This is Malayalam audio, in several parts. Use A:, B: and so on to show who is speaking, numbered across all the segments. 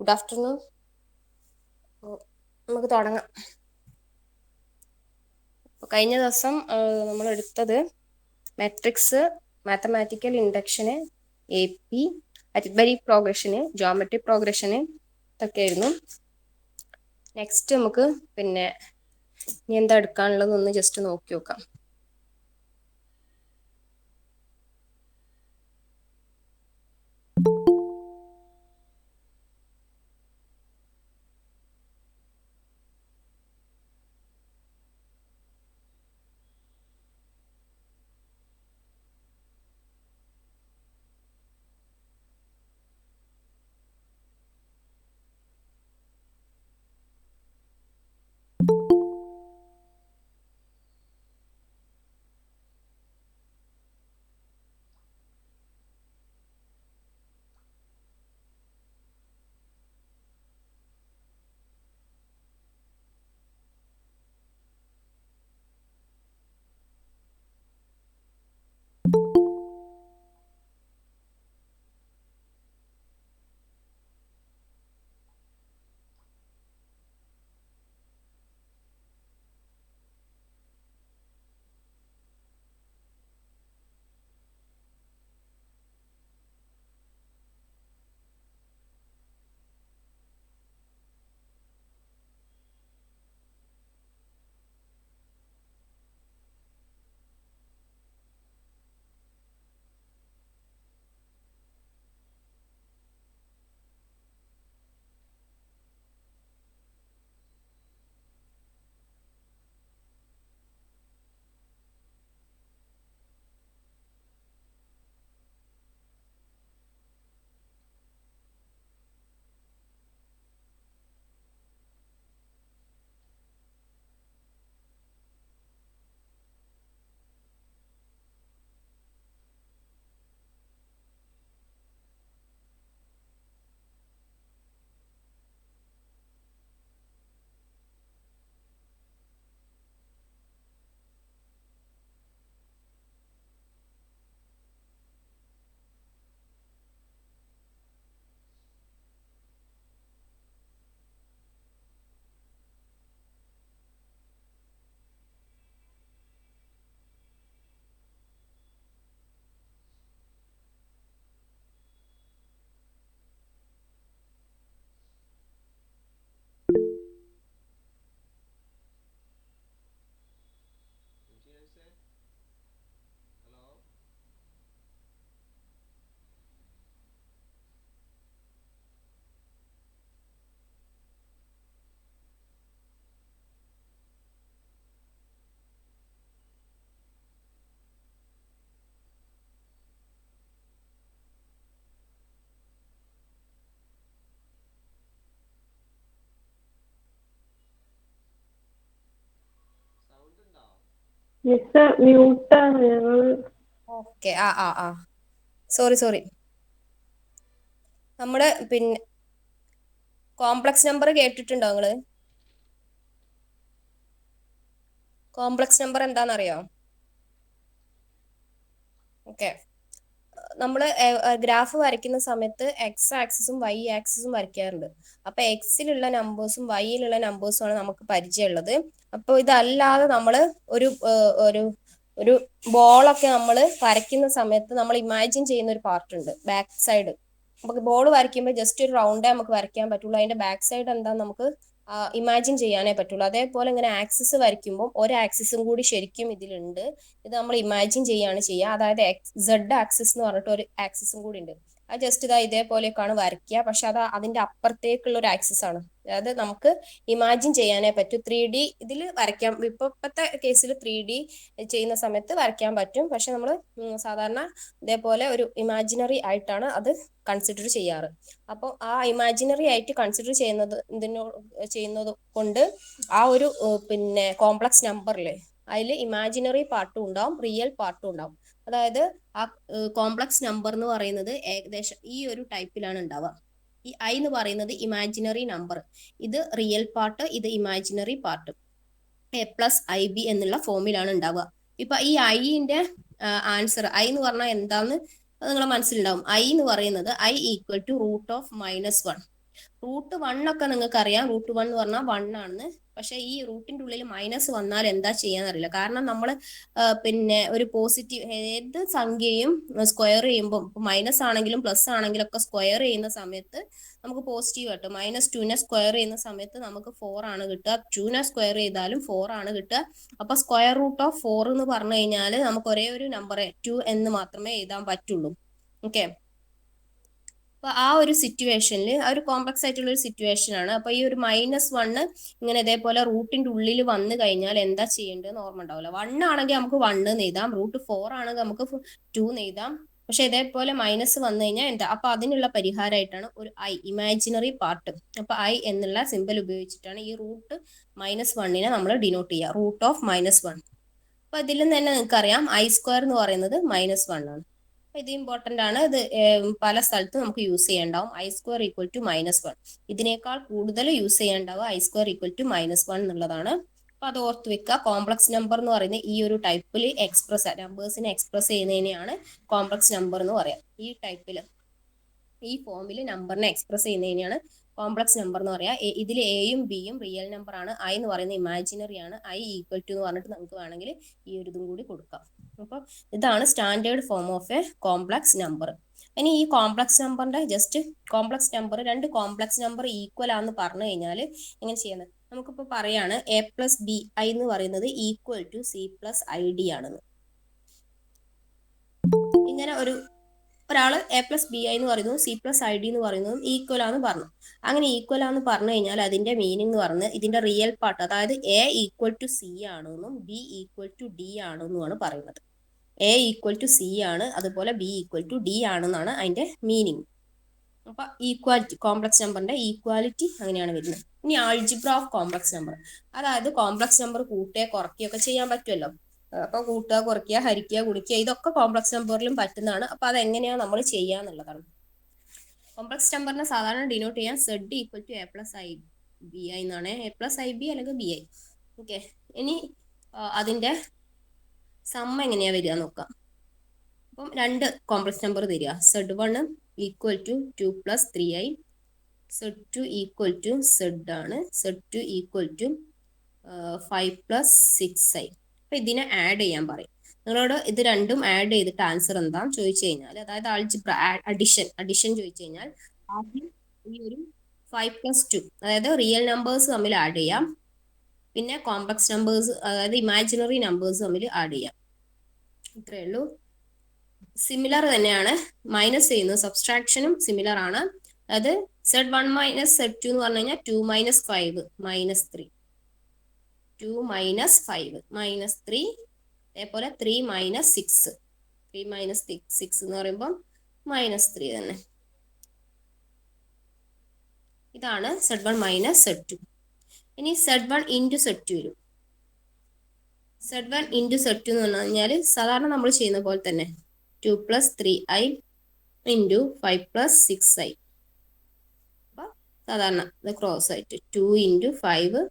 A: Good afternoon. നമുക്ക് തുടങ്ങാം. കഴിഞ്ഞ ദിവസം നമ്മൾ എടുത്തത് matrix, mathematical induction, AP, arithmetic progression, geometry progression ഇതൊക്കെ ആയിരുന്നു. നെക്സ്റ്റ് നമുക്ക് പിന്നെ ഇനി എന്താ എടുക്കാനുള്ളതെന്ന് ജസ്റ്റ് നോക്കി നോക്കാം.
B: മിസ് മ്യൂട്ടാണ് ഞങ്ങൾ.
A: ഓക്കെ. സോറി. നമ്മുടെ പിന്നെ കോംപ്ലക്സ് നമ്പർ കേട്ടിട്ടുണ്ടോ നിങ്ങള്? കോംപ്ലക്സ് നമ്പർ എന്താണെന്നറിയോ? ഓക്കെ, നമ്മൾ ഗ്രാഫ് വരയ്ക്കുന്ന സമയത്ത് എക്സ് ആക്സിസും വൈ ആക്സിസും വരയ്ക്കാറുണ്ട്. അപ്പൊ എക്സിലുള്ള നമ്പേഴ്സും വൈയിലുള്ള നമ്പേഴ്സും ആണ് നമുക്ക് പരിചയമുള്ളത്. അപ്പോൾ ഇതല്ലാതെ നമ്മൾ ഒരു ഒരു ഒരു ബോളൊക്കെ നമ്മൾ വരയ്ക്കുന്ന സമയത്ത് നമ്മൾ ഇമാജിൻ ചെയ്യുന്ന ഒരു പാർട്ട് ഉണ്ട്, ബാക്ക് സൈഡ്. നമുക്ക് ബോൾ വരയ്ക്കുമ്പോൾ ജസ്റ്റ് ഒരു റൗണ്ടേ നമുക്ക് വരയ്ക്കാൻ പറ്റുള്ളൂ, അതിന്റെ ബാക്ക് സൈഡ് എന്താന്ന് നമുക്ക് ഇമാജിൻ ചെയ്യാനേ പറ്റുള്ളൂ. അതേപോലെ ഇങ്ങനെ ആക്സിസ് വരയ്ക്കുമ്പോൾ ഒരു ആക്സിസും കൂടി ശരിക്കും ഇതിലുണ്ട്, ഇത് നമ്മൾ ഇമാജിൻ ചെയ്യാണ് ചെയ്യുക. അതായത് സെഡ് ആക്സിസ് എന്ന് പറഞ്ഞിട്ട് ഒരു ആക്സിസും കൂടി ഉണ്ട്. അത് ജസ്റ്റ് ഇതാ ഇതേപോലെയൊക്കെയാണ് വരയ്ക്കുക, പക്ഷെ അത് അതിന്റെ അപ്പുറത്തേക്കുള്ള ഒരു ആക്സിസ് ആണ്. അതായത് നമുക്ക് ഇമാജിൻ ചെയ്യാനേ പറ്റൂ. 3D ഇതിൽ വരയ്ക്കാം, ഇപ്പോഴത്തെ കേസിൽ 3D ചെയ്യുന്ന സമയത്ത് വരയ്ക്കാൻ പറ്റും, പക്ഷെ നമ്മൾ സാധാരണ ഇതേപോലെ ഒരു ഇമാജിനറി ആയിട്ടാണ് അത് കൺസിഡർ ചെയ്യാറ്. അപ്പോൾ ആ ഇമാജിനറി ആയിട്ട് കൺസിഡർ ചെയ്യുന്നത് കൊണ്ട് ആ ഒരു പിന്നെ കോംപ്ലക്സ് നമ്പറിലെ അതിൽ ഇമാജിനറി പാർട്ടും ഉണ്ടാവും, റിയൽ പാർട്ടും ഉണ്ടാവും. അതായത് ആ കോംപ്ലക്സ് നമ്പർ എന്ന് പറയുന്നത് ഏകദേശം ഈ ഒരു ടൈപ്പിലാണ് ഉണ്ടാവുക. ഈ ഐ എന്ന് പറയുന്നത് ഇമാജിനറി നമ്പർ, ഇത് റിയൽ പാർട്ട്, ഇത് ഇമാജിനറി പാർട്ട്. A+IB എന്നുള്ള ഫോമിലാണ് ഉണ്ടാവുക. ഇപ്പൊ ഈ ഐന്റെ ആൻസർ ഐ എന്ന് പറഞ്ഞാൽ എന്താന്ന് നിങ്ങളെ മനസ്സിലുണ്ടാവും. ഐ എന്ന് പറയുന്നത് I = √(-1). √1 ഒക്കെ നിങ്ങൾക്ക് അറിയാം, √1 എന്ന് പറഞ്ഞാൽ 1 ആണെന്ന്. പക്ഷെ ഈ റൂട്ടിന്റെ ഉള്ളിൽ മൈനസ് വന്നാൽ എന്താ ചെയ്യാന്നറിയില്ല. കാരണം നമ്മൾ പിന്നെ ഒരു പോസിറ്റീവ് ഏത് സംഖ്യയും സ്ക്വയർ ചെയ്യുമ്പോൾ മൈനസ് ആണെങ്കിലും പ്ലസ് ആണെങ്കിലും ഒക്കെ സ്ക്വയർ ചെയ്യുന്ന സമയത്ത് നമുക്ക് പോസിറ്റീവ് കിട്ടും. -2നെ സ്ക്വയർ ചെയ്യുന്ന സമയത്ത് നമുക്ക് 4 ആണ് കിട്ടുക, 2നെ സ്ക്വയർ ചെയ്താലും 4 ആണ് കിട്ടുക. അപ്പൊ √4 എന്ന് പറഞ്ഞു കഴിഞ്ഞാൽ നമുക്ക് ഒരേ ഒരു നമ്പർ 2 എന്ന് മാത്രമേ എഴുതാൻ പറ്റുള്ളൂ. ഓക്കെ, അപ്പൊ ആ ഒരു സിറ്റുവേഷനിൽ ആ ഒരു കോംപ്ലക്സ് ആയിട്ടുള്ള ഒരു സിറ്റുവേഷൻ ആണ്. അപ്പൊ ഈ ഒരു -1 ഇങ്ങനെ ഇതേപോലെ റൂട്ടിന്റെ ഉള്ളിൽ വന്നു കഴിഞ്ഞാൽ എന്താ ചെയ്യേണ്ടതെന്ന് ഓർമ്മ ഉണ്ടാവില്ല. 1 ആണെങ്കിൽ നമുക്ക് 1 എന്ന് എഴുതാം, √4 ആണെങ്കിൽ നമുക്ക് 2 എന്ന് എഴുതാം. പക്ഷെ ഇതേപോലെ മൈനസ് വന്നു കഴിഞ്ഞാൽ എന്താ? അപ്പൊ അതിനുള്ള പരിഹാരമായിട്ടാണ് ഒരു ഇമാജിനറി പാർട്ട്. അപ്പൊ എന്നുള്ള സിമ്പൽ ഉപയോഗിച്ചിട്ടാണ് ഈ √-1നെ നമ്മൾ ഡിനോട്ട് ചെയ്യുക, √(-1). അപ്പൊ ഇതിൽ നിന്ന് തന്നെ നിങ്ങൾക്കറിയാം I² എന്ന് പറയുന്നത് -1 ആണ്. ഇത് ഇമ്പോർട്ടന്റ് ആണ്, ഇത് പല സ്ഥലത്തും നമുക്ക് യൂസ് ചെയ്യണ്ടാവും. I² = -1. ഇതിനേക്കാൾ കൂടുതൽ യൂസ് ചെയ്യേണ്ടാവുക I² = -1 എന്നുള്ളതാണ്. അപ്പൊ അത് ഓർത്ത് വെക്കുക. കോംപ്ലക്സ് നമ്പർ എന്ന് പറയുന്നത് ഈ ഒരു ടൈപ്പിൽ നമ്പേഴ്സിനെ എക്സ്പ്രസ് ചെയ്യുന്നതിനെയാണ് കോംപ്ലക്സ് നമ്പർ എന്ന് പറയാം. ഈ ടൈപ്പിൽ ഈ ഫോമിൽ നമ്പറിനെ എക്സ്പ്രസ് ചെയ്യുന്നതിനെയാണ് കോംപ്ലക്സ് നമ്പർ എന്ന് പറയാം. ഇതിൽ എയും ബിയും റിയൽ നമ്പർ ആണ്, I എന്ന് പറയുന്നത് ഇമാജിനറി ആണ്. I = എന്ന് പറഞ്ഞിട്ട് നമുക്ക് വേണമെങ്കിൽ ഈ ഒരു ഇതും കൂടി കൊടുക്കാം. അപ്പോൾ ഇതാണ് standard form of A complex number. ഇനി ഈ കോംപ്ലക്സ് നമ്പറിന്റെ ജസ്റ്റ് കോംപ്ലക്സ് നമ്പർ, രണ്ട് കോംപ്ലക്സ് നമ്പർ ഈക്വൽ ആണെന്ന് പറഞ്ഞു കഴിഞ്ഞാൽ എങ്ങനെ ചെയ്യുന്നത്? നമുക്കിപ്പോൾ പറയാണ് A+BI എന്ന് പറയുന്നത് = C+ID ആണെന്ന്. ഇങ്ങനെ ഒരാൾ A+BI എന്ന് പറയുന്നതും C+ID എന്ന് പറയുന്നതും ഈക്വൽ ആണെന്ന് പറഞ്ഞു. അങ്ങനെ ഈക്വൽ ആണെന്ന് പറഞ്ഞു കഴിഞ്ഞാൽ അതിന്റെ മീനിങ് എന്ന് പറഞ്ഞ് ഇതിന്റെ റിയൽ പാർട്ട്, അതായത് A = C ആണെന്നും B = D ആണെന്നുമാണ് പറയുന്നത്. A = C ആണ്, അതുപോലെ B = D ആണെന്നാണ് അതിന്റെ മീനിങ്. അപ്പൊ ഈക്വാലിറ്റി, കോംപ്ലക്സ് നമ്പറിന്റെ ഈക്വാലിറ്റി അങ്ങനെയാണ് വരുന്നത്. ഇനി ആൾജിബ്ര ഓഫ് കോംപ്ലക്സ് നമ്പർ, അതായത് കോംപ്ലക്സ് നമ്പർ കൂട്ടുക കുറയ്ക്കുകയൊക്കെ ചെയ്യാൻ പറ്റുമല്ലോ. അപ്പൊ കൂട്ടുക, കുറയ്ക്കുക, ഹരിക്കുക, ഗുണിക്കുക, ഇതൊക്കെ കോംപ്ലക്സ് നമ്പറിലും പറ്റുന്നതാണ്. അപ്പൊ അതെങ്ങനെയാണ് നമ്മൾ ചെയ്യുക എന്നുള്ളതാണ്. കോംപ്ലക്സ് നമ്പറിനെ സാധാരണ ഡിനോട്ട് ചെയ്യാൻ Z = A+IB എന്നാണ്, A+IB അല്ലെങ്കിൽ BI. ഓക്കെ, ഇനി അതിന്റെ സമ്മ എങ്ങനെയാ വരിക നോക്കാം. അപ്പം രണ്ട് കോംപ്ലക്സ് നമ്പർ തരിക. Z1 = 2 + 3i, Z2 = Z ആണ്, Z2 = 5 + 6i. അപ്പൊ ഇതിനെ ആഡ് ചെയ്യാൻ പറയും. നിങ്ങളോട് ഇത് രണ്ടും ആഡ് ചെയ്തിട്ട് ആൻസർ എന്താന്ന് ചോദിച്ചു കഴിഞ്ഞാൽ, അതായത് ആൾജിബ്ര അഡിഷൻ ചോദിച്ചു കഴിഞ്ഞാൽ ആദ്യം ഈ ഒരു 5 + 2, അതായത് റിയൽ നമ്പേഴ്സ് തമ്മിൽ ആഡ് ചെയ്യാം, പിന്നെ കോംപ്ലക്സ് നമ്പേഴ്സ് അതായത് ഇമാജിനറി നമ്പേഴ്സ് തമ്മിൽ ആഡ് ചെയ്യാം. ഇത്രയേ ഉള്ളൂ. സിമിലർ തന്നെയാണ്, മൈനസ് ചെയ്യുന്നത് സബ്സ്ട്രാക്ഷനും സിമിലർ ആണ്. അതായത് Z1 - Z2 എന്ന് പറഞ്ഞു കഴിഞ്ഞാൽ 2 - 5 -3, 2 - 5 -3, അതേപോലെ 3 - 6, 3 - 6 എന്ന് പറയുമ്പോൾ -3 തന്നെ. ഇതാണ് Z1 - Z2. ഇനി Z1 × Z2 വരും. Z1 × Z2 എന്ന് പറഞ്ഞു കഴിഞ്ഞാൽ സാധാരണ നമ്മൾ ചെയ്യുന്ന പോലെ തന്നെ 2 + 3i × 5 + 6i. അപ്പൊ സാധാരണ ഇത് ക്രോസ് ആയിട്ട് 2 × 5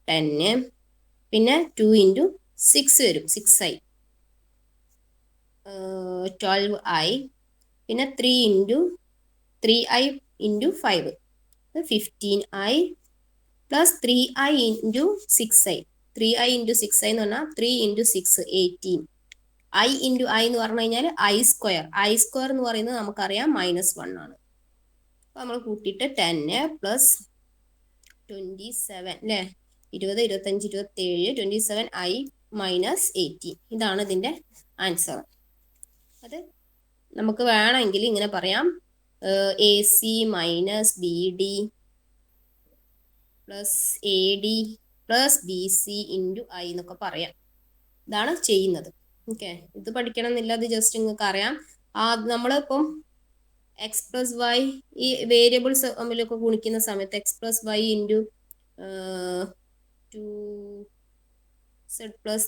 A: 10, പിന്നെ 2 × 6 വരും, 6i, 12i, പിന്നെ 3 into 3i into 5 15i plus 3i into 6i, 3i into 6i എന്ന് പറഞ്ഞാൽ 3 ഇൻറ്റു 6 18, i ഇൻറ്റു i എന്ന് പറഞ്ഞു കഴിഞ്ഞാൽ i സ്ക്വയർ എന്ന് പറയുന്നത് നമുക്കറിയാം -1 ആണ്. അപ്പോൾ നമ്മൾ കൂട്ടിയിട്ട് 10 പ്ലസ് 27 അല്ലേ, 20 25 27 27i മൈനസ് 18, ഇതാണ് ഇതിൻ്റെ ആൻസർ. അത് നമുക്ക് വേണമെങ്കിൽ ഇങ്ങനെ പറയാം, AC minus BD plus AD plus BC into i എന്നൊക്കെ പറയാം. ഇതാണ് ചെയ്യുന്നത്. ഓക്കെ, ഇത് പഠിക്കണം എന്നില്ല, അത് ജസ്റ്റ് നിങ്ങൾക്ക് അറിയാം. നമ്മളിപ്പം എക്സ് പ്ലസ് വൈ ഈ വേരിയബിൾസ് തമ്മിലൊക്കെ ഗുണിക്കുന്ന സമയത്ത് X plus Y into 2z plus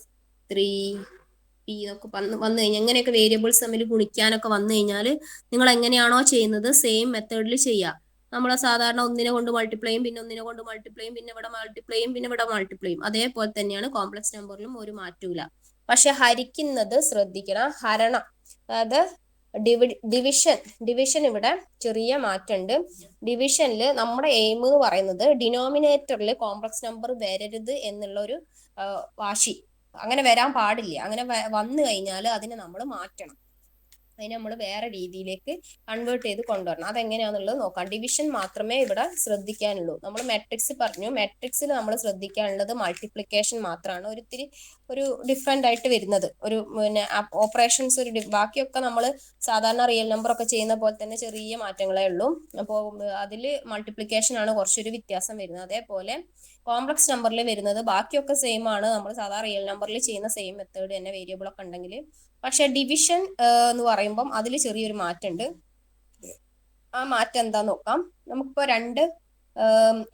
A: 3p എന്നൊക്കെ വന്നു കഴിഞ്ഞാൽ എങ്ങനെയൊക്കെ വേരിയബിൾസ് തമ്മിൽ ഗുണിക്കാനൊക്കെ വന്നു കഴിഞ്ഞാൽ നിങ്ങൾ എങ്ങനെയാണോ ചെയ്യുന്നത് സെയിം മെത്തേഡിൽ ചെയ്യുക. നമ്മൾ സാധാരണ ഒന്നിനെ കൊണ്ട് മൾട്ടിപ്ലൈയും പിന്നെ ഒന്നിനെ കൊണ്ട് മൾട്ടിപ്ലൈയും പിന്നെ ഇവിടെ മൾട്ടിപ്ലൈയും പിന്നെ ഇവിടെ മൾട്ടിപ്ലൈയും അതേപോലെ തന്നെയാണ് കോംപ്ലക്സ് നമ്പറിലും ഒരു മാറ്റമില്ല. പക്ഷെ ഹരിക്കുന്നത് ശ്രദ്ധിക്കണം, ഹരണം അതായത് ഡിവിഷൻ ഇവിടെ ചെറിയ മാറ്റമുണ്ട്. ഡിവിഷനിൽ നമ്മുടെ എയിം എന്ന് പറയുന്നത് ഡിനോമിനേറ്ററിൽ കോംപ്ലക്സ് നമ്പർ വരരുത് എന്നുള്ള ഒരു വാശി, അങ്ങനെ വരാൻ പാടില്ല. അങ്ങനെ വന്നു കഴിഞ്ഞാൽ അതിനെ നമ്മൾ മാറ്റണം, അതിനെ നമ്മൾ വേറെ രീതിയിലേക്ക് കൺവേർട്ട് ചെയ്ത് കൊണ്ടുവരണം. അതെങ്ങനെയാണെന്നുള്ളത് നോക്കാം. ഡിവിഷൻ മാത്രമേ ഇവിടെ ശ്രദ്ധിക്കാനുള്ളൂ. നമ്മൾ മെട്രിക്സ് പറഞ്ഞു, മെട്രിക്സിൽ നമ്മൾ ശ്രദ്ധിക്കാനുള്ളത് മൾട്ടിപ്ലിക്കേഷൻ മാത്രമാണ് ഒരു ഡിഫറെൻ്റ് ആയിട്ട് വരുന്നത്. പിന്നെ ഓപ്പറേഷൻസ് ബാക്കിയൊക്കെ നമ്മൾ സാധാരണ റിയൽ നമ്പർ ഒക്കെ ചെയ്യുന്ന പോലെ തന്നെ ചെറിയ മാറ്റങ്ങളേ ഉള്ളൂ. അപ്പോൾ അതിൽ മൾട്ടിപ്ലിക്കേഷൻ ആണ് കുറച്ചൊരു വ്യത്യാസം വരുന്നത്. അതേപോലെ കോംപ്ലക്സ് നമ്പറിൽ വരുന്നത് ബാക്കിയൊക്കെ സെയിം ആണ്, നമ്മൾ സാധാരണ റിയൽ നമ്പറിൽ ചെയ്യുന്ന സെയിം മെത്തേഡ് തന്നെ വേരിയബിൾ ഒക്കെ ഉണ്ടെങ്കിൽ. പക്ഷെ ഡിവിഷൻ എന്ന് പറയുമ്പം അതിൽ ചെറിയൊരു മാറ്റമുണ്ട്. ആ മാറ്റം എന്താന്ന് നോക്കാം. നമുക്കിപ്പോൾ 2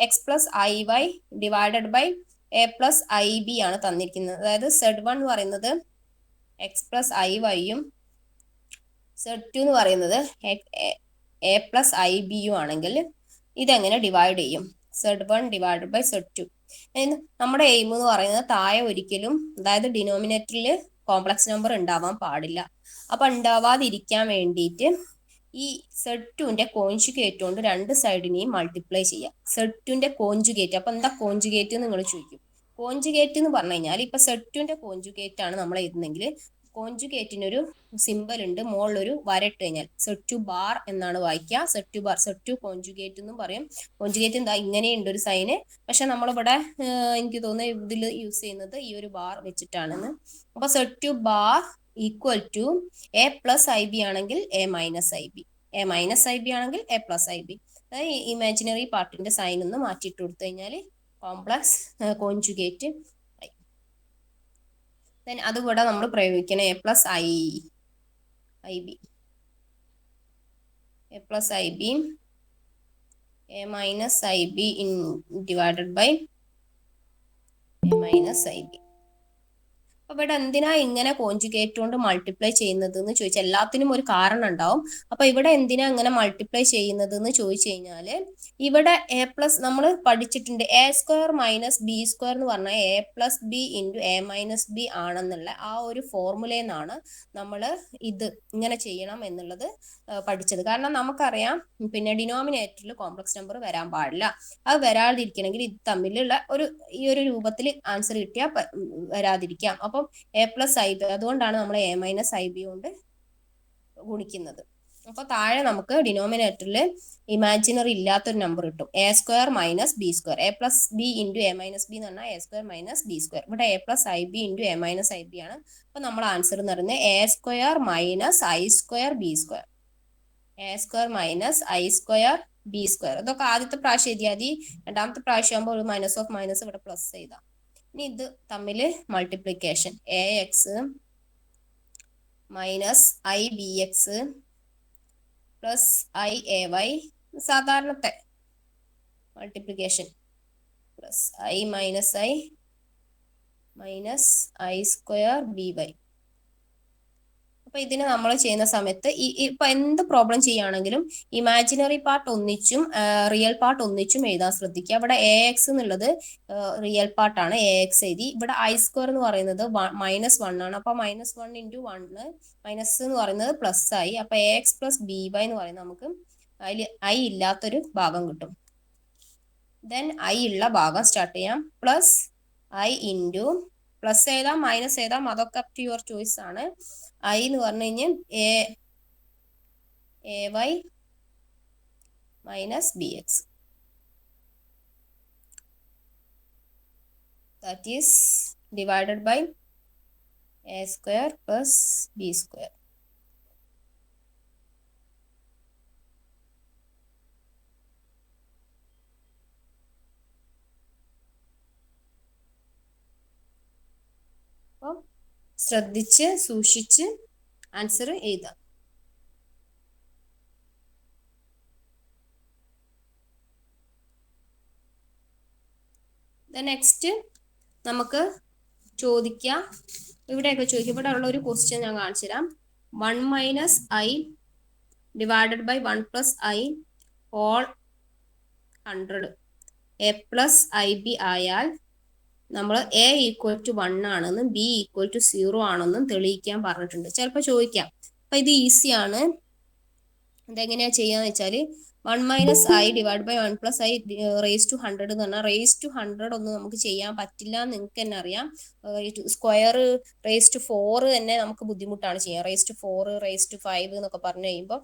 A: X plus IY divided by a plus IB ആണ് തന്നിരിക്കുന്നത്. അതായത് Z1 എന്ന് പറയുന്നത് എക്സ് പ്ലസ് IYയും Z2 എന്ന് പറയുന്നത് a പ്ലസ് IBയും ആണെങ്കിൽ ഇതെങ്ങനെ ഡിവൈഡ് ചെയ്യും? Z1 divided by Z2. നമ്മുടെ എയിം എന്ന് പറയുന്നത് താഴെ ഒരിക്കലും, അതായത് ഡിനോമിനേറ്ററിൽ കോംപ്ലക്സ് നമ്പർ ഉണ്ടാവാൻ പാടില്ല. അപ്പൊ ഉണ്ടാവാതിരിക്കാൻ വേണ്ടിയിട്ട് ഈ Z2ന്റെ കോൺജുഗേറ്റ് കൊണ്ട് രണ്ട് സൈഡിനെയും മൾട്ടിപ്ലൈ ചെയ്യാം. Z2ന്റെ കോൺജുഗേറ്റ്, അപ്പൊ എന്താ കോൺജുഗേറ്റ് എന്ന് നിങ്ങൾ ചോദിക്കും. കോൺജുഗേറ്റ് എന്ന് പറഞ്ഞു കഴിഞ്ഞാൽ ഇപ്പൊ Z2ന്റെ കോൺജുഗേറ്റ് ആണ് നമ്മൾ എഴുതുന്നെങ്കിൽ കോൺജുഗേറ്റിനൊരു സിമ്പൽ ഉണ്ട്, മുകളിലൊരു വരട്ട് കഴിഞ്ഞാൽ Z2 ബാർ എന്നാണ് വായിക്കുക. Z2 ബാർ, Z2 കോൺജുഗേറ്റ് എന്നും പറയും. കോൺജുഗേറ്റ് എന്താ ഇങ്ങനെയുണ്ട് ഒരു സൈന്, പക്ഷെ നമ്മളിവിടെ എനിക്ക് തോന്നുന്നു ഇതിൽ യൂസ് ചെയ്യുന്നത് ഈ ഒരു ബാർ വെച്ചിട്ടാണെന്ന്. അപ്പൊ Z2 bar equal to a plus IB ആണെങ്കിൽ a minus IB, a minus IB ആണെങ്കിൽ a പ്ലസ് IB. അതായത് ഇമാജിനറി പാർട്ടിന്റെ സൈൻ ഒന്ന് മാറ്റിയിട്ട് കൊടുത്തു കഴിഞ്ഞാൽ കോംപ്ലക്സ് കോൺജുഗേറ്റ്. അതുകൂടെ നമ്മൾ പ്രയോഗിക്കണം a plus IB, a plus IB, a minus IB divided by a minus IB. അപ്പൊ ഇവിടെ എന്തിനാ ഇങ്ങനെ കോൺജുഗേറ്റ് കൊണ്ട് മൾട്ടിപ്ലൈ ചെയ്യുന്നത് എന്ന് ചോദിച്ചാൽ എല്ലാത്തിനും ഒരു കാരണം ഉണ്ടാവും. അപ്പൊ ഇവിടെ എന്തിനാ ഇങ്ങനെ മൾട്ടിപ്ലൈ ചെയ്യുന്നത് എന്ന് ചോദിച്ചു കഴിഞ്ഞാല് ഇവിടെ a പ്ലസ് നമ്മൾ പഠിച്ചിട്ടുണ്ട്, a square minus b square എന്ന് പറഞ്ഞാൽ a plus B into a minus B ആണെന്നുള്ള ആ ഒരു ഫോർമുലയിൽ നിന്നാണ് നമ്മൾ ഇത് ഇങ്ങനെ ചെയ്യണം എന്നുള്ളത് പഠിച്ചത്. കാരണം നമുക്കറിയാം പിന്നെ ഡിനോമിനേറ്ററിൽ കോംപ്ലക്സ് നമ്പർ വരാൻ പാടില്ല. അത് വരാതിരിക്കണമെങ്കിൽ ഇത് തമ്മിലുള്ള ഈ ഒരു രൂപത്തിൽ ആൻസർ കിട്ടിയാൽ വരാതിരിക്കാം. അപ്പം a പ്ലസ് IB, അതുകൊണ്ടാണ് നമ്മൾ a മൈനസ് IB കൊണ്ട് ഗുണിക്കുന്നത്. അപ്പൊ താഴെ നമുക്ക് ഡിനോമിനേറ്ററിൽ ഇമാജിനറി ഇല്ലാത്തൊരു നമ്പർ കിട്ടും, a square minus b square, a plus B into a minus b എന്ന് പറഞ്ഞാൽ a square minus b square. ഇവിടെ a plus IB into a minus IB ആണ്. അപ്പൊ നമ്മൾ ആൻസർ എന്ന് പറയുന്നത് a square minus I square b square, a square minus I square b square. ഇതൊക്കെ ആദ്യത്തെ പ്രാവശ്യം എഴുതിയാൽ മതി, രണ്ടാമത്തെ പ്രാവശ്യം ആകുമ്പോൾ ഒരു മൈനസ് ഓഫ് മൈനസ് ഇവിടെ പ്ലസ് ചെയ്താൽ. ഇനി ഇത് തമ്മിൽ multiplication AX minus IBX plus IAY സാധാരണത്തെ multiplication plus I minus I minus I square BY. അപ്പൊ ഇതിന് നമ്മൾ ചെയ്യുന്ന സമയത്ത് ഇപ്പൊ എന്ത് പ്രോബ്ലം ചെയ്യുകയാണെങ്കിലും ഇമാജിനറി പാർട്ട് ഒന്നിച്ചും റിയൽ പാർട്ട് ഒന്നിച്ചും എഴുതാൻ ശ്രദ്ധിക്കുക. ഇവിടെ എ എക്സ് എന്നുള്ളത് റിയൽ പാർട്ടാണ്, എ എക്സ് എഴുതി. ഇവിടെ ഐ സ്ക്വയർ എന്ന് പറയുന്നത് -1 ആണ്. അപ്പൊ -1 × 1 മൈനസ് എന്ന് പറയുന്നത് പ്ലസ് ആയി. അപ്പൊ A X plus B Y എന്ന് പറയുന്നത് നമുക്ക് അതിൽ ഐ ഇല്ലാത്തൊരു ഭാഗം കിട്ടും. ദെൻ ഐ ഉള്ള ഭാഗം സ്റ്റാർട്ട് ചെയ്യാം. പ്ലസ് ഐ ഇൻറ്റു പ്ലസ് എഴുതാം മൈനസ് എഴുതാം, അതൊക്കെ അപ് ടു യുവർ ചോയ്സ് ആണ്. ഐ എന്ന് പറഞ്ഞു കഴിഞ്ഞാൽ A Y minus B X, that is divided by a square plus b square. അപ്പം ശ്രദ്ധിച്ച് സൂക്ഷിച്ച് ആൻസർ എഴുതാം. നെക്സ്റ്റ് നമുക്ക് ചോദിക്കാം, ഇവിടെയൊക്കെ ചോദിക്കും. ഇവിടെ ഉള്ള ഒരു ക്വസ്റ്റ്യൻ ഞാൻ കാണിച്ചു തരാം. 1 - i divided by 1 + i whole 100 a + ib ആയാൽ നമ്മൾ a = 1 ആണെന്നും b = 0 ആണെന്നും തെളിയിക്കാൻ പറഞ്ഞിട്ടുണ്ട്. ചിലപ്പോൾ ചോദിക്കാം. അപ്പൊ ഇത് ഈസിയാണ്. ഇതെങ്ങനെയാ ചെയ്യാന്ന് വെച്ചാൽ 1 - i divide by 1 + i raise to 100 എന്ന് പറഞ്ഞാൽ റേസ് ടു 100 ഒന്നും നമുക്ക് ചെയ്യാൻ പറ്റില്ല, നിങ്ങൾക്ക് തന്നെ അറിയാം. സ്ക്വയർ റേസ് ടു 4 തന്നെ നമുക്ക് ബുദ്ധിമുട്ടാണ് ചെയ്യാൻ. റേസ് ടു 4 റേസ് ടു 5 എന്നൊക്കെ പറഞ്ഞു കഴിയുമ്പോൾ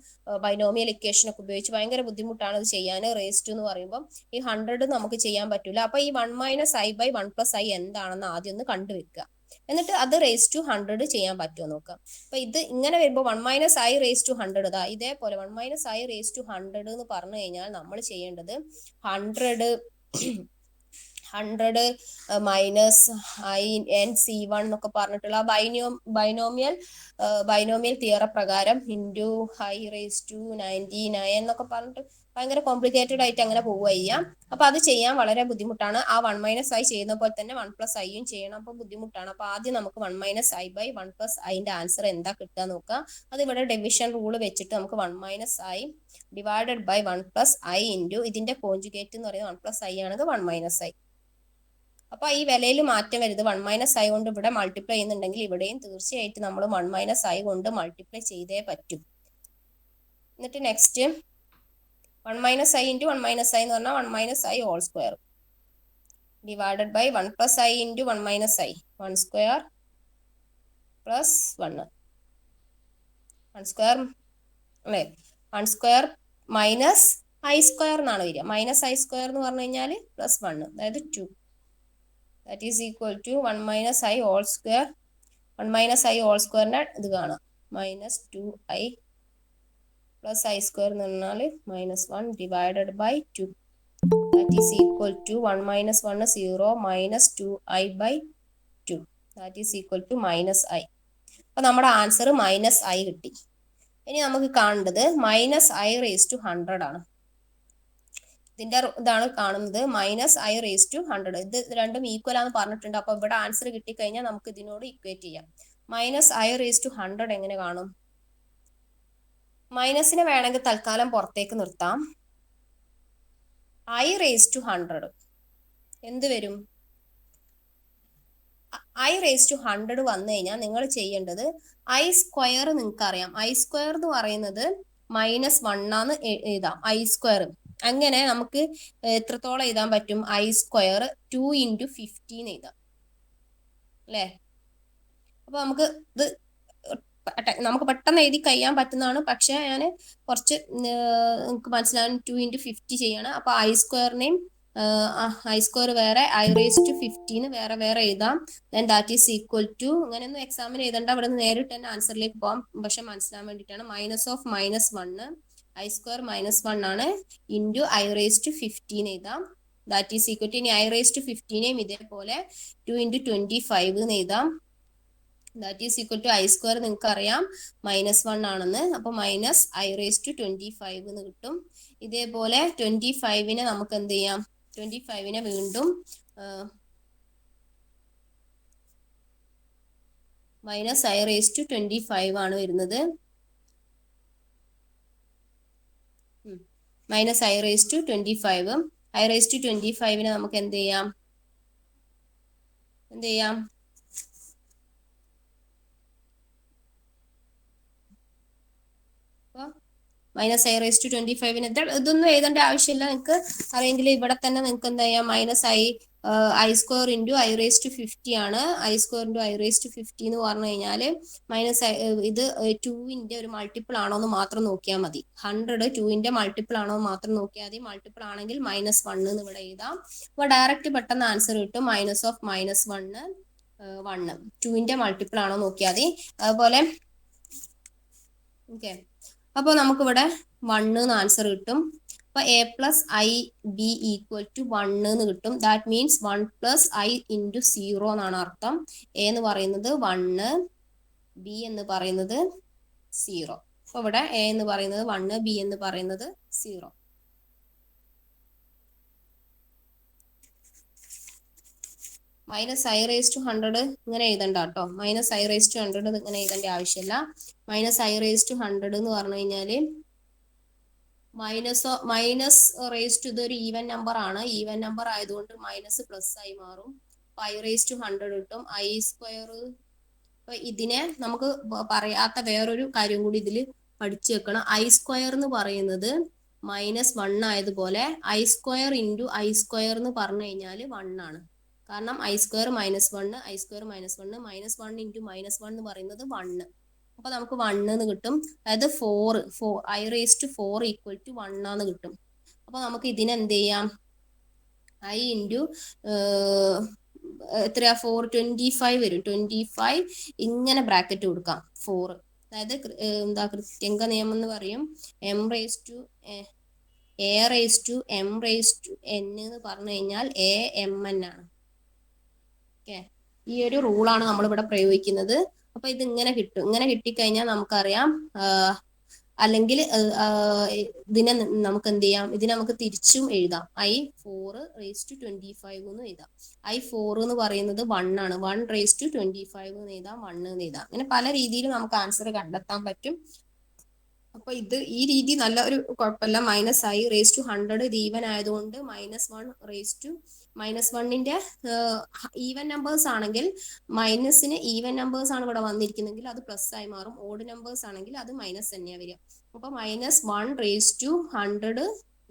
A: ബൈനോമിയൽ ഇക്വേഷൻ ഒക്കെ ഉപയോഗിച്ച് ഭയങ്കര ബുദ്ധിമുട്ടാണ് ഇത് ചെയ്യാൻ. റേസ് ടു എന്ന് പറയുമ്പോൾ ഈ 100 നമുക്ക് ചെയ്യാൻ പറ്റില്ല. അപ്പൊ ഈ 1 - i / 1 + i എന്താണെന്ന് ആദ്യം ഒന്ന് കണ്ടുവെക്കുക. എന്നിട്ട് അത് റേസ് ടു 100 ചെയ്യാൻ പറ്റുമോ നോക്കാം. അപ്പൊ ഇത് ഇങ്ങനെ വരുമ്പോൾ 1 - i റേസ് ടു 100 ഇതാ ഇതേപോലെ 1 - i റേസ് ടു 100 എന്ന് പറഞ്ഞു കഴിഞ്ഞാൽ നമ്മൾ ചെയ്യേണ്ടത് 100 മൈനസ് i n c1 എന്നൊക്കെ പറഞ്ഞിട്ടുള്ള ബൈനോമിയൽ തിയറം പ്രകാരം ഇൻറ്റു i റേസ് ടു 99 എന്നൊക്കെ പറഞ്ഞിട്ട് ഭയങ്കര കോംപ്ലിക്കേറ്റഡ് ആയിട്ട് അങ്ങനെ പോവുക ചെയ്യാം. അപ്പൊ അത് ചെയ്യാൻ വളരെ ബുദ്ധിമുട്ടാണ്. ആ 1 - i ചെയ്യുന്ന പോലെ തന്നെ 1 + i ചെയ്യണം. അപ്പൊ ബുദ്ധിമുട്ടാണ്. അപ്പൊ ആദ്യം നമുക്ക് 1 - i / 1 + i ആൻസർ എന്താ കിട്ടുക നോക്കാം. അത് ഇവിടെ ഡിവിഷൻ റൂൾ വെച്ചിട്ട് നമുക്ക് 1 - i divided by 1 + i into ഇതിന്റെ കോൺജുഗേറ്റ് എന്ന് പറയുന്നത് 1 + i ആണെങ്കിൽ 1 - i. അപ്പൊ ഈ വിലയിൽ മാറ്റം വരുത്. 1 - i കൊണ്ട് ഇവിടെ മൾട്ടിപ്ലൈ ചെയ്യുന്നുണ്ടെങ്കിൽ ഇവിടെയും തീർച്ചയായിട്ടും നമ്മൾ 1 - i കൊണ്ട് മൾട്ടിപ്ലൈ ചെയ്തേ പറ്റും. എന്നിട്ട് നെക്സ്റ്റ് 1 - i ഇൻറ്റു 1 - i എന്ന് പറഞ്ഞാൽ 1 - i whole square divided by 1 + i into 1 - i 1 square plus 1 square അല്ലേ. 1 സ്ക്വയർ മൈനസ് i സ്ക്വയർ എന്നാണ് വരിക. -i സ്ക്വയർ എന്ന് പറഞ്ഞു കഴിഞ്ഞാൽ +1 അതായത് 2. that is equal to 1 - i whole square. 1 - i ഹോൾ സ്ക്വയറിന്റെ ഇത് കാണാം -2i പ്ലസ് i സ്ക്വയർ എന്ന് പറഞ്ഞാൽ -1 divided by 2. that is equal to 1 - 1 0 -2i by 2. that is equal to -i. അപ്പൊ നമ്മുടെ ആൻസർ -i കിട്ടി. ഇനി നമുക്ക് കാണേണ്ടത് -i റേസ് ടു 100 ആണ്. ഇതിന്റെ ഇതാണ് കാണുന്നത് -i റേസ് ടു 100. ഇത് രണ്ടും ഈക്വൽ ആണെന്ന് പറഞ്ഞിട്ടുണ്ട്. അപ്പൊ ഇവിടെ ആൻസർ കിട്ടിക്കഴിഞ്ഞാൽ നമുക്ക് ഇതിനോട് ഇക്വേറ്റ് ചെയ്യാം. -i റേസ് ടു 100 എങ്ങനെ കാണും? മൈനസിനെ വേണമെങ്കിൽ തൽക്കാലം പുറത്തേക്ക് നിർത്താം. i റേസ് ടു 100 എന്ത് വരും? i റേസ് ടു 100 വന്നു കഴിഞ്ഞാൽ നിങ്ങൾ ചെയ്യേണ്ടത് i സ്ക്വയർ നിങ്ങൾക്ക് അറിയാം. i സ്ക്വയർ എന്ന് പറയുന്നത് -1 ആണ് എഴുതാം. i സ്ക്വയർ അങ്ങനെ നമുക്ക് എത്രത്തോളം എഴുതാൻ പറ്റും? i സ്ക്വയർ 2 × 15 എഴുതാം അല്ലേ. അപ്പൊ നമുക്ക് പെട്ടെന്ന് എഴുതി കഴിയാൻ പറ്റുന്നതാണ്. പക്ഷെ ഞാൻ കുറച്ച് നിങ്ങൾക്ക് മനസ്സിലാകാൻ 2 × 50 ചെയ്യാണ്. അപ്പൊ i സ്ക്വയറിനെയും i സ്ക്വയർ വേറെ i റേസ് ടു 15 വേറെ എഴുതാം. Then that is equal to അങ്ങനെയൊന്നും എക്സാമിന് എഴുതണ്ട, അവിടെ നിന്ന് നേരിട്ട് തന്നെ ആൻസറിലേക്ക് പോകാം. പക്ഷെ മനസ്സിലാൻ വേണ്ടിയിട്ടാണ് -1 i സ്ക്വയർ -1 ആണ് ഇൻറ്റു i റേസ് ടു 15 എഴുതാം. ദാറ്റ് ഈസ് ഈക്വൽ ടു ഇനി i റേസ് ടു 15 ഇതേപോലെ 2 × 25 എന്ന് എഴുതാം. That is equal to i square നിങ്ങൾക്ക് അറിയാം -1 ആണെന്ന്. അപ്പൊ -i റേസ് ടു 25 എന്ന് കിട്ടും. ഇതേപോലെ 25നെ നമുക്ക് എന്ത് ചെയ്യാം? 25നെ വീണ്ടും മൈനസ് ഐ റേസ് ടു 25 ആണ് വരുന്നത്. Minus i raise to 25. I raise to 25നെ നമുക്ക് എന്ത് ചെയ്യാം? മൈനസ് ഐ റേസ് ടു 25ന് ഇതൊന്നും എഴുതേണ്ട ആവശ്യമില്ല. നിങ്ങൾക്ക് അറിയെങ്കിൽ ഇവിടെ തന്നെ നിങ്ങൾക്ക് എന്താ ചെയ്യാം? Minus I square into I raise to 50 ആണ്. I square into I raise to 50 എന്ന് പറഞ്ഞു കഴിഞ്ഞാൽ മൈനസ് ഇത് 2ന്റെ ഒരു മൾട്ടിപ്പിൾ ആണോ എന്ന് മാത്രം നോക്കിയാൽ മതി. 100 2ന്റെ മൾട്ടിപ്പിൾ ആണോ എന്ന് മാത്രം നോക്കിയാൽ മതി. മൾട്ടിപ്പിൾ ആണെങ്കിൽ -1 എന്ന് ഇവിടെ എഴുതാം. അപ്പോൾ ഡയറക്റ്റ് പെട്ടെന്ന് ആൻസർ കിട്ടും. Minus of -1 1. 2ന്റെ മൾട്ടിപ്പിൾ ആണോ നോക്കിയാൽ മതി. അതുപോലെ ഓക്കെ, അപ്പോൾ നമുക്കിവിടെ 1 എന്ന് ആൻസർ കിട്ടും. അപ്പൊ a plus I B equal to 1 എന്ന് കിട്ടും. That means 1 plus I into 0 എന്നാണ് അർത്ഥം. എ എന്ന് പറയുന്നത് 1, ബി എന്ന് പറയുന്നത് 0. അപ്പൊ ഇവിടെ എ എന്ന് പറയുന്നത് 1, ബി എന്ന് പറയുന്നത് 0. മൈനസ് ഐ റേസ് ടു 100 ഇങ്ങനെ എഴുതണ്ട കേട്ടോ. മൈനസ് ഐ റേസ് ടു 100 ഇങ്ങനെ എഴുതേണ്ട ആവശ്യമില്ല. മൈനസ് ഐ റേസ് ടു 100 എന്ന് പറഞ്ഞു കഴിഞ്ഞാൽ മൈനസ് റേസ് ടു ഇതൊരു ഈവൻ നമ്പർ ആണ്. ഈവൻ നമ്പർ ആയതുകൊണ്ട് മൈനസ് പ്ലസ് ആയി മാറും. ഐ റേസ് ടു 100 കിട്ടും. ഐ സ്ക്വയർ, അപ്പൊ ഇതിനെ നമുക്ക് പറയാത്ത വേറൊരു കാര്യം കൂടി ഇതിൽ പഠിച്ചു വെക്കണം. ഐ സ്ക്വയർ എന്ന് പറയുന്നത് -1 ആയതുപോലെ i square into i square എന്ന് പറഞ്ഞു കഴിഞ്ഞാൽ 1 ആണ്. കാരണം i square -1, i square -1, -1 into -1 എന്ന് പറയുന്നത് 1. അപ്പൊ നമുക്ക് 1 എന്ന് കിട്ടും. അതായത് 4 I raise to 4 equal to 1 ആന്ന് കിട്ടും. അപ്പൊ നമുക്ക് ഇതിനെ എന്ത് ചെയ്യാം? ഐ ഇൻറ്റു എത്രയാ? 4 25 വരും. 25 ഇങ്ങനെ ബ്രാക്കറ്റ് കൊടുക്കാം 4. അതായത് എന്താ കൃത്യങ്ക നിയമം എന്ന് പറയും. M raise to A raise to M raise to N എന്ന് പറഞ്ഞു കഴിഞ്ഞാൽ എ എം എൻ ആണ്. ഓക്കെ, ഈ ഒരു റൂളാണ് നമ്മൾ ഇവിടെ പ്രയോഗിക്കുന്നത്. അപ്പൊ ഇത് ഇങ്ങനെ കിട്ടും. ഇങ്ങനെ കിട്ടിക്കഴിഞ്ഞാൽ നമുക്കറിയാം. അല്ലെങ്കിൽ ഇതിനെ നമുക്ക് എന്ത് ചെയ്യാം? ഇതിനെ നമുക്ക് തിരിച്ചും എഴുതാം. ഐ 4 റേസ് ടു 25 എന്ന് എഴുതാം. ഐ 4 എന്ന് പറയുന്നത് 1 ആണ്. 1 റേസ് ടു 25 എന്ന് എഴുതാം, 1 എന്ന് എഴുതാം. അങ്ങനെ പല രീതിയിൽ നമുക്ക് ആൻസർ കണ്ടെത്താൻ പറ്റും. അപ്പൊ ഈ രീതി നല്ല ഒരു കുഴപ്പമില്ല. മൈനസ് ഐ റേസ് ടു 100 ഇത് ഈവൻ ആയതുകൊണ്ട് -1 റേസ് ടു -1ന്റെ ഈവൻ നമ്പേഴ്സ് ആണെങ്കിൽ മൈനസിന് ഈവൻ നമ്പേഴ്സ് ആണ് ഇവിടെ വന്നിരിക്കുന്നെങ്കിൽ അത് പ്ലസ് ആയി മാറും. ഓഡ് നമ്പേഴ്സ് ആണെങ്കിൽ അത് മൈനസ് തന്നെയാണ് വരിക. അപ്പൊ -1 raise to 100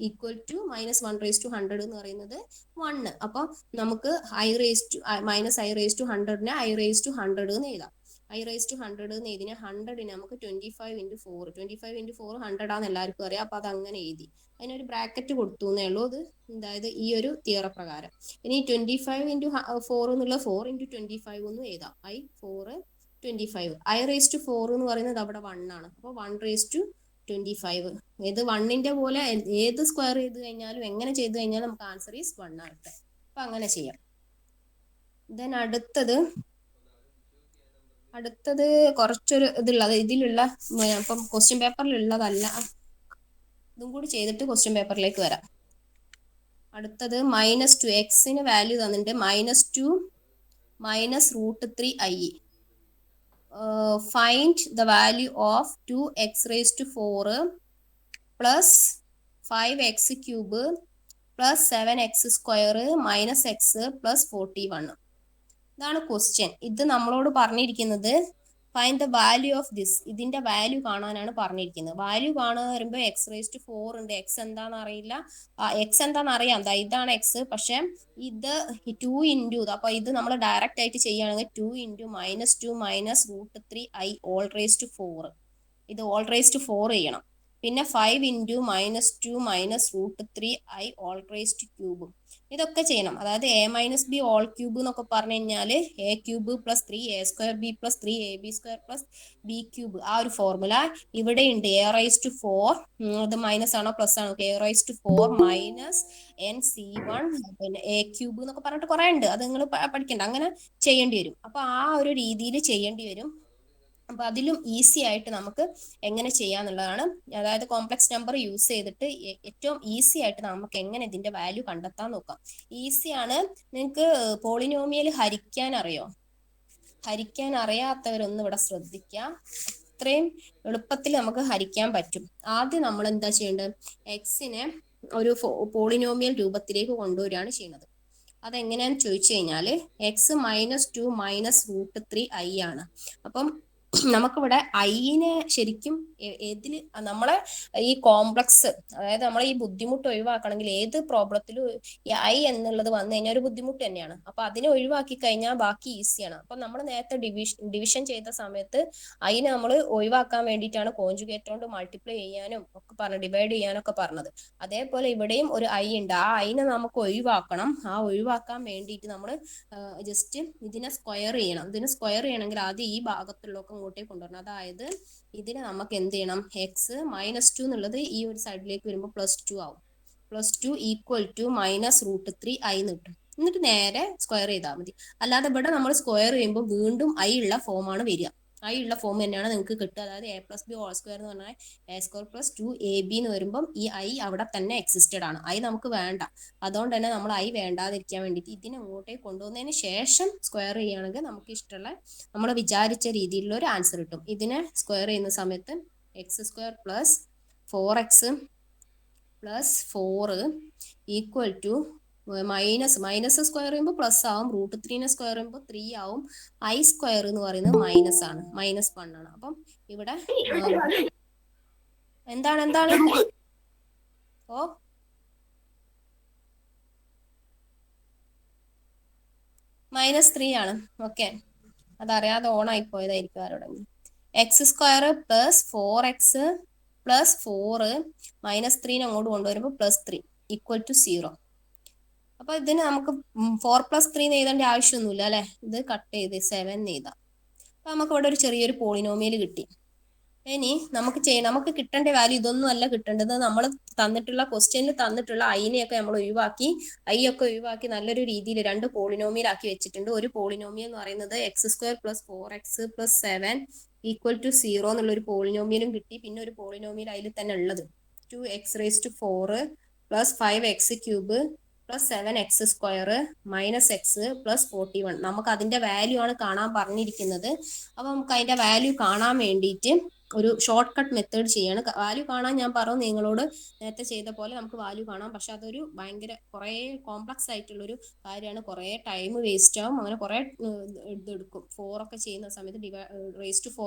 A: equal to -1 raise to 100 എന്ന് പറയുന്നത് 1. അപ്പൊ നമുക്ക് ഐ റേസ് ടു -100നെ ഐ റേസ് ടു 100 എന്ന് എഴുതാം. ഐ റേസ് ടു 100 എന്ന് എഴുതിനെ 100നെ നമുക്ക് 25 ഇൻറ്റു 4 100 ആണെന്ന് എല്ലാവർക്കും അറിയാം. അപ്പൊ അത് അങ്ങനെ എഴുതി. അതിനൊരു ബ്രാക്കറ്റ് കൊടുത്തു എന്നേ ഉള്ളൂ. അത് അതായത് ഈ ഒരു തിയറ പ്രകാരം. ഇനി 25 ഇൻറ്റു 4 എന്നുള്ള 4 ഇൻറ്റു 25 എന്ന് എഴുതാം. ഐ 4 25. ഐ റേസ് ടു 4 എന്ന് പറയുന്നത് അവിടെ 1 ആണ്. അപ്പോൾ 1 റേസ് ടു 25. ഇത് 1ന്റെ പോലെ ഏത് സ്ക്വയർ ചെയ്ത് കഴിഞ്ഞാലും എങ്ങനെ ചെയ്ത് കഴിഞ്ഞാലും നമുക്ക് ആൻസർ ഈസ് 1 ആകട്ടെ. അപ്പൊ അങ്ങനെ ചെയ്യാം. ദെൻ അടുത്തത് കുറച്ചൊരു ഇതിലുള്ള ഇപ്പം ക്വസ്റ്റ്യൻ പേപ്പറിലുള്ളതല്ല. ഇതും കൂടി ചെയ്തിട്ട് ക്വസ്റ്റ്യൻ പേപ്പറിലേക്ക് വരാം. അടുത്തത് -2 എക്സിന് വാല്യൂ തന്നിട്ടുണ്ട്. -2 -√3i. Find the value of 2x raise to 4 plus 5x cube plus 7x square -x plus 41. ഇതാണ് ക്വസ്റ്റ്യൻ. ഇത് നമ്മളോട് പറഞ്ഞിരിക്കുന്നത് find the value of this. ഇതിന്റെ വാല്യൂ കാണാനാണ് പറഞ്ഞിരിക്കുന്നത്. വാല്യൂ കാണുക വരുമ്പോൾ എക്സ് റേസ് ടു 4 ഉണ്ട്. എക്സ് എന്താണെന്ന് അറിയില്ല. എക്സ് എന്താണെന്ന് അറിയാം, ഇതാണ് എക്സ്. പക്ഷെ ഇത് 2 ഇൻറ്റു അപ്പൊ ഇത് നമ്മൾ ഡയറക്റ്റ് ആയിട്ട് ചെയ്യുകയാണെങ്കിൽ 2 into -2 -√3i all raise to 4. ഇത് ഓൾ റേസ് ടു 4 ചെയ്യണം. പിന്നെ 5 into -2 -√3i all raise to cube. ഇതൊക്കെ ചെയ്യണം. അതായത് a - b ഓൾ ക്യൂബ് എന്നൊക്കെ പറഞ്ഞു കഴിഞ്ഞാൽ a cube plus 3a² b plus 3ab² plus b cube. ആ ഒരു ഫോർമുല ഇവിടെ ഉണ്ട്. a റൈസ് ടു 4 അത് മൈനസ് ആണോ പ്ലസ് ആണോ? a റൈസ് ടു 4 -nc1 പിന്നെ a ക്യൂബ് എന്നൊക്കെ പറഞ്ഞിട്ട് കുറെ ഉണ്ട്. അത് നിങ്ങൾ പഠിക്കണ്ട, അങ്ങനെ ചെയ്യേണ്ടി വരും. അപ്പൊ ആ ഒരു രീതിയിൽ ചെയ്യേണ്ടി വരും. അപ്പൊ അതിലും ഈസി ആയിട്ട് നമുക്ക് എങ്ങനെ ചെയ്യാന്നുള്ളതാണ്. അതായത് കോംപ്ലക്സ് നമ്പർ യൂസ് ചെയ്തിട്ട് ഏറ്റവും ഈസി ആയിട്ട് നമുക്ക് എങ്ങനെ ഇതിന്റെ വാല്യൂ കണ്ടെത്താൻ നോക്കാം. ഈസിയാണ്. നിങ്ങൾക്ക് പോളിനോമിയൽ ഹരിക്കാൻ അറിയോ? ഹരിക്കാൻ അറിയാത്തവരൊന്നും ഇവിടെ ശ്രദ്ധിക്കുക. അത്രയും എളുപ്പത്തിൽ നമുക്ക് ഹരിക്കാൻ പറ്റും. ആദ്യം നമ്മൾ എന്താ ചെയ്യേണ്ടത്? എക്സിനെ ഒരു പോളിനോമിയൽ രൂപത്തിലേക്ക് കൊണ്ടുവരികയാണ് ചെയ്യുന്നത്. അതെങ്ങനെയാന്ന് ചോദിച്ചു കഴിഞ്ഞാൽ x-2 -√3i ആണ്. അപ്പം നമുക്കിവിടെ ഐനെ ശരിക്കും ഏതില് നമ്മളെ ഈ കോംപ്ലക്സ്, അതായത് നമ്മൾ ഈ ബുദ്ധിമുട്ട് ഒഴിവാക്കണമെങ്കിൽ ഏത് പ്രോബ്ലത്തിലും ഈ ഐ എന്നുള്ളത് വന്നു കഴിഞ്ഞാൽ ഒരു ബുദ്ധിമുട്ട് തന്നെയാണ്. അപ്പൊ അതിനെ ഒഴിവാക്കി കഴിഞ്ഞാൽ ബാക്കി ഈസിയാണ്. അപ്പൊ നമ്മൾ നേരത്തെ ഡിവിഷൻ ചെയ്ത സമയത്ത് അതിനെ നമ്മൾ ഒഴിവാക്കാൻ വേണ്ടിയിട്ടാണ് കോൺജുഗേറ്റ് കൊണ്ട് മൾട്ടിപ്ലൈ ചെയ്യാനും ഒക്കെ പറഞ്ഞത്, ഡിവൈഡ് ചെയ്യാനും ഒക്കെ പറഞ്ഞത്. അതേപോലെ ഇവിടെയും ഒരു ഐ ഉണ്ട്. ആ ഐനെ നമുക്ക് ഒഴിവാക്കണം. ആ ഒഴിവാക്കാൻ വേണ്ടിയിട്ട് നമ്മൾ ജസ്റ്റ് ഇതിനെ സ്ക്വയർ ചെയ്യണം. ഇതിനെ സ്ക്വയർ ചെയ്യണമെങ്കിൽ ആദ്യം ഈ ഭാഗത്തുള്ളതൊക്കെ ഇങ്ങോട്ടേക്ക് കൊണ്ടുവരണം. അതായത് ഇതിനെ നമുക്ക് എന്ത് ചെയ്യണം? x-2 എന്നുള്ളത് ഈ ഒരു സൈഡിലേക്ക് വരുമ്പോൾ +2 ആവും. +2 = -√3i എന്ന് കിട്ടും. എന്നിട്ട് നേരെ സ്ക്വയർ ചെയ്താൽ മതി. അല്ലാതെ ഇവിടെ നമ്മൾ സ്ക്വയർ ചെയ്യുമ്പോൾ വീണ്ടും ഐ ഉള്ള ഫോമാണ് വരിക. ഐ ഉള്ള ഫോം തന്നെയാണ് നിങ്ങൾക്ക് കിട്ടുക. അതായത് a+b² എന്ന് പറഞ്ഞാൽ a² + 2ab എന്ന് വരുമ്പം ഈ ഐ അവിടെ തന്നെ എക്സിസ്റ്റഡ് ആണ്. ഐ നമുക്ക് വേണ്ട. അതുകൊണ്ട് തന്നെ നമ്മൾ ഐ വേണ്ടാതിരിക്കാൻ വേണ്ടിയിട്ട് ഇതിനെ ഇങ്ങോട്ടേക്ക് കൊണ്ടുവന്നതിന് ശേഷം സ്ക്വയർ ചെയ്യുകയാണെങ്കിൽ നമുക്ക് ഇഷ്ടമുള്ള നമ്മൾ വിചാരിച്ച രീതിയിലുള്ള ഒരു ആൻസർ കിട്ടും. ഇതിനെ സ്ക്വയർ ചെയ്യുന്ന സമയത്ത് x² + 4x + 4 = മൈനസ് സ്ക്വയർ ചെയ്യുമ്പോൾ പ്ലസ് ആവും, √3നെ സ്ക്വയർ ചെയ്യുമ്പോൾ 3 ആവും. i² എന്ന് പറയുന്നത് മൈനസ് ആണ്, -1 ആണ്. അപ്പം ഇവിടെ എന്താണ് ഓ -3 ആണ്. ഓക്കെ, അതറിയാതെ ഓൺ ആയി പോയതായിരിക്കും ആരോടെങ്കിലും. x² + 4x + 4 -3നെ അങ്ങോട്ട് കൊണ്ടുവരുമ്പോൾ +3 = 0. അപ്പൊ ഇതിന് നമുക്ക് 4 + 3 എഴുതേണ്ട ആവശ്യമൊന്നുമില്ല അല്ലെ. ഇത് കട്ട് ചെയ്ത് 7 എഴുതാം. അപ്പൊ നമുക്ക് ഇവിടെ ഒരു ചെറിയൊരു പോളിനോമിയൽ കിട്ടി. ഇനി നമുക്ക് കിട്ടേണ്ട വാല്യൂ ഇതൊന്നും അല്ല കിട്ടേണ്ടത്. നമ്മൾ തന്നിട്ടുള്ള ക്വസ്റ്റ്യനിൽ തന്നിട്ടുള്ള ഐനെയൊക്കെ നമ്മൾ ഒഴിവാക്കി നല്ലൊരു രീതിയിൽ 2 പോളിനോമിയൽ ആക്കി വെച്ചിട്ടുണ്ട്. ഒരു പോളിനോമിയൽ എന്ന് പറയുന്നത് x² + 4x + 7 = 0 എന്നുള്ളൊരു പോളിനോമിയലും കിട്ടി. പിന്നെ ഒരു പോളിനോമിയൽ അതിൽ തന്നെ ഉള്ളത് 2x⁴ + 5x³ + 7x² - x + 41. നമുക്ക് അതിന്റെ വാല്യൂ ആണ് കാണാൻ പറഞ്ഞിരിക്കുന്നത്. അപ്പൊ നമുക്ക് അതിന്റെ വാല്യൂ കാണാൻ വേണ്ടിയിട്ട് ഒരു ഷോർട്ട് കട്ട് മെത്തേഡ് ചെയ്യാണ്. വാല്യൂ കാണാൻ ഞാൻ പറഞ്ഞു നിങ്ങളോട് നേരത്തെ ചെയ്ത പോലെ നമുക്ക് വാല്യൂ കാണാം. പക്ഷെ അതൊരു ഭയങ്കര കുറേ കോംപ്ലക്സ് ആയിട്ടുള്ളൊരു കാര്യമാണ്. കുറേ ടൈം വേസ്റ്റ് ആവും. അങ്ങനെ കുറേ ഇതെടുക്കും. 4 ഒക്കെ ചെയ്യുന്ന സമയത്ത് ⁴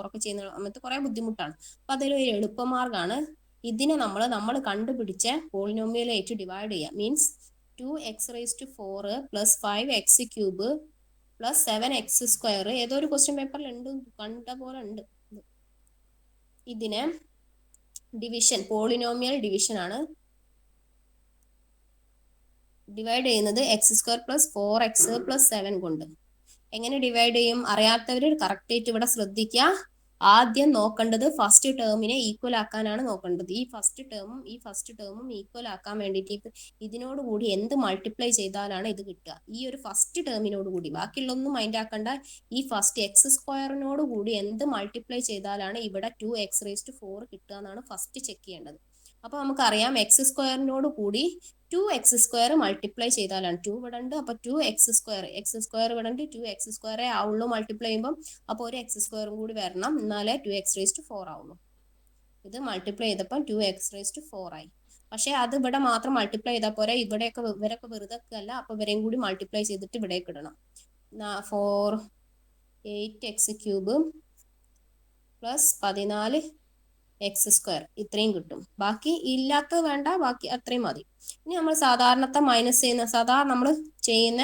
A: ഒക്കെ ചെയ്യുന്ന സമയത്ത് കുറേ ബുദ്ധിമുട്ടാണ്. അപ്പൊ അതൊരു എളുപ്പമാർഗ്ഗമാണ്. ഇതിനെ നമ്മൾ കണ്ടുപിടിച്ച പോളിനോമിയലായിട്ട് ഡിവൈഡ് ചെയ്യുക. മീൻസ് 2x⁴ + 5x³ + 7x² ഏതോ ഒരു ക്വസ്റ്റ്യൻ പേപ്പറിൽ ഉണ്ട്, കണ്ട പോലെ ഉണ്ട്. ഇതിനെ ഡിവിഷൻ, പോളിനോമിയൽ ഡിവിഷൻ ആണ്. ഡിവൈഡ് ചെയ്യുന്നത് x² + 4x + 7 കൊണ്ട്. എങ്ങനെ ഡിവൈഡ് ചെയ്യും? അറിയാത്തവർ കറക്റ്റ് ആയിട്ട് ഇവിടെ ശ്രദ്ധിക്കുക. ആദ്യം നോക്കേണ്ടത് ഫസ്റ്റ് ടേമിനെ ഈക്വൽ ആക്കാനാണ് നോക്കേണ്ടത്. ഈ ഫസ്റ്റ് ടേമും ഈക്വൽ ആക്കാൻ വേണ്ടിയിട്ട് ഇതിനോട് കൂടി എന്ത് മൾട്ടിപ്ലൈ ചെയ്താലാണ് ഇത് കിട്ടുക? ഈ ഒരു ഫസ്റ്റ് ടേമിനോട് കൂടി, ബാക്കിയുള്ളൊന്നും മൈൻഡ് ആക്കണ്ട. ഈ ഫസ്റ്റ് x² കൂടി എന്ത് മൾട്ടിപ്ലൈ ചെയ്താലാണ് ഇവിടെ 2x⁴ കിട്ടുക എന്നാണ് ഫസ്റ്റ് ചെക്ക് ചെയ്യേണ്ടത്. അപ്പൊ നമുക്കറിയാം x² കൂടി 2x² മൾട്ടിപ്ലൈ ചെയ്താലാണ്, 2 ഇവിടെ ഉണ്ട്, അപ്പൊ 2x² ഇവിടെ ഉണ്ട്, 2x² ആവുള്ളൂ മൾട്ടിപ്ലൈ ചെയ്യുമ്പോൾ. അപ്പൊ ഒരു x² കൂടി വരണം, എന്നാലേ 2x⁴ ആവുള്ളൂ. ഇത് മൾട്ടിപ്ലൈ ചെയ്തപ്പോൾ 2x⁴ ആയി. പക്ഷെ അത് ഇവിടെ മാത്രം മൾട്ടിപ്ലൈ ചെയ്താൽ പോരാ, ഇവരൊക്കെ വെറുതെ അല്ല. അപ്പൊ ഇവരെയും കൂടി മൾട്ടിപ്ലൈ ചെയ്തിട്ട് ഇവിടേക്ക് ഇടണം. 8x³ + 14x² ഇത്രയും കിട്ടും. ബാക്കി ഇല്ലാത്തത് വേണ്ട, ബാക്കി അത്രയും മതി. ഇനി നമ്മൾ സാധാരണ നമ്മൾ ചെയ്യുന്ന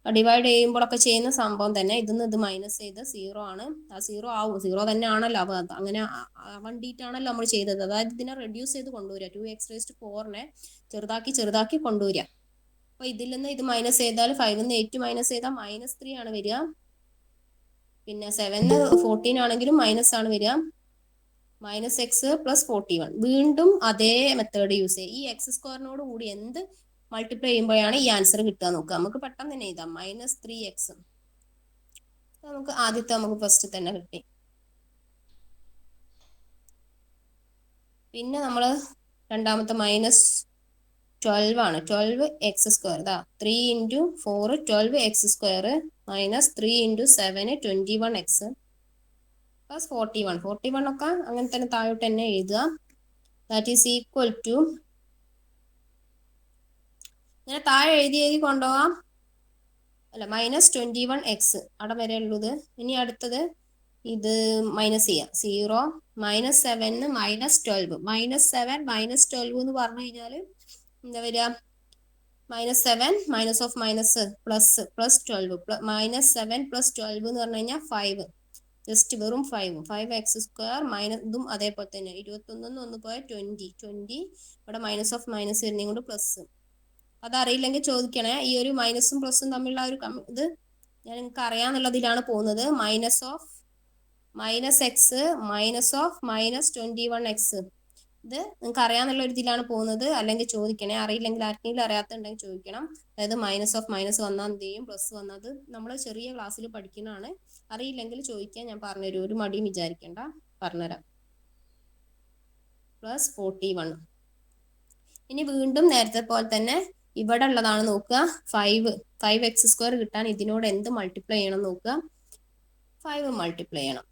A: ഡിവൈഡ് ചെയ്യുമ്പോഴൊക്കെ ചെയ്യുന്ന സംഭവം തന്നെ. ഇതിന്ന് ഇത് മൈനസ് ചെയ്ത് 0 ആണ്. ആ 0 ആവും, 0 തന്നെ ആണല്ലോ. അപ്പൊ അങ്ങനെ വേണ്ടിയിട്ടാണല്ലോ നമ്മൾ ചെയ്തത്. അതായത് ഇതിനെ റെഡ്യൂസ് ചെയ്ത് കൊണ്ടുവരിക, 2x⁴ ചെറുതാക്കി കൊണ്ടുവരിക. അപ്പൊ ഇതിൽ നിന്ന് ഇത് മൈനസ് ചെയ്താൽ 5 ന്ന് 8 മൈനസ് ചെയ്താൽ -3 ആണ് വരിക. പിന്നെ 7 14 ആണെങ്കിലും മൈനസ് ആണ് വരിക. -x + 41. വീണ്ടും അതേ മെത്തേഡ് യൂസ് ചെയ്യുക. ഈ x² കൂടി എന്ത് മൾട്ടിപ്ലൈ ചെയ്യുമ്പോഴാണ് ഈ ആൻസർ കിട്ടുക നോക്കുക. നമുക്ക് പെട്ടെന്ന് തന്നെ എഴുതാം. -3x നമുക്ക് ഫസ്റ്റ് തന്നെ കിട്ടി. പിന്നെ നമ്മൾ രണ്ടാമത്തെ 12 ആണ്. 12 എക്സ് സ്ക്വയർ ഇതാ 3 into 4 12 X square minus 3 into 7 21 X plus 41 ഒക്കെ അങ്ങനെ തന്നെ താഴോട്ട് തന്നെ എഴുതുക. ദാറ്റ് ഈസ് ഈക്വൽ ടു ഇങ്ങനെ താഴെ എഴുതി കൊണ്ടുപോവാം. അല്ല മൈനസ് 21 എക്സ് അവിടെ വരെ ഉള്ളത്. ഇനി അടുത്തത് ഇത് മൈനസ് ചെയ്യാം. 0 മൈനസ് 7 മൈനസ് 12 മൈനസ് 7 മൈനസ് 12 എന്ന് പറഞ്ഞു കഴിഞ്ഞാൽ എന്താ വരിക? -7 minus of minus plus plus 12 minus 7 plus 12 എന്ന് പറഞ്ഞു കഴിഞ്ഞാൽ 5 ജസ്റ്റ് വെറും 5 എക്സ് സ്ക്വയർ മൈനസ് ഇതും അതേപോലെ തന്നെ 21 1 പോയ 20 ഇവിടെ മൈനസ് ഓഫ് മൈനസ് വരുന്നതും കൊണ്ട് പ്ലസ്. അതറിയില്ലെങ്കിൽ ചോദിക്കണേ. ഈ ഒരു മൈനസും പ്ലസും തമ്മിലുള്ള ഒരു ഇത് ഞാൻ നിങ്ങൾക്ക് അറിയാന്നുള്ളതിലാണ് പോകുന്നത്. Minus of minus X minus of minus 21 X ഇത് നിങ്ങൾക്ക് അറിയാന്നുള്ള ഒരു ഇതിലാണ് പോകുന്നത്. അല്ലെങ്കിൽ ചോദിക്കണേ. അറിയില്ലെങ്കിൽ ആർക്കെങ്കിലും അറിയാത്തുണ്ടെങ്കിൽ ചോദിക്കണം. അതായത് മൈനസ് ഓഫ് മൈനസ് വന്നാൽ എന്ത് ചെയ്യും, പ്ലസ് വന്നത് നമ്മൾ ചെറിയ ക്ലാസ്സിൽ പഠിക്കുന്നതാണ്. അറിയില്ലെങ്കിൽ ചോദിക്കാൻ ഞാൻ പറഞ്ഞുതരും. ഒരു മടിയും വിചാരിക്കേണ്ട, പറഞ്ഞുതരാം. പ്ലസ് 41. ഇനി വീണ്ടും നേരത്തെ പോലെ തന്നെ ഇവിടെ ഉള്ളതാണ് നോക്കുക. 5 എക്സ് സ്ക്വയർ കിട്ടാൻ ഇതിനോട് എന്ത് മൾട്ടിപ്ലൈ ചെയ്യണം നോക്കുക. 5 മൾട്ടിപ്ലൈ ചെയ്യണം.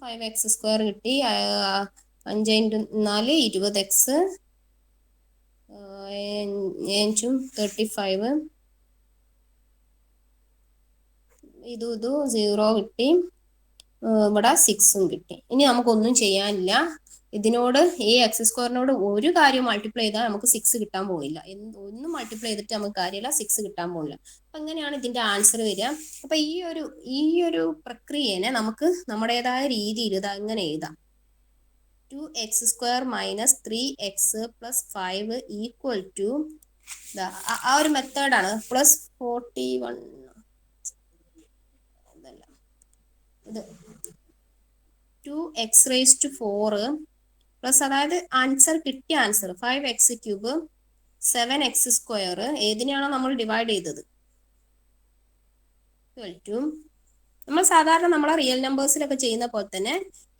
A: 5 എക്സ് സ്ക്വയർ കിട്ടി. 5 ഇൻറ്റു 4 20 എക്സ് 35 ഇത് 0 കിട്ടി. ഇവിടെ 6ഉം കിട്ടി. ഇനി നമുക്കൊന്നും ചെയ്യാനില്ല. ഇതിനോട് ഈ എക്സ് സ്ക്വയറിനോട് ഒരു കാര്യം മൾട്ടിപ്ലൈ ചെയ്താൽ നമുക്ക് 6 കിട്ടാൻ പോകുന്നില്ല. ഒന്നും മൾട്ടിപ്ലൈ ചെയ്തിട്ട് നമുക്ക് കാര്യമില്ല, 6 കിട്ടാൻ പോകുന്നില്ല. അപ്പൊ അങ്ങനെയാണ് ഇതിന്റെ ആൻസർ വരിക. അപ്പൊ ഈ ഒരു പ്രക്രിയനെ നമുക്ക് നമ്മുടേതായ രീതിയിൽ ഇത് അങ്ങനെ എഴുതാം. 2x square minus 3x plus 5 equal to ആ ഒരു മെത്തേഡാണ്. പ്ലസ് 41 ഇത് 2x റേസ് ടു 4 പ്ലസ് അതായത് ആൻസർ കിട്ടിയ answer 5x cube 7x square ഏതിനെയാണോ നമ്മൾ ഡിവൈഡ് ചെയ്തത് നമ്മൾ സാധാരണ നമ്മളെ റിയൽ നമ്പേഴ്സിലൊക്കെ ചെയ്യുന്ന പോലെ തന്നെ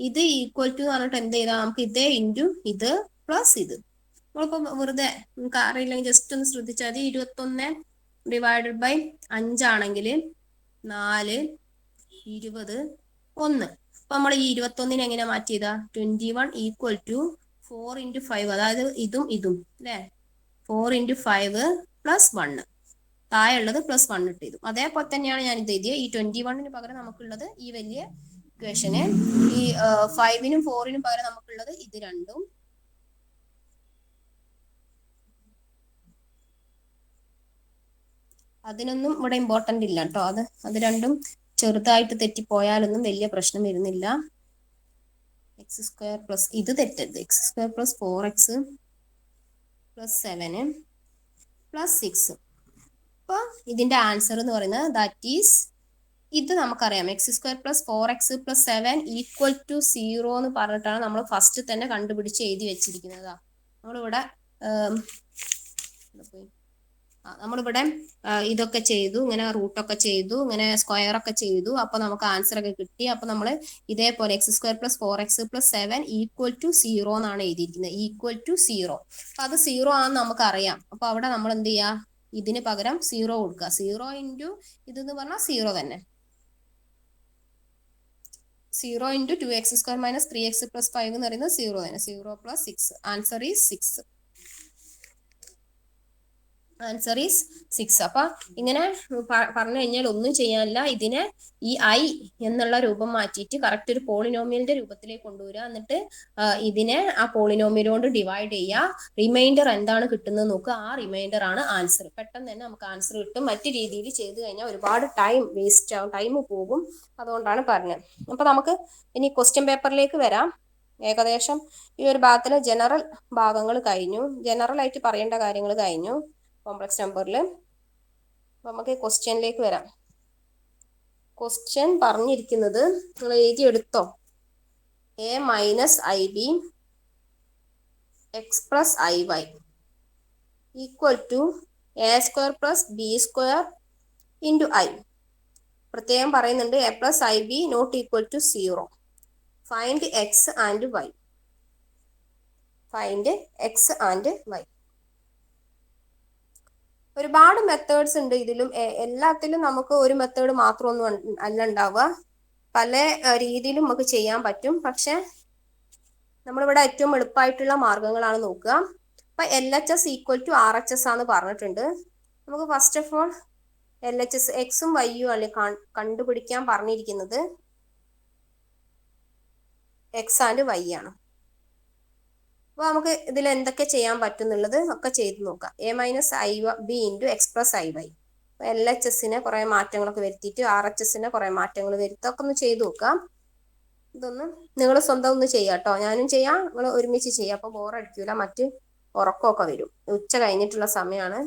A: ഇത് ഈക്വൽ ടു എന്ന് പറഞ്ഞിട്ട് എന്ത് ചെയ്താൽ നമുക്ക് ഇതേ ഇൻറ്റു ഇത് പ്ലസ് ഇത്. നമ്മളിപ്പോ വെറുതെ നമുക്ക് അറിയില്ലെങ്കിൽ ജസ്റ്റ് ഒന്ന് ശ്രദ്ധിച്ചാൽ 21 ഡിവൈഡഡ് ബൈ 5 ആണെങ്കിൽ 4 20 1. അപ്പൊ നമ്മൾ ഈ 21 എങ്ങനെ മാറ്റി ചെയ്താ 21 ഈക്വൽ ടു 4 ഇൻറ്റു 5 അതായത് ഇതും അല്ലെ 4 ഇൻറ്റു 5 പ്ലസ് 1 താഴെ ഉള്ളത് പ്ലസ് 1 ഇട്ട് ചെയ്തു. അതേപോലെ തന്നെയാണ് ഞാൻ ഇത് എഴുതിയത്. ഈ 21 പകരം നമുക്കുള്ളത് ഈ വലിയ ഇക്വേഷന്, ഈ 5നും 4നും പകരം നമുക്കുള്ളത് ഇത് രണ്ടും. അതിനൊന്നും ഇവിടെ ഇമ്പോർട്ടന്റ് ഇല്ല കേട്ടോ. അത് രണ്ടും ചെറുതായിട്ട് തെറ്റിപ്പോയാലൊന്നും വലിയ പ്രശ്നം വരുന്നില്ല. എക്സ് സ്ക്വയർ പ്ലസ് ഇത് തെറ്റരുത്. X square plus 4x plus 7 plus 6. അപ്പൊ ഇതിന്റെ ആൻസർ എന്ന് പറയുന്നത് ദാറ്റ് ഈസ് ഇത് നമുക്കറിയാം. X square plus 4x plus 7 equal to 0 എന്ന് പറഞ്ഞിട്ടാണ് നമ്മൾ ഫസ്റ്റ് തന്നെ കണ്ടുപിടിച്ച് എഴുതി വെച്ചിരിക്കുന്നത്. നമ്മളിവിടെ നമ്മളിവിടെ ഇതൊക്കെ ചെയ്തു, ഇങ്ങനെ റൂട്ടൊക്കെ ചെയ്തു, ഇങ്ങനെ സ്ക്വയർ ഒക്കെ ചെയ്തു. അപ്പൊ നമുക്ക് ആൻസർ ഒക്കെ കിട്ടി. അപ്പൊ നമ്മൾ ഇതേപോലെ x square plus 4x plus 7 equal to 0 എന്നാണ് എഴുതിയിരിക്കുന്നത്. Equal to 0. അപ്പൊ അത് 0 ആണെന്ന് നമുക്ക് അറിയാം. അപ്പൊ അവിടെ നമ്മൾ എന്ത് ചെയ്യാ, ഇതിന് പകരം 0 കൊടുക്കുക. 0 ഇൻറ്റു ഇതെന്ന് പറഞ്ഞാൽ 0 തന്നെ. 0 into 2x square minus 3x plus 5 എന്ന് പറയുന്നത് 0 തന്നെ. 0 plus 6. Answer is 6. Answer is 6. അപ്പൊ ഇങ്ങനെ പറഞ്ഞു കഴിഞ്ഞാൽ ഒന്നും ചെയ്യാനില്ല. ഇതിനെ ഈ i എന്നുള്ള രൂപം മാറ്റിയിട്ട് കറക്റ്റ് ഒരു പോളിനോമിയലിന്റെ രൂപത്തിലേക്ക് കൊണ്ടുവരിക. എന്നിട്ട് ഇതിനെ ആ പോളിനോമിയൽ കൊണ്ട് ഡിവൈഡ് ചെയ്യുക. റിമൈൻഡർ എന്താണ് കിട്ടുന്നത് നോക്കുക. ആ റിമൈൻഡർ ആണ് ആൻസർ. പെട്ടെന്ന് തന്നെ നമുക്ക് ആൻസർ കിട്ടും. മറ്റു രീതിയിൽ ചെയ്തു കഴിഞ്ഞാൽ ഒരുപാട് ടൈം വേസ്റ്റ് ആവും, ടൈം പോകും. അതുകൊണ്ടാണ് പറഞ്ഞത്. അപ്പൊ നമുക്ക് ഇനി ക്വസ്റ്റ്യൻ പേപ്പറിലേക്ക് വരാം. ഏകദേശം ഈ ഒരു ഭാഗത്തിലെ ജനറൽ ഭാഗങ്ങൾ കഴിഞ്ഞു. ജനറൽ ആയിട്ട് പറയേണ്ട കാര്യങ്ങൾ കഴിഞ്ഞു കോംപ്ലക്സ് നമ്പറിൽ. നമുക്ക് ക്വസ്റ്റ്യനിലേക്ക് വരാം. ക്വസ്റ്റ്യൻ പറഞ്ഞിരിക്കുന്നത് നിങ്ങൾ എഴുതിയെടുത്തോ. a minus ib x plus iy equal to a square plus b square into i. പ്രത്യേകം പറയുന്നുണ്ട് a plus ib not equal to 0. Find x and y. Find x and y. ഒരുപാട് മെത്തേഡ്സ് ഉണ്ട് ഇതിലും. എല്ലാത്തിലും നമുക്ക് ഒരു മെത്തേഡ് മാത്രമൊന്നും അല്ല ഉണ്ടാവുക. പല രീതിയിലും നമുക്ക് ചെയ്യാൻ പറ്റും. പക്ഷെ നമ്മളിവിടെ ഏറ്റവും എളുപ്പമായിട്ടുള്ള മാർഗങ്ങളാണ് നോക്കുക. അപ്പൊ LHS ഈക്വൽ ടു RHS ആണ് പറഞ്ഞിട്ടുണ്ട്. നമുക്ക് ഫസ്റ്റ് ഓഫ് ഓൾ LHS എക്സും വൈയും ആണ് കണ്ടുപിടിക്കാൻ പറഞ്ഞിരിക്കുന്നത്. എക്സ് ആൻഡ് വൈ ആണ്. അപ്പോൾ നമുക്ക് ഇതിൽ എന്തൊക്കെ ചെയ്യാൻ പറ്റും എന്നുള്ളത് ഒക്കെ ചെയ്ത് നോക്കാം. A-IB into X plus IY. LHSനെ കുറെ മാറ്റങ്ങളൊക്കെ വരുത്തിയിട്ട് RHSനെ കുറെ മാറ്റങ്ങൾ വരുത്തൊക്കെ ഒന്ന് ചെയ്ത് നോക്കാം. ഇതൊന്ന് നിങ്ങൾ സ്വന്തം ഒന്ന് ചെയ്യാം കേട്ടോ. ഞാനും ചെയ്യാം, നിങ്ങൾ ഒരുമിച്ച് ചെയ്യാം. അപ്പോൾ ബോറടിക്കൂല. മറ്റ് ഉറക്കമൊക്കെ വരും. ഉച്ച കഴിഞ്ഞിട്ടുള്ള സമയമാണ്.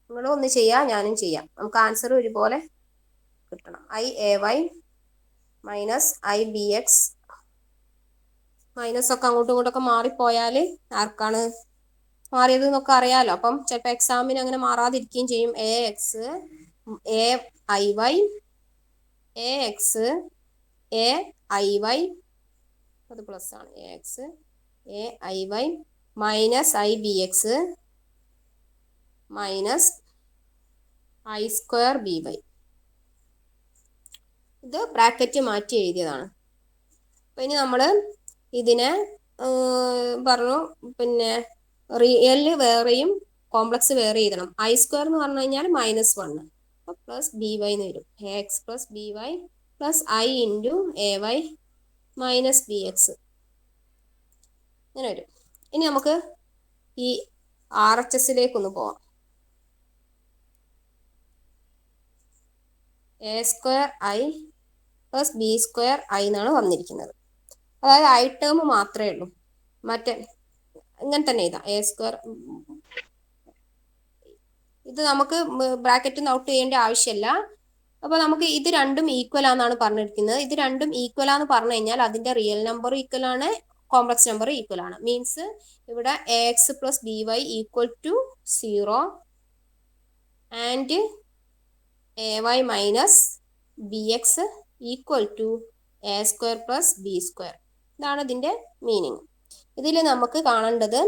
A: നിങ്ങളും ഒന്ന് ചെയ്യാം, ഞാനും ചെയ്യാം. നമുക്ക് ആൻസർ ഒരുപോലെ കിട്ടണം. IAY മൈനസ് IBX മൈനസ് ഒക്കെ അങ്ങോട്ടും ഇങ്ങോട്ടൊക്കെ മാറിപ്പോയാൽ ആർക്കാണ് മാറിയത് എന്നൊക്കെ അറിയാലോ. അപ്പം ചിലപ്പോൾ എക്സാമിന് അങ്ങനെ മാറാതിരിക്കുകയും ചെയ്യും. AX AIY AX AIY അത് പ്ലസ് ആണ്. AX AIY minus IBX minus I²BY. ഇത് ബ്രാക്കറ്റ് മാറ്റി എഴുതിയതാണ്. അപ്പം ഇനി നമ്മൾ ഇതിനെ പറഞ്ഞു, പിന്നെ റിയൽ വേറെയും കോംപ്ലക്സ് വേറെ എഴുതണം. I² എന്ന് പറഞ്ഞു കഴിഞ്ഞാൽ -1 അപ്പോൾ പ്ലസ് BY എന്ന് വരും. AX plus BY plus I into AY minus BX ഇങ്ങനെ വരും. ഇനി നമുക്ക് ഈ RHSലേക്കൊന്ന് പോവാം. A² പ്ലസ് B² എന്നാണ് വന്നിരിക്കുന്നത്. അതായത് I ടേം മാത്രമേ ഉള്ളൂ. മറ്റേ ഇങ്ങനെ തന്നെ എഴുതാം. A². ഇത് നമുക്ക് ബ്രാക്കറ്റിൽ നിന്ന് ഔട്ട് ചെയ്യേണ്ട ആവശ്യമില്ല. അപ്പോൾ നമുക്ക് ഇത് രണ്ടും ഈക്വൽ ആണെന്നാണ് പറഞ്ഞിരിക്കുന്നത്. ഇത് രണ്ടും ഈക്വൽ ആണെന്ന് പറഞ്ഞു കഴിഞ്ഞാൽ അതിന്റെ റിയൽ നമ്പർ ഈക്വൽ ആണ്, കോംപ്ലക്സ് നമ്പർ ഈക്വൽ ആണ്. മീൻസ് ഇവിടെ AX plus BY equal to 0 and AY minus BX equal to A² plus B². ഇതാണ് ഇതിന്റെ മീനിങ്. ഇതിൽ നമുക്ക് കാണേണ്ടത്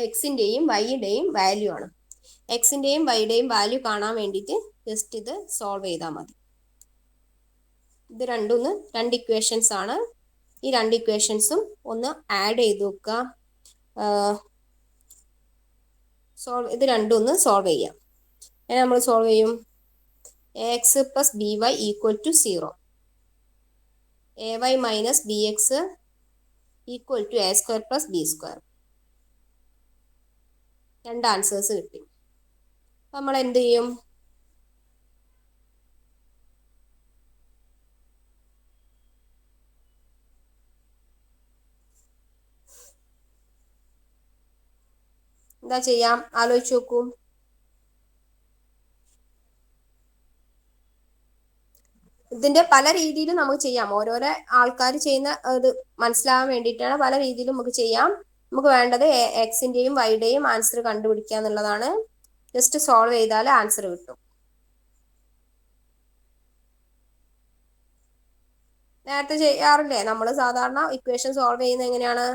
A: എക്സിന്റെയും വൈയുടെയും വാല്യൂ ആണ്. എക്സിന്റെയും വൈയുടെയും വാല്യൂ കാണാൻ വേണ്ടിയിട്ട് ജസ്റ്റ് ഇത് സോൾവ് ചെയ്താൽ മതി. ഇത് രണ്ട് ഇക്വേഷൻസ് ആണ്. ഈ രണ്ട് ഇക്വേഷൻസും ഒന്ന് ആഡ് ചെയ്ത് വെക്കുക. ഇത് രണ്ടും ഒന്ന് സോൾവ് ചെയ്യാം. നമ്മൾ സോൾവ് ചെയ്യും. AX plus BY equal to 0, AY minus BX equal to A² plus B². രണ്ട് ആൻസേഴ്സ് കിട്ടി. നമ്മൾ എന്ത് ചെയ്യും? എന്താ ചെയ്യാം? ആലോചിച്ച് നോക്കൂ. ഇതിന്റെ പല രീതിയിലും നമുക്ക് ചെയ്യാം. ഓരോരോ ആൾക്കാർ ചെയ്യുന്ന ഇത് മനസ്സിലാവാൻ വേണ്ടിയിട്ടാണ്. പല രീതിയിലും നമുക്ക് ചെയ്യാം. നമുക്ക് വേണ്ടത് എക്സിന്റെയും വൈയുടെയും ആൻസർ കണ്ടുപിടിക്കുക എന്നുള്ളതാണ്. ജസ്റ്റ് സോൾവ് ചെയ്താൽ ആൻസർ കിട്ടും. നേരത്തെ ചെയ്യാറില്ലേ നമ്മൾ? സാധാരണ ഇക്വേഷൻ സോൾവ് ചെയ്യുന്നത് എങ്ങനെയാണ്?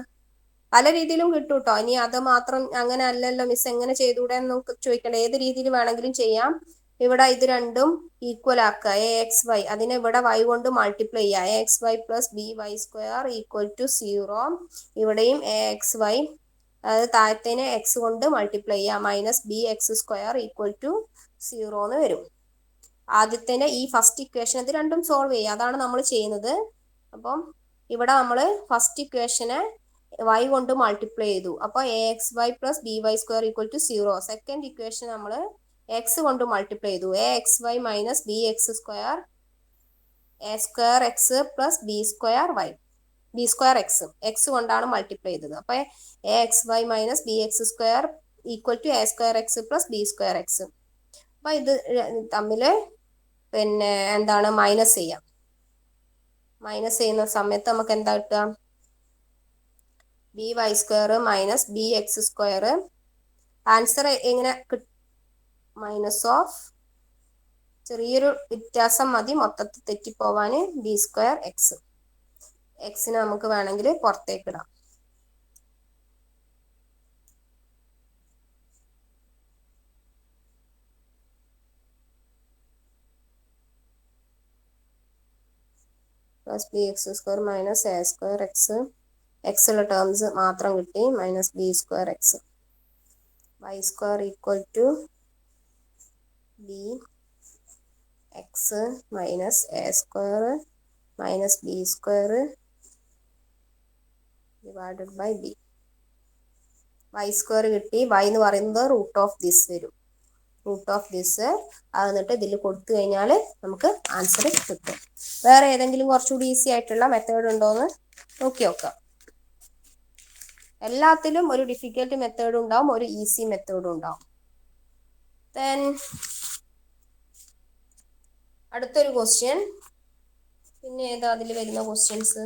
A: പല രീതിയിലും കിട്ടും കേട്ടോ. ഇനി അത് മാത്രം അങ്ങനെ അല്ലല്ലോ മിസ്, എങ്ങനെ ചെയ്തുകൂടെ എന്ന് ചോദിക്കണ്ട. ഏത് രീതിയിൽ വേണമെങ്കിലും ചെയ്യാം. ഇവിടെ ഇത് രണ്ടും ഈക്വൽ ആക്കുക. AXY അതിനെ ഇവിടെ y കൊണ്ട് മൾട്ടിപ്ലൈ ചെയ്യുക. AXY plus BY² equal to 0. ഇവിടെയും AXY അതായത് താഴത്തേനെ x കൊണ്ട് മൾട്ടിപ്ലൈ ചെയ്യുക. മൈനസ് BX² ഈക്വൽ ടു 0 എന്ന് വരും. ആദ്യത്തേനെ ഈ ഫസ്റ്റ് ഇക്വേഷൻ ഇത് രണ്ടും സോൾവ് ചെയ്യുക. അതാണ് നമ്മൾ ചെയ്യുന്നത്. അപ്പം ഇവിടെ നമ്മൾ ഫസ്റ്റ് ഇക്വേഷനെ y കൊണ്ട് മൾട്ടിപ്ലൈ ചെയ്തു. അപ്പോൾ AXY plus BY² equal to 0. Second equation നമ്മൾ x കൊണ്ട് മൾട്ടിപ്ലൈ ചെയ്തു. AXY minus BX² A² x plus B²x x കൊണ്ടാണ് മൾട്ടിപ്ലൈ ചെയ്തത്. അപ്പൊ AXY minus BX² equal to A²x plus B²x. അപ്പൊ ഇത് തമ്മിൽ പിന്നെ എന്താണ് മൈനസ് ചെയ്യാം. മൈനസ് ചെയ്യുന്ന സമയത്ത് നമുക്ക് എന്താ കിട്ടുക? BY² minus BX². ആൻസർ എങ്ങനെ മൈനസ് ഓഫ് ചെറിയൊരു വ്യത്യാസം മതി മൊത്തത്തിൽ തെറ്റിപ്പോവാൻ. B²x. എക്സിനെ നമുക്ക് വേണമെങ്കിൽ പുറത്തേക്ക് ഇടാം. Plus b x square minus a square x എക്സുള്ള ടേംസ് മാത്രം കിട്ടി minus b square x y square equal to b x minus a square minus b square divided by b. Y square കിട്ടി. വൈ എന്ന് പറയുന്നത് റൂട്ട് ഓഫ് ദിസ് വരും. റൂട്ട് ഓഫ് ദിസ് അത് എന്നിട്ട് ഇതിൽ കൊടുത്തു കഴിഞ്ഞാൽ നമുക്ക് ആൻസർ കിട്ടും. വേറെ ഏതെങ്കിലും കുറച്ചുകൂടി ഈസി ആയിട്ടുള്ള മെത്തേഡ് ഉണ്ടോയെന്ന് നോക്കി നോക്കാം. എല്ലാത്തിലും ഒരു ഡിഫിക്കൽട്ട് മെത്തേഡ് ഉണ്ടാവും, ഒരു ഈസി മെത്തേഡും ഉണ്ടാവും. ദെൻ അടുത്തൊരു ക്വസ്റ്റ്യൻ. പിന്നെ ഏതാ അതിൽ വരുന്ന questions?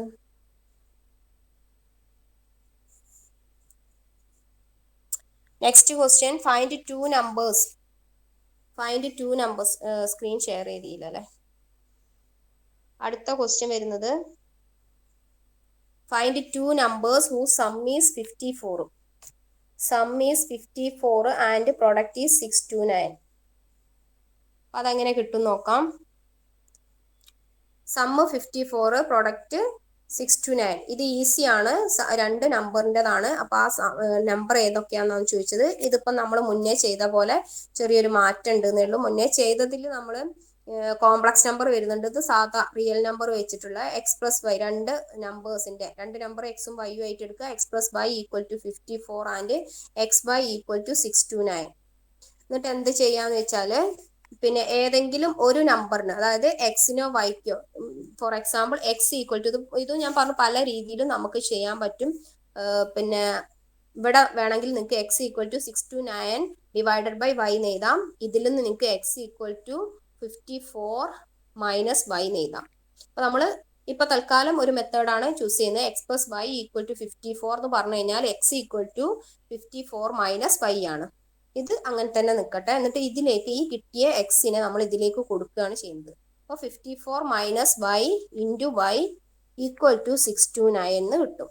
A: Next question, find two numbers. Screen share ചെയ്തില്ല അല്ലേ? അടുത്ത ക്വസ്റ്റ്യൻ വരുന്നത് find two numbers whose sum is 54. Sum is 54 and product is 629. അതെങ്ങനെ കിട്ടും നോക്കാം. Sum 54, product 629. ഇത് ഈസിയാണ്, രണ്ട് നമ്പറിൻ്റെതാണ്. അപ്പോൾ ആ നമ്പർ ഏതൊക്കെയാണെന്നാണ് ചോദിച്ചത്. ഇതിപ്പോൾ നമ്മൾ മുന്നേ ചെയ്ത പോലെ ചെറിയൊരു മാറ്റം ഉണ്ടെന്നേ ഉള്ളൂ. മുന്നേ ചെയ്തതിൽ നമ്മൾ കോംപ്ലക്സ് നമ്പർ വരുന്നുണ്ട്. ഇത് സാധാ റിയൽ നമ്പർ വെച്ചിട്ടുള്ള എക്സ് പ്ലസ് വൈ, രണ്ട് നമ്പർ എക്സും വൈയും ആയിട്ട് എടുക്കുക. X plus y equal to 54 and x y equal to 629. എന്നിട്ട് എന്ത് ചെയ്യാന്ന് വെച്ചാൽ പിന്നെ ഏതെങ്കിലും ഒരു നമ്പറിന്, അതായത് എക്സിനോ വൈക്കോ, for example x equal to, ഇത് ഞാൻ പറഞ്ഞു പല രീതിയിലും നമുക്ക് ചെയ്യാൻ പറ്റും. പിന്നെ ഇവിടെ വേണമെങ്കിൽ നിങ്ങൾക്ക് x equal to 629 divided by y എഴുതാം. ഇതിൽ നിന്ന് നിങ്ങൾക്ക് x equal to 54 minus y എഴുതാം. അപ്പൊ നമ്മൾ ഇപ്പൊ തൽക്കാലം ഒരു മെത്തേഡാണ് ചൂസ് ചെയ്യുന്നത്. X plus y equal to 54 എന്ന് പറഞ്ഞു കഴിഞ്ഞാൽ x equal to 54 minus y ആണ്. ഇത് അങ്ങനെ തന്നെ നിൽക്കട്ടെ. എന്നിട്ട് ഇതിലേക്ക് ഈ കിട്ടിയ എക്സിനെ നമ്മൾ ഇതിലേക്ക് കൊടുക്കുകയാണ് ചെയ്യുന്നത്. അപ്പോൾ 54 minus y into y equal to 629 എന്ന് കിട്ടും.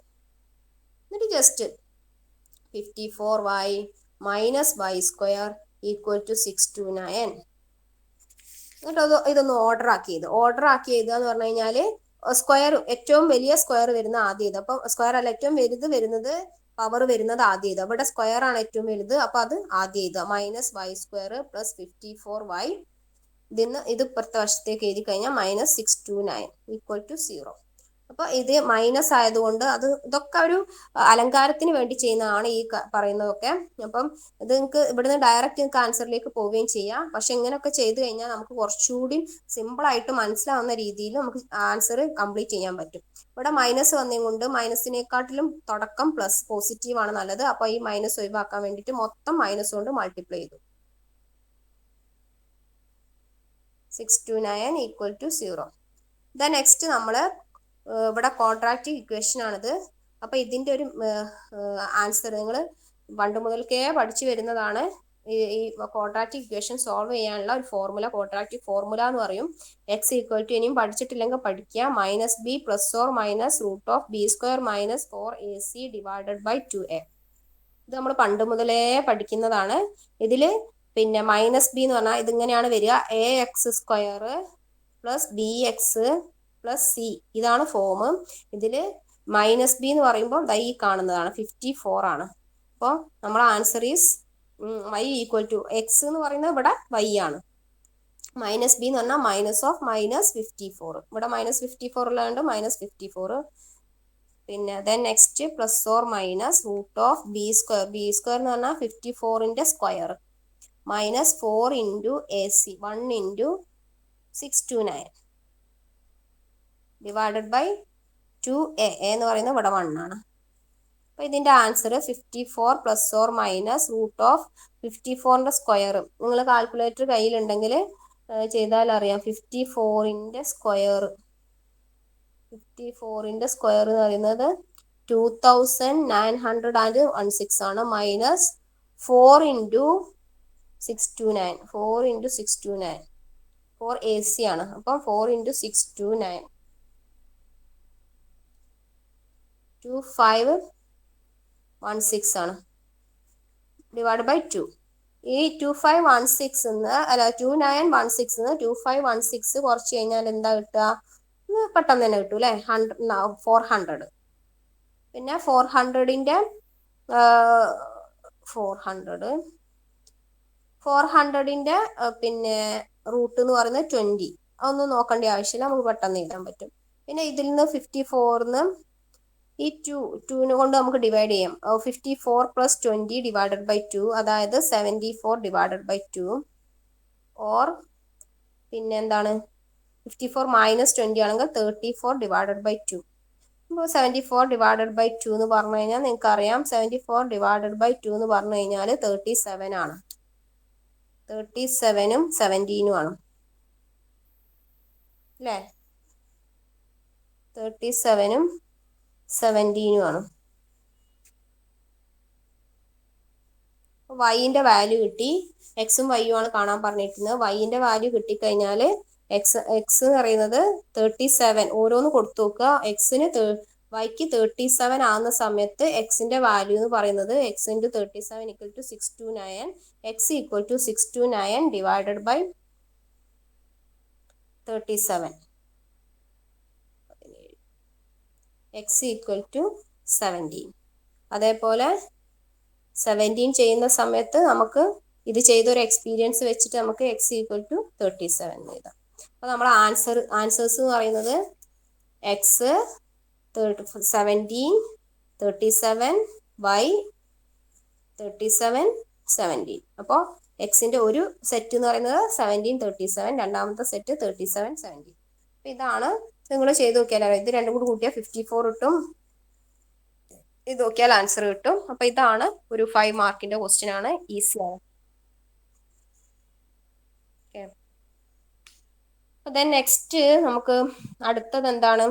A: എന്നിട്ട് just 54 y minus y square equal to 629. എന്നിട്ട് ഇതൊന്ന് ഓർഡർ ആക്കി എഴുതുക എന്ന് പറഞ്ഞു കഴിഞ്ഞാൽ സ്ക്വയർ, ഏറ്റവും വലിയ സ്ക്വയർ വരുന്ന ആദ്യം ഇത്. അപ്പം സ്ക്വയർ അല്ല, ഏറ്റവും വലുത് വരുന്നത്, പവർ വരുന്നത് ആദ്യം എഴുതുക. ഇവിടെ സ്ക്വയർ ആണ് ഏറ്റവും വലുത്, അപ്പൊ അത് ആദ്യം എഴുതുക. Minus y square plus 54 y, ഇതിന്ന് ഇത് ഇപ്പുറത്തെ വശത്തേക്ക് എഴുതി കഴിഞ്ഞാൽ മൈനസ് 629 ഈക്വൽ ടു 0. അപ്പൊ ഇത് മൈനസ് ആയതുകൊണ്ട് ഇതൊക്കെ ഒരു അലങ്കാരത്തിന് വേണ്ടി ചെയ്യുന്നതാണ് ഈ പറയുന്നതൊക്കെ. അപ്പം ഇത് നിങ്ങൾക്ക് ഇവിടുന്ന് ഡയറക്റ്റ് നിങ്ങൾക്ക് ആൻസറിലേക്ക് പോവുകയും ചെയ്യാം. പക്ഷെ ഇങ്ങനെയൊക്കെ ചെയ്തു കഴിഞ്ഞാൽ നമുക്ക് കുറച്ചുകൂടി സിമ്പിൾ ആയിട്ട് മനസ്സിലാവുന്ന രീതിയിൽ നമുക്ക് ആൻസർ കംപ്ലീറ്റ് ചെയ്യാൻ പറ്റും. ഇവിടെ മൈനസ് വന്നതുകൊണ്ട് മൈനസിനെക്കാട്ടിലും തുടക്കം പ്ലസ് പോസിറ്റീവ് ആണ് നല്ലത്. അപ്പൊ ഈ മൈനസ് ഒഴിവാക്കാൻ വേണ്ടിയിട്ട് മൊത്തം മൈനസ് കൊണ്ട് മൾട്ടിപ്ലൈ ചെയ്തു. 629 ഈക്വൽ ടു 0. ദ നെക്സ്റ്റ് നമ്മൾ ഇവിടെ ക്വാഡ്രാറ്റിക് ഇക്വേഷൻ ആണിത്. അപ്പൊ ഇതിന്റെ ഒരു ആൻസർ നിങ്ങൾ പണ്ട് മുതൽക്കേ പഠിച്ചു വരുന്നതാണ്. ഈ ക്വാഡ്രാറ്റിക് ഇക്വേഷൻ സോൾവ് ചെയ്യാനുള്ള ഒരു ഫോർമുല, ക്വാഡ്രാറ്റിക് ഫോർമുല എന്ന് പറയും. എക്സ് ഈക്വൽ ടു, ഇനിയും പഠിച്ചിട്ടില്ലെങ്കിൽ പഠിക്കുക, minus b plus or minus root of b square minus 4ac divided by 2a. ഇത് നമ്മൾ പണ്ട് മുതലേ പഠിക്കുന്നതാണ്. ഇതില് പിന്നെ മൈനസ് ബി എന്ന് പറഞ്ഞാൽ ഇതിങ്ങനെയാണ് വരിക, a x square plus b x plus c, ഇതാണ് ഫോം. ഇതിൽ മൈനസ് ബി എന്ന് പറയുമ്പോൾ ഈ കാണുന്നതാണ് 54 ആണ്. അപ്പോൾ നമ്മുടെ answer is y equal to, x എന്ന് പറയുന്നത് ഇവിടെ വൈ ആണ്. മൈനസ് ബി എന്ന് പറഞ്ഞാൽ മൈനസ് ഓഫ് മൈനസ് 54, ഇവിടെ മൈനസ് 54 ഉള്ളതുകൊണ്ട് മൈനസ് 54. പിന്നെ then next plus or minus root of b square എന്ന് പറഞ്ഞാൽ 54ന്റെ square minus 4 into a c 1 into 629 divided by 2a എന്ന് പറയുന്നത് ഇവിടെ 1 ആണ്. അപ്പോൾ ഇതിന്റെ answer 54 plus or minus root of 54ന്റെ സ്ക്വയർ. നിങ്ങൾ കാൽക്കുലേറ്റർ കയ്യിലുണ്ടെങ്കിൽ ചെയ്താൽ അറിയാം. 54ന്റെ സ്ക്വയർ എന്ന് പറയുന്നത് 2916 ആണ്. മൈനസ് 4 ഇൻറ്റു 629 4 AC ആണ്. അപ്പം 4 ഇൻറ്റു 629 2516 ആണ് ഡിവൈഡ് ബൈ 2. ഈ 2516 2916 2516 കുറച്ച് കഴിഞ്ഞാൽ എന്താ കിട്ടുക? പെട്ടെന്ന് തന്നെ കിട്ടും അല്ലേ? 400. പിന്നെ 400ന്റെ 400ന്റെ പിന്നെ റൂട്ട് എന്ന് പറയുന്നത് 20. അതൊന്നും നോക്കേണ്ട ആവശ്യമില്ല, നമുക്ക് പെട്ടെന്ന് എഴുതാൻ പറ്റും. പിന്നെ ഇതിൽ നിന്ന് 54ന്ന് ഈ 2 കൊണ്ട് നമുക്ക് ഡിവൈഡ് ചെയ്യാം. 54 + 20 ഡിവൈഡഡ് ബൈ 2, അതായത് 74 ഡിവൈഡഡ് ബൈ 2. ഓർ പിന്നെ എന്താണ് 54 - 20 ആണെങ്കിൽ 34 ഡിവൈഡഡ് ബൈ 2. ഇപ്പോൾ 74 ഡിവൈഡഡ് ബൈ 2 എന്ന് പറഞ്ഞു കഴിഞ്ഞാൽ നിങ്ങൾക്ക് അറിയാം 74 ഡിവൈഡഡ് ബൈ 2 എന്ന് പറഞ്ഞു കഴിഞ്ഞാൽ 37 ആണ്. 37ഉം 17ഉം ആണ് അല്ലേ? 37ഉം 17ഉം ആണ്. വൈൻ്റെ വാല്യൂ കിട്ടി. എക്സും വൈയും ആണ് കാണാൻ പറഞ്ഞിരിക്കുന്നത്. വൈൻ്റെ വാല്യൂ കിട്ടിക്കഴിഞ്ഞാൽ എക്സ് എന്ന് പറയുന്നത് 37, ഓരോന്ന് കൊടുത്തു നോക്കുക. വൈക്ക് 37 ആകുന്ന സമയത്ത് എക്സിന്റെ വാല്യൂ എന്ന് പറയുന്നത് x × 37 = 629. x = 629 divided by 37. x = 17. അതേപോലെ 17 ചെയ്യുന്ന സമയത്ത് നമുക്ക് ഇത് ചെയ്തൊരു എക്സ്പീരിയൻസ് വെച്ചിട്ട് നമുക്ക് x = 37 എഴുതാം. അപ്പോൾ നമ്മൾ ആൻസേഴ്സ് എന്ന് പറയുന്നത് x 17, 37, y 37, 17. അപ്പോൾ എക്സിന്റെ ഒരു സെറ്റ് എന്ന് പറയുന്നത് 17, 37, രണ്ടാമത്തെ സെറ്റ് 37, 17. അപ്പോൾ ഇതാണ് നിങ്ങൾ ചെയ്ത് നോക്കിയാൽ ഇത് രണ്ടും കൂടി കൂട്ടിയാൽ 54 കിട്ടും. ഇത് നോക്കിയാൽ ആൻസർ കിട്ടും. അപ്പോൾ ഇതാണ് ഒരു 5 മാർക്കിന്റെ ക്വസ്റ്റ്യൻ ആണ്, ഈസിയാണ്. ദെൻ നെക്സ്റ്റ് നമുക്ക് അടുത്തത് എന്താണ്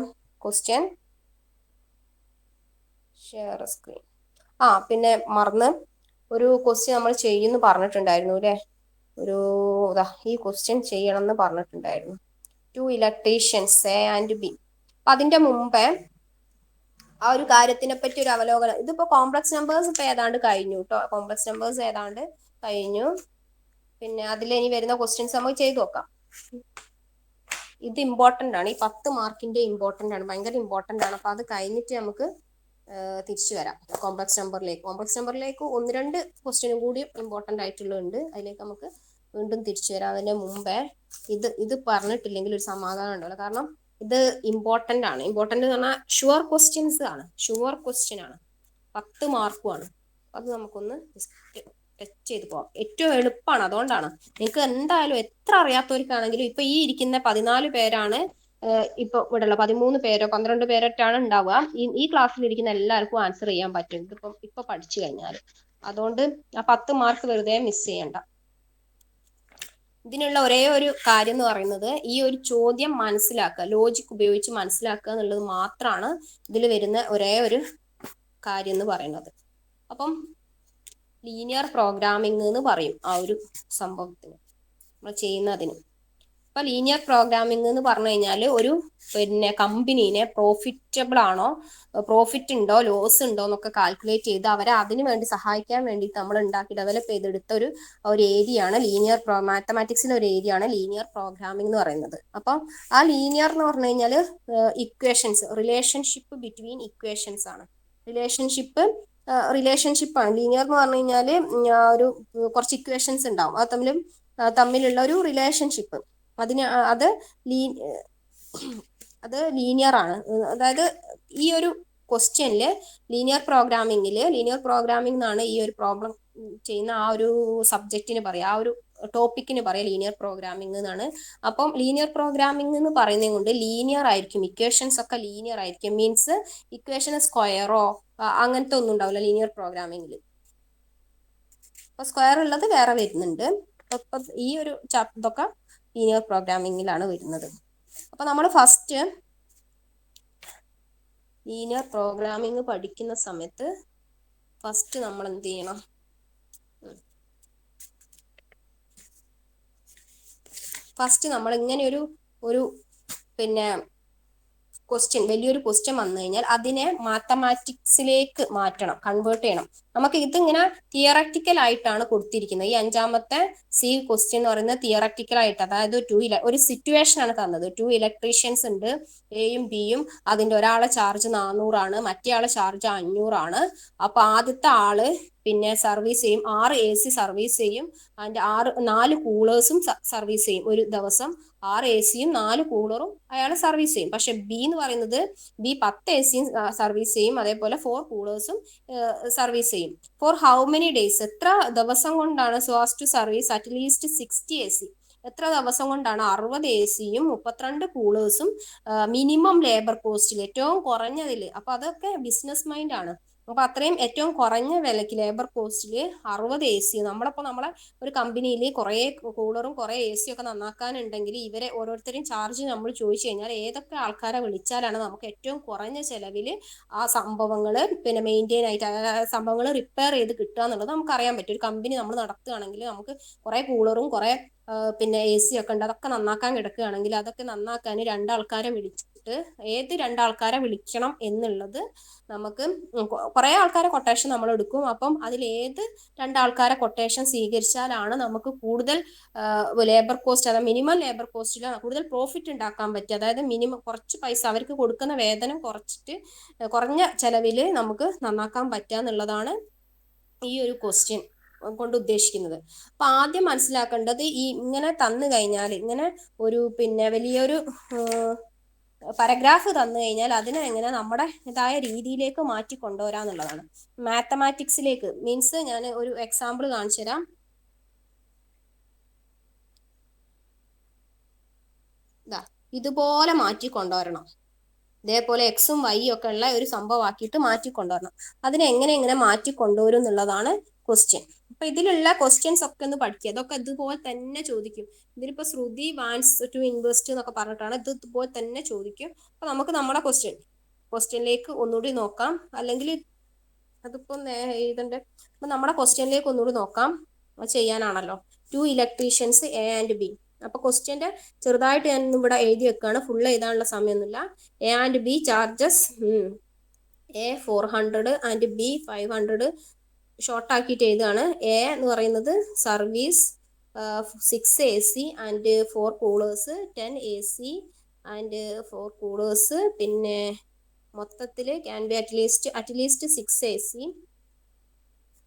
A: ക്വസ്റ്റ്യൻ? Share screen. പിന്നെ മറന്ന് ഒരു ക്വസ്റ്റ്യൻ നമ്മൾ ചെയ്യുമെന്ന് പറഞ്ഞിട്ടുണ്ടായിരുന്നു അല്ലേ? ഈ ക്വസ്റ്റ്യൻ ചെയ്യണം എന്ന് പറഞ്ഞിട്ടുണ്ടായിരുന്നു. 2 ഇലക്ട്രീഷ്യൻസ് A and B. അതിന്റെ മുമ്പേ ആ ഒരു കാര്യത്തിനെ പറ്റി ഒരു അവലോകനം. ഇതിപ്പോ കോംപ്ലക്സ് നമ്പേഴ്സ് ഇപ്പൊ ഏതാണ്ട് കഴിഞ്ഞു കേട്ടോ. കോംപ്ലക്സ് നമ്പേഴ്സ് ഏതാണ്ട് കഴിഞ്ഞു. പിന്നെ അതിൽ ഇനി വരുന്ന ക്വസ്റ്റ്യൻസ് നമുക്ക് ചെയ്തു നോക്കാം. ഇത് ഇമ്പോർട്ടന്റ് ആണ്, ഈ 10 മാർക്കിന്റെ ഇമ്പോർട്ടന്റ് ആണ്, ഭയങ്കര ഇമ്പോർട്ടന്റ് ആണ്. അപ്പൊ അത് കഴിഞ്ഞിട്ട് നമുക്ക് തിരിച്ചു വരാം കോംപ്ലക്സ് നമ്പറിലേക്ക്. 1-2 ക്വസ്റ്റ്യനും കൂടി ഇമ്പോർട്ടന്റ് ആയിട്ടുള്ളുണ്ട്, അതിലേക്ക് നമുക്ക് വീണ്ടും തിരിച്ചു വരാം. അതിന്റെ മുമ്പേ ഇത് പറഞ്ഞിട്ടില്ലെങ്കിൽ ഒരു സമാധാനം ഉണ്ടാവില്ല. കാരണം ഇത് ഇമ്പോർട്ടന്റ് ആണ്. ഇമ്പോർട്ടന്റ് എന്ന് പറഞ്ഞാൽ ഷുവർ ക്വസ്റ്റ്യൻസ് ആണ്, ഷുവർ ക്വസ്റ്റ്യൻ ആണ്, 10 മാർക്കുമാണ്. അത് നമുക്കൊന്ന് ടച്ച് ചെയ്ത് പോവാം. ഏറ്റവും എളുപ്പമാണ്, അതുകൊണ്ടാണ്. നിങ്ങൾക്ക് എന്തായാലും എത്ര അറിയാത്തവർക്കാണെങ്കിലും ഇപ്പൊ ഈ ഇരിക്കുന്ന 14 പേരാണ് ഇപ്പൊ ഇവിടെയുള്ള 13 പേരോ 12 പേരൊറ്റാണ് ഉണ്ടാവുക. ഈ ക്ലാസ്സിൽ ഇരിക്കുന്ന എല്ലാവർക്കും ആൻസർ ചെയ്യാൻ പറ്റും ഇപ്പൊ പഠിച്ചു കഴിഞ്ഞാൽ. അതുകൊണ്ട് ആ 10 മാർക്ക് വെറുതെ മിസ് ചെയ്യണ്ട. ഇതിനുള്ള ഒരേ ഒരു കാര്യം എന്ന് പറയുന്നത് ഈ ഒരു ചോദ്യം മനസ്സിലാക്കുക, ലോജിക് ഉപയോഗിച്ച് മനസ്സിലാക്കുക എന്നുള്ളത് മാത്രമാണ് ഇതിൽ വരുന്ന ഒരേ ഒരു കാര്യം എന്ന് പറയുന്നത്. അപ്പം ലീനിയർ പ്രോഗ്രാമിംഗ് എന്ന് പറയും ആ ഒരു സംഭവത്തിന്, നമ്മൾ ചെയ്യുന്നതിന്. അപ്പൊ ലീനിയർ പ്രോഗ്രാമിംഗ് എന്ന് പറഞ്ഞു കഴിഞ്ഞാൽ ഒരു കമ്പനീനെ പ്രോഫിറ്റബിൾ ആണോ, പ്രോഫിറ്റ് ഉണ്ടോ ലോസ് ഉണ്ടോ എന്നൊക്കെ കാൽക്കുലേറ്റ് ചെയ്ത് അവരെ അതിനു വേണ്ടി സഹായിക്കാൻ വേണ്ടിയിട്ട് നമ്മൾ ഉണ്ടാക്കി ഡെവലപ്പ് ചെയ്തെടുത്ത ഒരു ഏരിയ ആണ് ലീനിയർ മാത്തമാറ്റിക്സിലെ ഒരു ഏരിയ ആണ് ലീനിയർ പ്രോഗ്രാമിംഗ് എന്ന് പറയുന്നത്. അപ്പം ആ ലീനിയർ എന്ന് പറഞ്ഞു കഴിഞ്ഞാൽ ഇക്വേഷൻസ്, റിലേഷൻഷിപ്പ് ബിറ്റ്വീൻ ഇക്വേഷൻസ് ആണ്. റിലേഷൻഷിപ്പ് ആണ് ലീനിയർ എന്ന് പറഞ്ഞു കഴിഞ്ഞാൽ. ഒരു കുറച്ച് ഇക്വേഷൻസ് ഉണ്ടാവും, അത് തമ്മിലുള്ള ഒരു റിലേഷൻഷിപ്പ്, അത് ലീനിയർ ആണ്. അതായത് ഈ ഒരു ക്വസ്റ്റ്യനില് ലീനിയർ പ്രോഗ്രാമിംഗ് എന്നാണ് ഈ ഒരു പ്രോബ്ലം ചെയ്യുന്ന ആ ഒരു സബ്ജക്റ്റിന് പറയാം, ആ ഒരു ടോപ്പിക്കിന് പറയാം ലീനിയർ പ്രോഗ്രാമിംഗ് എന്നാണ്. അപ്പം ലീനിയർ പ്രോഗ്രാമിംഗ് എന്ന് പറയുന്നത് കൊണ്ട് ലീനിയർ ആയിരിക്കും, ഇക്വേഷൻസ് ഒക്കെ ലീനിയർ ആയിരിക്കും. മീൻസ് ഇക്വേഷൻ സ്ക്വയറോ അങ്ങനത്തെ ഒന്നും ഉണ്ടാവില്ല ലീനിയർ പ്രോഗ്രാമിംഗിൽ. അപ്പൊ സ്ക്വയർ ഉള്ളത് വേറെ വരുന്നുണ്ട്. അപ്പൊ ഈ ഒരു ഇതൊക്കെ ലീനിയർ പ്രോഗ്രാമിംഗിലാണ് വരുന്നത്. അപ്പൊ നമ്മൾ ഫസ്റ്റ് ലീനിയർ പ്രോഗ്രാമിംഗ് പഠിക്കുന്ന സമയത്ത് ഫസ്റ്റ് നമ്മൾ എന്ത് ചെയ്യണം? ഫസ്റ്റ് നമ്മൾ ഇങ്ങനെ ഒരു ക്വസ്റ്റ്യൻ, വലിയൊരു ക്വസ്റ്റ്യൻ വന്നു കഴിഞ്ഞാൽ അതിനെ മാത്തമാറ്റിക്സിലേക്ക് മാറ്റണം, കൺവേർട്ട് ചെയ്യണം. നമുക്ക് ഇതിങ്ങനെ തിയററ്റിക്കൽ ആയിട്ടാണ് കൊടുത്തിരിക്കുന്നത്. ഈ 5ാമത്തെ സി ക്വസ്റ്റ്യൻ എന്ന് പറയുന്നത് തിയററ്റിക്കൽ ആയിട്ട്, അതായത് ഒരു സിറ്റുവേഷൻ ആണ് തന്നത്. 2 ഇലക്ട്രീഷ്യൻസ് ഉണ്ട്, എയും ബിയും. അതിന്റെ ഒരാളെ ചാർജ് 400 മറ്റേ ആളെ ചാർജ് 500. അപ്പൊ ആദ്യത്തെ ആള് പിന്നെ സർവീസ് ചെയ്യും, 6 AC സർവീസ് ചെയ്യും, അതിന്റെ 4 കൂളേഴ്സും സർവീസ് ചെയ്യും ഒരു ദിവസം. 6 AC-യും 4 കൂളറും അയാൾ സർവീസ് ചെയ്യും. പക്ഷെ ബി എന്ന് പറയുന്നത്, ബി 10 AC-യും സർവീസ് ചെയ്യും, അതേപോലെ 4 കൂളേഴ്സും സർവീസ് ചെയ്യും. ഫോർ ഹൗ മെനി ഡേയ്സ്, എത്ര ദിവസം കൊണ്ടാണ് so as to service at least 60 AC, എത്ര ദിവസം കൊണ്ടാണ് 60 AC-യും 32 കൂളേഴ്സും മിനിമം ലേബർ കോസ്റ്റിൽ, ഏറ്റവും കുറഞ്ഞതിൽ. അപ്പൊ അതൊക്കെ ബിസിനസ് മൈൻഡ് ആണ്. അപ്പൊ അത്രയും ഏറ്റവും കുറഞ്ഞ വിലക്ക് ലേബർ കോസ്റ്റിൽ 60 AC, നമ്മളെ ഒരു കമ്പനിയിൽ കുറെ കൂളറും കുറെ AC ഒക്കെ നന്നാക്കാനുണ്ടെങ്കിൽ ഇവരെ ഓരോരുത്തരും ചാർജ് നമ്മൾ ചോദിച്ചു കഴിഞ്ഞാൽ ഏതൊക്കെ ആൾക്കാരെ വിളിച്ചാലാണ് നമുക്ക് ഏറ്റവും കുറഞ്ഞ ചെലവിൽ ആ സംഭവങ്ങൾ പിന്നെ മെയിൻറ്റെയിൻ ആയിട്ട് സംഭവങ്ങൾ റിപ്പയർ ചെയ്ത് കിട്ടുക എന്നുള്ളത് നമുക്ക് അറിയാൻ പറ്റും. ഒരു കമ്പനി നമ്മൾ നടത്തുകയാണെങ്കിൽ നമുക്ക് കുറെ കൂളറും കുറെ പിന്നെ AC ഒക്കെ ഉണ്ട്, അതൊക്കെ നന്നാക്കാൻ കിടക്കുകയാണെങ്കിൽ അതൊക്കെ നന്നാക്കാൻ 2 ആൾക്കാരെ വിളിച്ചിട്ട് ഏത് 2 ആൾക്കാരെ വിളിക്കണം എന്നുള്ളത് നമുക്ക് കുറെ ആൾക്കാരെ കൊട്ടേഷൻ നമ്മൾ എടുക്കും. അപ്പം അതിൽ ഏത് 2 ആൾക്കാരെ കൊട്ടേഷൻ സ്വീകരിച്ചാലാണ് നമുക്ക് കൂടുതൽ ലേബർ കോസ്റ്റ്, അതായത് മിനിമം ലേബർ കോസ്റ്റിൽ കൂടുതൽ പ്രോഫിറ്റ് ഉണ്ടാക്കാൻ പറ്റുക. അതായത് മിനിമം കുറച്ച് പൈസ അവർക്ക് കൊടുക്കുന്ന വേതനം കുറച്ചിട്ട് കുറഞ്ഞ ചെലവിൽ നമുക്ക് നന്നാക്കാൻ പറ്റുക എന്നുള്ളതാണ് ഈ ഒരു ക്വസ്റ്റ്യൻ കൊണ്ട് ഉദ്ദേശിക്കുന്നത്. അപ്പൊ ആദ്യം മനസ്സിലാക്കേണ്ടത്, ഈ ഇങ്ങനെ തന്നു കഴിഞ്ഞാൽ, ഇങ്ങനെ ഒരു പിന്നെ വലിയൊരു പാരഗ്രാഫ് തന്നു കഴിഞ്ഞാൽ അതിനെ എങ്ങനെ നമ്മുടെ ഇതായ രീതിയിലേക്ക് മാറ്റി കൊണ്ടുവരാന്നുള്ളതാണ്. മാത്തമാറ്റിക്സിലേക്ക് മീൻസ് ഞാൻ ഒരു എക്സാമ്പിൾ കാണിച്ചു തരാം. ഇതുപോലെ മാറ്റി കൊണ്ടുവരണം. ഇതേപോലെ എക്സും വൈയും ഒക്കെ ഉള്ള ഒരു സംഭവമാക്കിയിട്ട് മാറ്റി കൊണ്ടുവരണം. അതിനെ എങ്ങനെ മാറ്റി കൊണ്ടുവരും എന്നുള്ളതാണ് ക്വസ്റ്റ്യൻ. അപ്പൊ ഇതിലുള്ള ക്വസ്റ്റ്യൻസ് ഒക്കെ ഒന്ന് പഠിക്കുക. അതൊക്കെ ഇതുപോലെ തന്നെ ചോദിക്കും. ഇതിലിപ്പോ ശ്രുതി വാൻസ് ടു ഇൻവെസ്റ്റ് എന്നൊക്കെ പറഞ്ഞിട്ടാണ്, ഇത് ഇതുപോലെ തന്നെ ചോദിക്കും. അപ്പൊ നമുക്ക് നമ്മുടെ ക്വസ്റ്റ്യനിലേക്ക് ഒന്നുകൂടി നോക്കാം. അല്ലെങ്കിൽ അതിപ്പോ എഴുതണ്ടേ. അപ്പൊ നമ്മുടെ ക്വസ്റ്റ്യനിലേക്ക് ഒന്നുകൂടി നോക്കാം, ചെയ്യാനാണല്ലോ. 2 ഇലക്ട്രീഷ്യൻസ് എ ആൻഡ് ബി. അപ്പൊ ക്വസ്റ്റ്യന്റെ ചെറുതായിട്ട് ഞാൻ ഇവിടെ എഴുതി വെക്കുകയാണ്, ഫുള്ള് എഴുതാനുള്ള സമയമൊന്നുമില്ല. A and B charges A 400 and B 500. Short ആക്കിയിട്ട് എഴുതുകയാണ്. എ എന്ന് പറയുന്നത് service 6 AC and 4 coolers, 10 AC and 4 coolers. പിന്നെ മൊത്തത്തിൽ can be at least 6 AC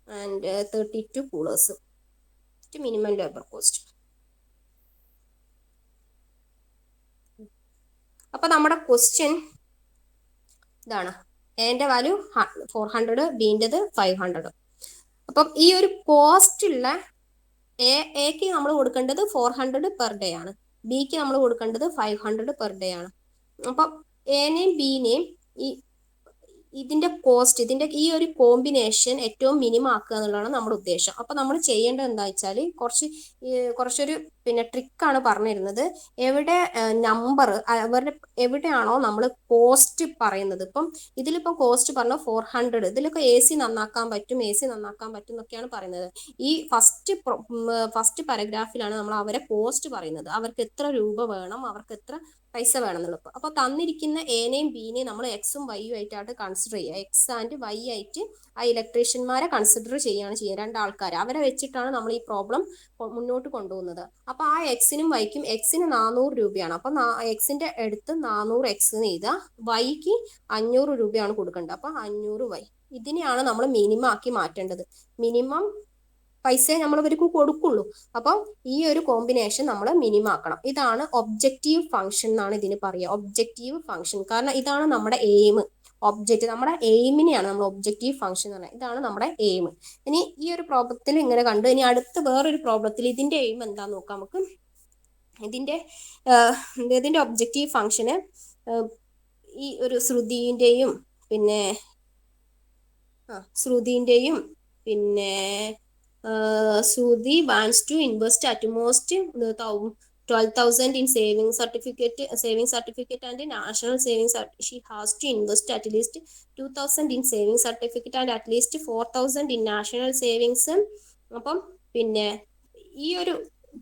A: and 32 coolers. Minimum labour cost. അപ്പൊ നമ്മുടെ ക്വസ്റ്റ്യൻ ഇതാണ്. എന്റെ വാല്യൂ 400, ബിൻ്റെത് 500. അപ്പം ഈ ഒരു കോസ്റ്റ് ഉള്ള എക്ക് നമ്മൾ കൊടുക്കേണ്ടത് 400 പെർ ഡേ ആണ്, ബിക്ക് നമ്മൾ കൊടുക്കേണ്ടത് 500 പെർ ഡേ ആണ്. അപ്പം എനെയും ബിനെയും ഇതിന്റെ കോസ്റ്റ്, ഇതിന്റെ ഈ ഒരു കോമ്പിനേഷൻ ഏറ്റവും മിനിമം ആക്കുക എന്നുള്ളതാണ് നമ്മുടെ ഉദ്ദേശം. അപ്പൊ നമ്മൾ ചെയ്യേണ്ടത് എന്താ വെച്ചാൽ കുറച്ചൊരു പിന്നെ ട്രിക്കാണ് പറഞ്ഞിരുന്നത്. എവിടെ നമ്പർ അവരുടെ എവിടെയാണോ നമ്മൾ കോസ്റ്റ് പറയുന്നത്, ഇപ്പം ഇതിലിപ്പം കോസ്റ്റ് പറഞ്ഞ 400, ഇതിലൊക്കെ AC നന്നാക്കാൻ പറ്റും എന്നൊക്കെയാണ് പറയുന്നത്. ഈ ഫസ്റ്റ് പാരഗ്രാഫിലാണ് നമ്മൾ അവരെ കോസ്റ്റ് പറയുന്നത്, അവർക്ക് എത്ര രൂപ വേണം, അവർക്ക് എത്ര പൈസ വേണം എന്നുള്ളത്. അപ്പൊ തന്നിരിക്കുന്ന എനെയും ബിനെയും നമ്മൾ എക്സും വൈയും ആയിട്ടാണ് കൺസിഡർ ചെയ്യുക. എക്സ് ആൻഡ് വൈ ആയിട്ട് ആ ഇലക്ട്രീഷ്യന്മാരെ കൺസിഡർ ചെയ്യുക. 2 ആൾക്കാർ, അവരെ വെച്ചിട്ടാണ് നമ്മൾ ഈ പ്രോബ്ലം മുന്നോട്ട് കൊണ്ടുപോകുന്നത്. അപ്പൊ ആ എക്സിനും വൈക്കും, എക്സിന് 400 രൂപയാണ്. അപ്പൊ എക്സിന്റെ അടുത്ത് 400 എക്സ് എഴുതുക, വൈക്ക് 500 രൂപയാണ് കൊടുക്കേണ്ടത്. അപ്പൊ 500 വൈ. ഇതിനെയാണ് നമ്മൾ മിനിമം ആക്കി മാറ്റേണ്ടത്. മിനിമം പൈസ നമ്മൾ ഇവർക്ക് കൊടുക്കുള്ളൂ. അപ്പം ഈ ഒരു കോമ്പിനേഷൻ നമ്മൾ മിനിമം ആക്കണം. ഇതാണ് ഒബ്ജക്റ്റീവ് ഫംഗ്ഷൻ എന്നാണ് ഇതിന് പറയുക, ഒബ്ജക്റ്റീവ് ഫംഗ്ഷൻ. കാരണം ഇതാണ് നമ്മുടെ എയിം, നമ്മുടെ എയിമിനെയാണ് നമ്മൾ ഒബ്ജക്റ്റീവ് ഫംഗ്ഷൻ എന്ന് പറയുന്നത്. ഇതാണ് നമ്മുടെ എയിം. ഇനി ഈ ഒരു പ്രോബ്ലത്തിൽ ഇങ്ങനെ കണ്ടു. ഇനി അടുത്ത വേറൊരു പ്രോബ്ലത്തിൽ ഇതിന്റെ എയിം എന്താന്ന് നോക്കാം നമുക്ക്. ഇതിന്റെ ഒബ്ജക്റ്റീവ് ഫംഗ്ഷന് ഈ ഒരു ശ്രുതിന്റെയും പിന്നെ Sudhi wants to invest at most 12,000 in saving certificate and national savings. She has to invest at least 2,000 in saving certificate and at least 4,000 in national savings. അപ്പം പിന്നെ ഈ ഒരു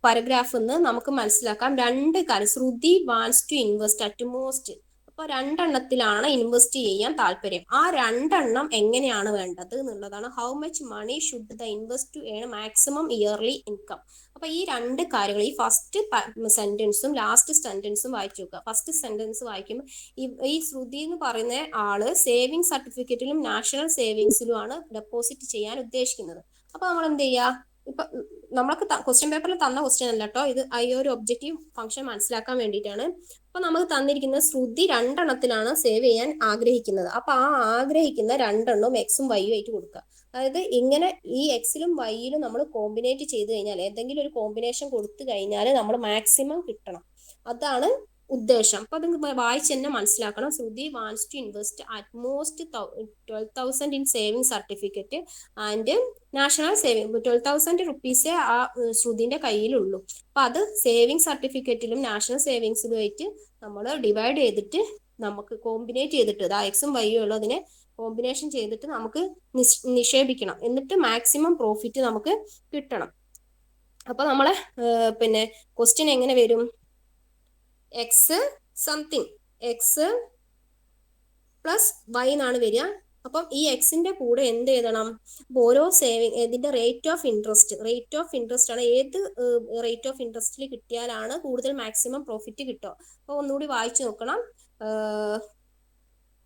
A: പാരഗ്രാഫിൽ നിന്ന് നമുക്ക് മനസ്സിലാക്കാം 2 കാര്യം. Shruti wants to invest at most. അപ്പോൾ രണ്ടെണ്ണത്തിലാണ് ഇൻവെസ്റ്റ് ചെയ്യാൻ താല്പര്യം. ആ രണ്ടെണ്ണം എങ്ങനെയാണ് വേണ്ടത് എന്നുള്ളതാണ്. How much money should the invest to earn maximum yearly income. അപ്പൊ ഈ രണ്ട് കാര്യങ്ങൾ, ഈ ഫസ്റ്റ് സെന്റൻസും ലാസ്റ്റ് സെന്റൻസും വായിച്ചു നോക്കുക. ഫസ്റ്റ് സെന്റൻസ് വായിക്കുമ്പോൾ ഈ ശ്രുതി എന്ന് പറയുന്ന ആള് സേവിങ് സർട്ടിഫിക്കറ്റിലും നാഷണൽ സേവിങ്സിലുമാണ് ഡെപ്പോസിറ്റ് ചെയ്യാൻ ഉദ്ദേശിക്കുന്നത്. അപ്പൊ നമ്മൾ എന്ത് ചെയ്യുക? ഇപ്പൊ നമ്മൾക്ക് ക്വസ്റ്റ്യൻ പേപ്പറിൽ തന്ന ക്വസ്റ്റ്യൻ അല്ല കേട്ടോ ഇത്, ഈ ഒരു ഒബ്ജക്റ്റീവ് ഫംഗ്ഷൻ മനസ്സിലാക്കാൻ വേണ്ടിയിട്ടാണ്. അപ്പൊ നമുക്ക് തന്നിരിക്കുന്ന ശ്രുതി രണ്ടെണ്ണത്തിലാണ് സേവ് ചെയ്യാൻ ആഗ്രഹിക്കുന്നത്. അപ്പൊ ആ ആഗ്രഹിക്കുന്ന രണ്ടെണ്ണവും എക്സും വൈയും ആയിട്ട് കൊടുക്കുക. അതായത് ഇങ്ങനെ ഈ എക്സിലും വൈയിലും നമ്മൾ കോമ്പിനേറ്റ് ചെയ്ത് കഴിഞ്ഞാൽ, ഏതെങ്കിലും ഒരു കോമ്പിനേഷൻ കൊടുത്തു കഴിഞ്ഞാൽ നമ്മൾ മാക്സിമം കിട്ടണം. അതാണ് ഉദ്ദേശം. അപ്പൊ അത് വായിച്ച് തന്നെ മനസ്സിലാക്കണം. Shruti wants to invest at most 12,000 in saving certificate and national saving. 12,000 റുപ്പീസേ ആ ശ്രുതിന്റെ കയ്യിലുള്ളൂ. അപ്പൊ അത് സേവിങ് സർട്ടിഫിക്കറ്റിലും നാഷണൽ സേവിങ്സിലും ആയിട്ട് നമ്മൾ ഡിവൈഡ് ചെയ്തിട്ട് നമുക്ക് കോമ്പിനേറ്റ് ചെയ്തിട്ട് ആ എക്സും വൈയും ഉള്ളതിനെ കോമ്പിനേഷൻ ചെയ്തിട്ട് നമുക്ക് നിക്ഷേപിക്കണം. എന്നിട്ട് മാക്സിമം പ്രോഫിറ്റ് നമുക്ക് കിട്ടണം. അപ്പൊ നമ്മളെ പിന്നെ ക്വസ്റ്റ്യൻ എങ്ങനെ വരും? X something, x plus y എന്നാണ് വരിക. അപ്പം ഈ എക്സിന്റെ കൂടെ എന്ത് എഴുതണം? ഓരോ സേവിങ് ഇതിന്റെ റേറ്റ് ഓഫ് ഇൻട്രസ്റ്റ് ആണ്. ഏത് റേറ്റ് ഓഫ് ഇൻട്രസ്റ്റിൽ കിട്ടിയാലാണ് കൂടുതൽ മാക്സിമം പ്രോഫിറ്റ് കിട്ടുക. അപ്പോൾ ഒന്നുകൂടി വായിച്ചു നോക്കണം.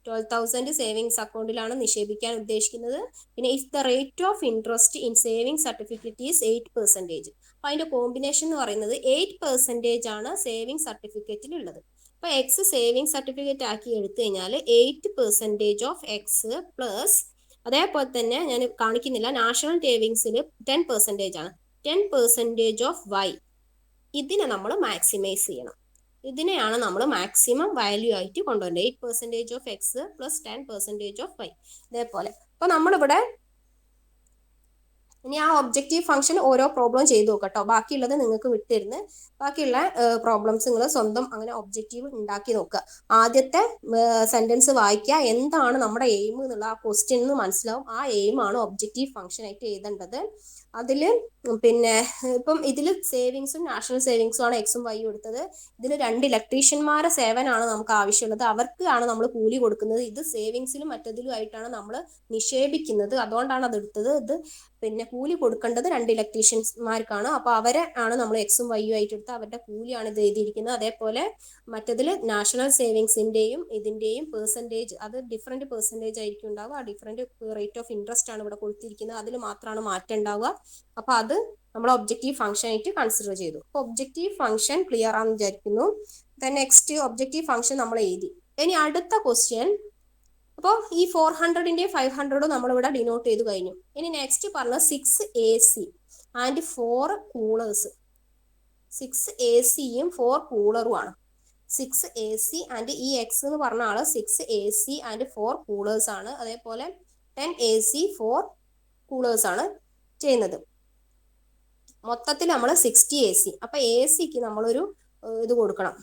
A: 12,000 സേവിങ്സ് അക്കൗണ്ടിലാണ് നിക്ഷേപിക്കാൻ ഉദ്ദേശിക്കുന്നത്. പിന്നെ if the rate of interest in saving certificate is 8%. അപ്പൊ അതിന്റെ കോമ്പിനേഷൻ എന്ന് പറയുന്നത് 8% ആണ് സേവിങ് സർട്ടിഫിക്കറ്റിൽ ഉള്ളത്. അപ്പൊ എക്സ് സേവിങ് സർട്ടിഫിക്കറ്റ് ആക്കി എടുത്തു കഴിഞ്ഞാൽ 8% ഓഫ് എക്സ് പ്ലസ്, അതേപോലെ തന്നെ ഞാൻ കാണിക്കുന്നില്ല, നാഷണൽ സേവിങ്സിൽ 10% ആണ്. 10% ഓഫ് വൈ. ഇതിനെ നമ്മൾ മാക്സിമൈസ് ചെയ്യണം. ഇതിനെയാണ് നമ്മൾ മാക്സിമം വാല്യൂ ആയിട്ട് കൊണ്ടുവരേണ്ടത്. 8% of x plus 10% of y. ഇതേപോലെ. അപ്പൊ നമ്മളിവിടെ ഇനി ആ ഒബ്ജക്റ്റീവ് ഫംഗ്ഷൻ ഓരോ പ്രോബ്ലം ചെയ്ത് നോക്കട്ടോ. ബാക്കിയുള്ളത് നിങ്ങൾക്ക് വിട്ടിരുന്ന് ബാക്കിയുള്ള പ്രോബ്ലംസ് നിങ്ങൾ സ്വന്തം അങ്ങനെ ഒബ്ജക്റ്റീവ് ഉണ്ടാക്കി നോക്കുക. ആദ്യത്തെ സെന്റൻസ് വായിക്കുക, എന്താണ് നമ്മുടെ എയിം എന്നുള്ള ആ ക്വസ്റ്റ്യൻ എന്ന് മനസ്സിലാവും. ആ എയിം ആണ് ഒബ്ജക്റ്റീവ് ഫംഗ്ഷൻ ആയിട്ട് എഴുതേണ്ടത്. അതിൽ പിന്നെ ഇപ്പം ഇതിൽ സേവിങ്സും നാഷണൽ സേവിങ്സും ആണ് എക്സും വൈയും എടുത്തത്. ഇതിൽ 2 ഇലക്ട്രീഷ്യന്മാരെ സേവനമാണ് നമുക്ക് ആവശ്യമുള്ളത്. അവർക്കാണ് നമ്മൾ കൂലി കൊടുക്കുന്നത്. ഇത് സേവിങ്സിലും മറ്റതിലും ആയിട്ടാണ് നമ്മൾ നിക്ഷേപിക്കുന്നത്. അതുകൊണ്ടാണ് അത് എടുത്തത്. ഇത് പിന്നെ കൂലി കൊടുക്കേണ്ടത് 2 ഇലക്ട്രീഷ്യന്മാർക്കാണ്. അപ്പൊ അവരെ ആണ് നമ്മൾ എക്സും വൈയും ആയിട്ട് എടുത്ത് അവരുടെ കൂലിയാണ് ഇത് എഴുതിയിരിക്കുന്നത്. അതേപോലെ മറ്റതിൽ നാഷണൽ സേവിങ്സിന്റെയും ഇതിന്റെയും പെർസെൻറ്റേജ്, അത് ഡിഫറെന്റ് പെർസെൻറ്റേജ് ആയിരിക്കും ഉണ്ടാവുക. ആ ഡിഫറെന്റ് റേറ്റ് ഓഫ് ഇൻട്രസ്റ്റ് ആണ് ഇവിടെ കൊടുത്തിരിക്കുന്നത്. അതിൽ മാത്രമാണ് മാറ്റം ഉണ്ടാവുക. അപ്പൊ അത് നമ്മൾ ഒബ്ജക്റ്റീവ് ഫംഗ്ഷൻ ആയിട്ട് കൺസിഡർ ചെയ്തു. അപ്പൊ ഒബ്ജക്റ്റീവ് ഫംഗ്ഷൻ ക്ലിയർ ആണെന്ന് വിചാരിക്കുന്നു. നെക്സ്റ്റ് ഒബ്ജക്റ്റീവ് ഫംഗ്ഷൻ നമ്മൾ എഴുതി. ഇനി അടുത്ത ക്വസ്റ്റ്യൻ, അപ്പോൾ ഈ 400ന്റെയും 500ഉം നമ്മളിവിടെ ഡിനോട്ട് ചെയ്ത് കഴിഞ്ഞു. ഇനി നെക്സ്റ്റ് പറഞ്ഞ 6 AC ആൻഡ് 4 കൂളേഴ്സ്. 6 AC-യും 4 കൂളറും ആണ്. 6 AC ആൻഡ് ഈ എക്സ് എന്ന് പറഞ്ഞ ആള് 6 AC ആൻഡ് 4 കൂളേഴ്സ് ആണ്. അതേപോലെ 10 AC 4 കൂളേഴ്സ് ആണ് ചെയ്യുന്നത്. മൊത്തത്തിൽ നമ്മൾ 60 AC. അപ്പൊ AC-ക്ക് നമ്മളൊരു ഇത് കൊടുക്കണം.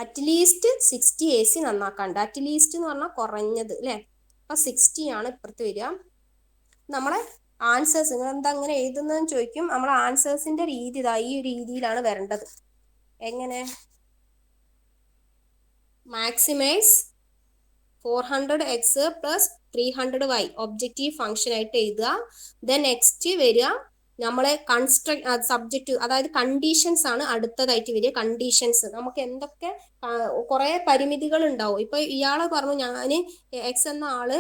A: At least 60 AC നന്നാക്കാണ്ട്. അറ്റ്ലീസ്റ്റ് എന്ന് പറഞ്ഞാൽ കുറഞ്ഞത് അല്ലെ. അപ്പൊ 60 ആണ് ഇപ്പുറത്ത് വരിക. നമ്മളെ ആൻസേഴ്സ് നിങ്ങൾ എന്താ അങ്ങനെ എഴുതുന്നതെന്ന് ചോദിക്കും. നമ്മളെ ആൻസേഴ്സിന്റെ രീതി ഇതാ ഈ രീതിയിലാണ് വരേണ്ടത്. എങ്ങനെ? Maximise 400x plus 300y objective function ആയിട്ട് എഴുതുക. ദെൻ നെക്സ്റ്റ് വരിക നമ്മളെ കൺസ്ട്രക്ട് സബ്ജക്റ്റ്, അതായത് കണ്ടീഷൻസ് ആണ് അടുത്തതായിട്ട് വരിക. കണ്ടീഷൻസ് നമുക്ക് എന്തൊക്കെ കുറെ പരിമിതികൾ ഉണ്ടാവും. ഇപ്പൊ ഇയാള് പറഞ്ഞു ഞാൻ എക്സ് എന്ന ആള്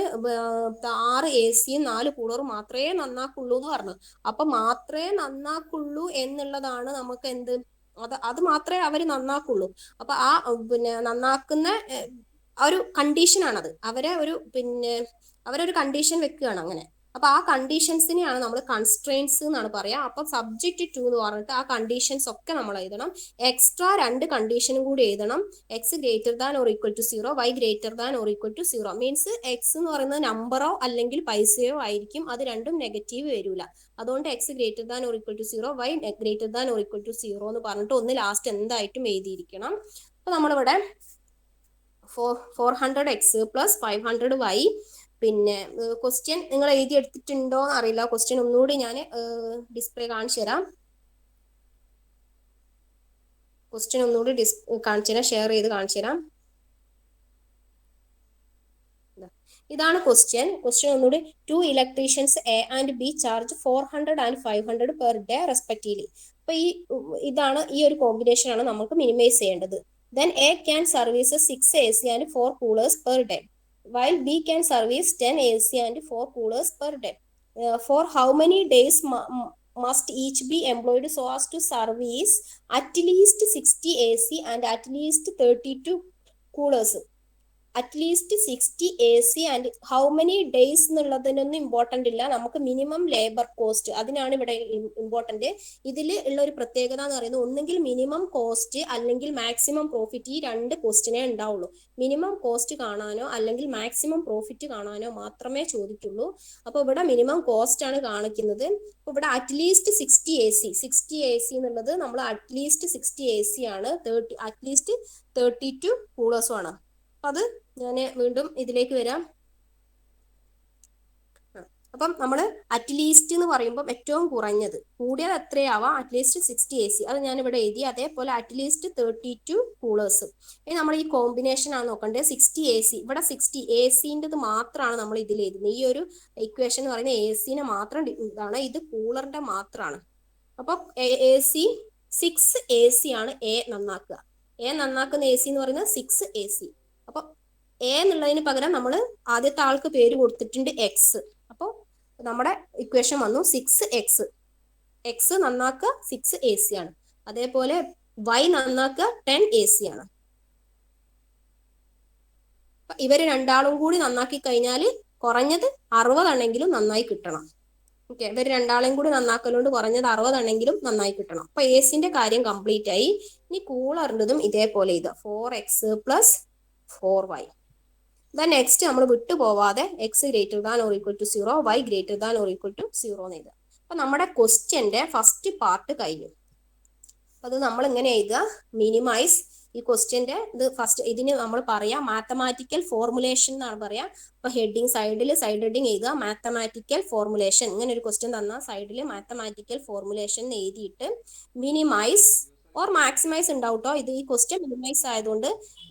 A: 6 AC-യും 4 കൂളറും മാത്രമേ നന്നാക്കുള്ളൂ എന്ന് പറഞ്ഞു. അപ്പൊ മാത്രമേ നന്നാക്കുള്ളൂ എന്നുള്ളതാണ് നമുക്ക് എന്ത്, അത് മാത്രമേ അവര് നന്നാക്കുള്ളൂ. അപ്പൊ ആ പിന്നെ നന്നാക്കുന്ന ആ ഒരു കണ്ടീഷൻ ആണത്. അവരൊരു കണ്ടീഷൻ വെക്കുകയാണ് അങ്ങനെ. അപ്പൊ ആ കണ്ടീഷൻസിനെയാണ് നമ്മൾ കൺസ്ട്രെയിൻസ് എന്നാണ് പറയാ. അപ്പൊ സബ്ജക്റ്റ് ടു എന്ന് പറഞ്ഞിട്ട് ആ കണ്ടീഷൻസ് ഒക്കെ നമ്മൾ എഴുതണം. എക്സ്ട്രാ 2 കണ്ടീഷനും കൂടി എഴുതണം. X greater than or equal to 0, y greater than or equal to 0. Means x എന്ന് പറയുന്നത് നമ്പറോ അല്ലെങ്കിൽ പൈസയോ ആയിരിക്കും. അത് രണ്ടും നെഗറ്റീവ് വരില്ല. അതുകൊണ്ട് x greater than or equal to 0, y greater than or equal to 0 എന്ന് പറഞ്ഞിട്ട് ഒന്ന് ലാസ്റ്റ് എന്തായിട്ടും എഴുതിയിരിക്കണം. അപ്പൊ നമ്മളിവിടെ 400x പ്ലസ് 500y. പിന്നെ ക്വസ്റ്റ്യൻ നിങ്ങൾ എഴുതി എടുത്തിട്ടുണ്ടോ എന്ന് അറിയില്ല. ക്വസ്റ്റ്യൻ ഒന്നുകൂടി ഞാൻ ഡിസ്പ്ലേ കാണിച്ചു തരാം. ക്വസ്റ്റ്യൻ ഒന്നുകൂടി കാണിച്ചു തരാം, ഷെയർ ചെയ്ത് കാണിച്ചു തരാം. ഇതാണ് ക്വസ്റ്റ്യൻ. ഒന്നുകൂടി 2 electricians A and B charge 400 and 500 per day respectively. അപ്പൊ ഇതാണ് ഈ ഒരു കോമ്പിനേഷൻ ആണ് നമുക്ക് മിനിമൈസ് ചെയ്യേണ്ടത്. Then A can service 6 A C and 4 coolers per day, while B can service 10 A C and 4 coolers per day. For how many days must each be employed so as to service at least 60 A C and at least 32 coolers. At least 60 A C and how many days എന്നുള്ളതിനൊന്നും ഇമ്പോർട്ടൻ്റ് ഇല്ല, നമുക്ക് മിനിമം ലേബർ കോസ്റ്റ് അതിനാണ് ഇവിടെ ഇമ്പോർട്ടൻ്റ്. ഇതിൽ ഉള്ള ഒരു പ്രത്യേകത എന്ന് പറയുന്നത് ഒന്നുകിൽ മിനിമം കോസ്റ്റ് അല്ലെങ്കിൽ മാക്സിമം പ്രോഫിറ്റ്, ഈ രണ്ട് ക്വസ്റ്റിനേ ഉണ്ടാവുള്ളൂ. മിനിമം കോസ്റ്റ് കാണാനോ അല്ലെങ്കിൽ മാക്സിമം പ്രോഫിറ്റ് കാണാനോ മാത്രമേ ചോദിക്കുള്ളൂ. അപ്പോൾ ഇവിടെ മിനിമം കോസ്റ്റ് ആണ് കാണിക്കുന്നത്. അപ്പോൾ ഇവിടെ അറ്റ്ലീസ്റ്റ് 60 എ സി എന്നുള്ളത് നമ്മൾ അറ്റ്ലീസ്റ്റ് 60 എ സി ആണ്, അറ്റ്ലീസ്റ്റ് 32 കൂളേഴ്സും ആണ്. അത് ഞാൻ വീണ്ടും ഇതിലേക്ക് വരാം. അപ്പം നമ്മൾ അറ്റ്ലീസ്റ്റ് എന്ന് പറയുമ്പോൾ ഏറ്റവും കുറഞ്ഞത്, കൂടിയത് എത്രയാവാം, അറ്റ്ലീസ്റ്റ് 60 എ സി, അത് ഞാൻ ഇവിടെ എഴുതി. അതേപോലെ അറ്റ്ലീസ്റ്റ് 32 കൂളേഴ്സ്. ഇനി നമ്മൾ ഈ കോമ്പിനേഷൻ ആണ് നോക്കേണ്ടത്. 60 എ സി, ഇവിടെ 60 എ സിൻ്റെത് മാത്രമാണ് നമ്മൾ ഇതിൽ എഴുതുന്നത്. ഈ ഒരു ഇക്വേഷൻ എന്ന് പറയുന്നത് എ സിനെ മാത്രം ഇതാണ്, ഇത് കൂളറിന്റെ മാത്രമാണ്. അപ്പം എ സി 6 എ സി ആണ് എ നന്നാക്കുക. എ നന്നാക്കുന്ന എ സി എന്ന് പറയുന്നത് 6 എ സി. അപ്പൊ എ എന്നുള്ളതിന് പകരം നമ്മൾ ആദ്യത്തെ ആൾക്ക് പേര് കൊടുത്തിട്ടുണ്ട് എക്സ്. അപ്പോൾ നമ്മുടെ ഇക്വേഷൻ വന്നു 6x. എക്സ് നന്നാക്കുക 6 എ സി ആണ്. അതേപോലെ വൈ നന്നാക്കുക 10 എ സി ആണ്. ഇവര് രണ്ടാളും കൂടി നന്നാക്കി കഴിഞ്ഞാൽ കുറഞ്ഞത് 60 ആണെങ്കിലും നന്നായി കിട്ടണം. ഓക്കെ, ഇവർ രണ്ടാളെയും കൂടി നന്നാക്കലുകൊണ്ട് കുറഞ്ഞത് 60 ആണെങ്കിലും നന്നായി കിട്ടണം. അപ്പൊ എ സിന്റെ കാര്യം കംപ്ലീറ്റ് ആയി. ഇനി കൂളറിൻ്റെതും ഇതേപോലെ ഇത് 4x + 4y. നെക്സ്റ്റ് നമ്മൾ വിട്ടു പോവാതെ x greater than or equal to 0, y greater than or equal to 0 എന്ന് എഴുതുക. അപ്പൊ നമ്മുടെ ക്വസ്റ്റ്യന്റെ ഫസ്റ്റ് പാർട്ട് കഴിഞ്ഞു. അത് നമ്മൾ ഇങ്ങനെ എഴുതുക, മിനിമൈസ്. ഈ ക്വസ്റ്റ്യന്റെ ഇത് ഫസ്റ്റ്, ഇതിന് നമ്മൾ പറയാം മാത്തമാറ്റിക്കൽ ഫോർമുലേഷൻ എന്നാണ് പറയാ. അപ്പൊ ഹെഡിങ് സൈഡ് ഹെഡിങ് എഴുതുക മാത്തമാറ്റിക്കൽ ഫോർമുലേഷൻ. ഇങ്ങനെ ഒരു ക്വസ്റ്റ്യൻ തന്നാൽ സൈഡിൽ മാത്തമാറ്റിക്കൽ ഫോർമുലേഷൻ എഴുതിയിട്ട് മിനിമൈസ് ഓർ മാക്സിമൈസ് ഉണ്ടാവും കേട്ടോ. ഇത് ഈ ക്വസ്റ്റ്യൻ മിനിമൈസ് ആയതുകൊണ്ട്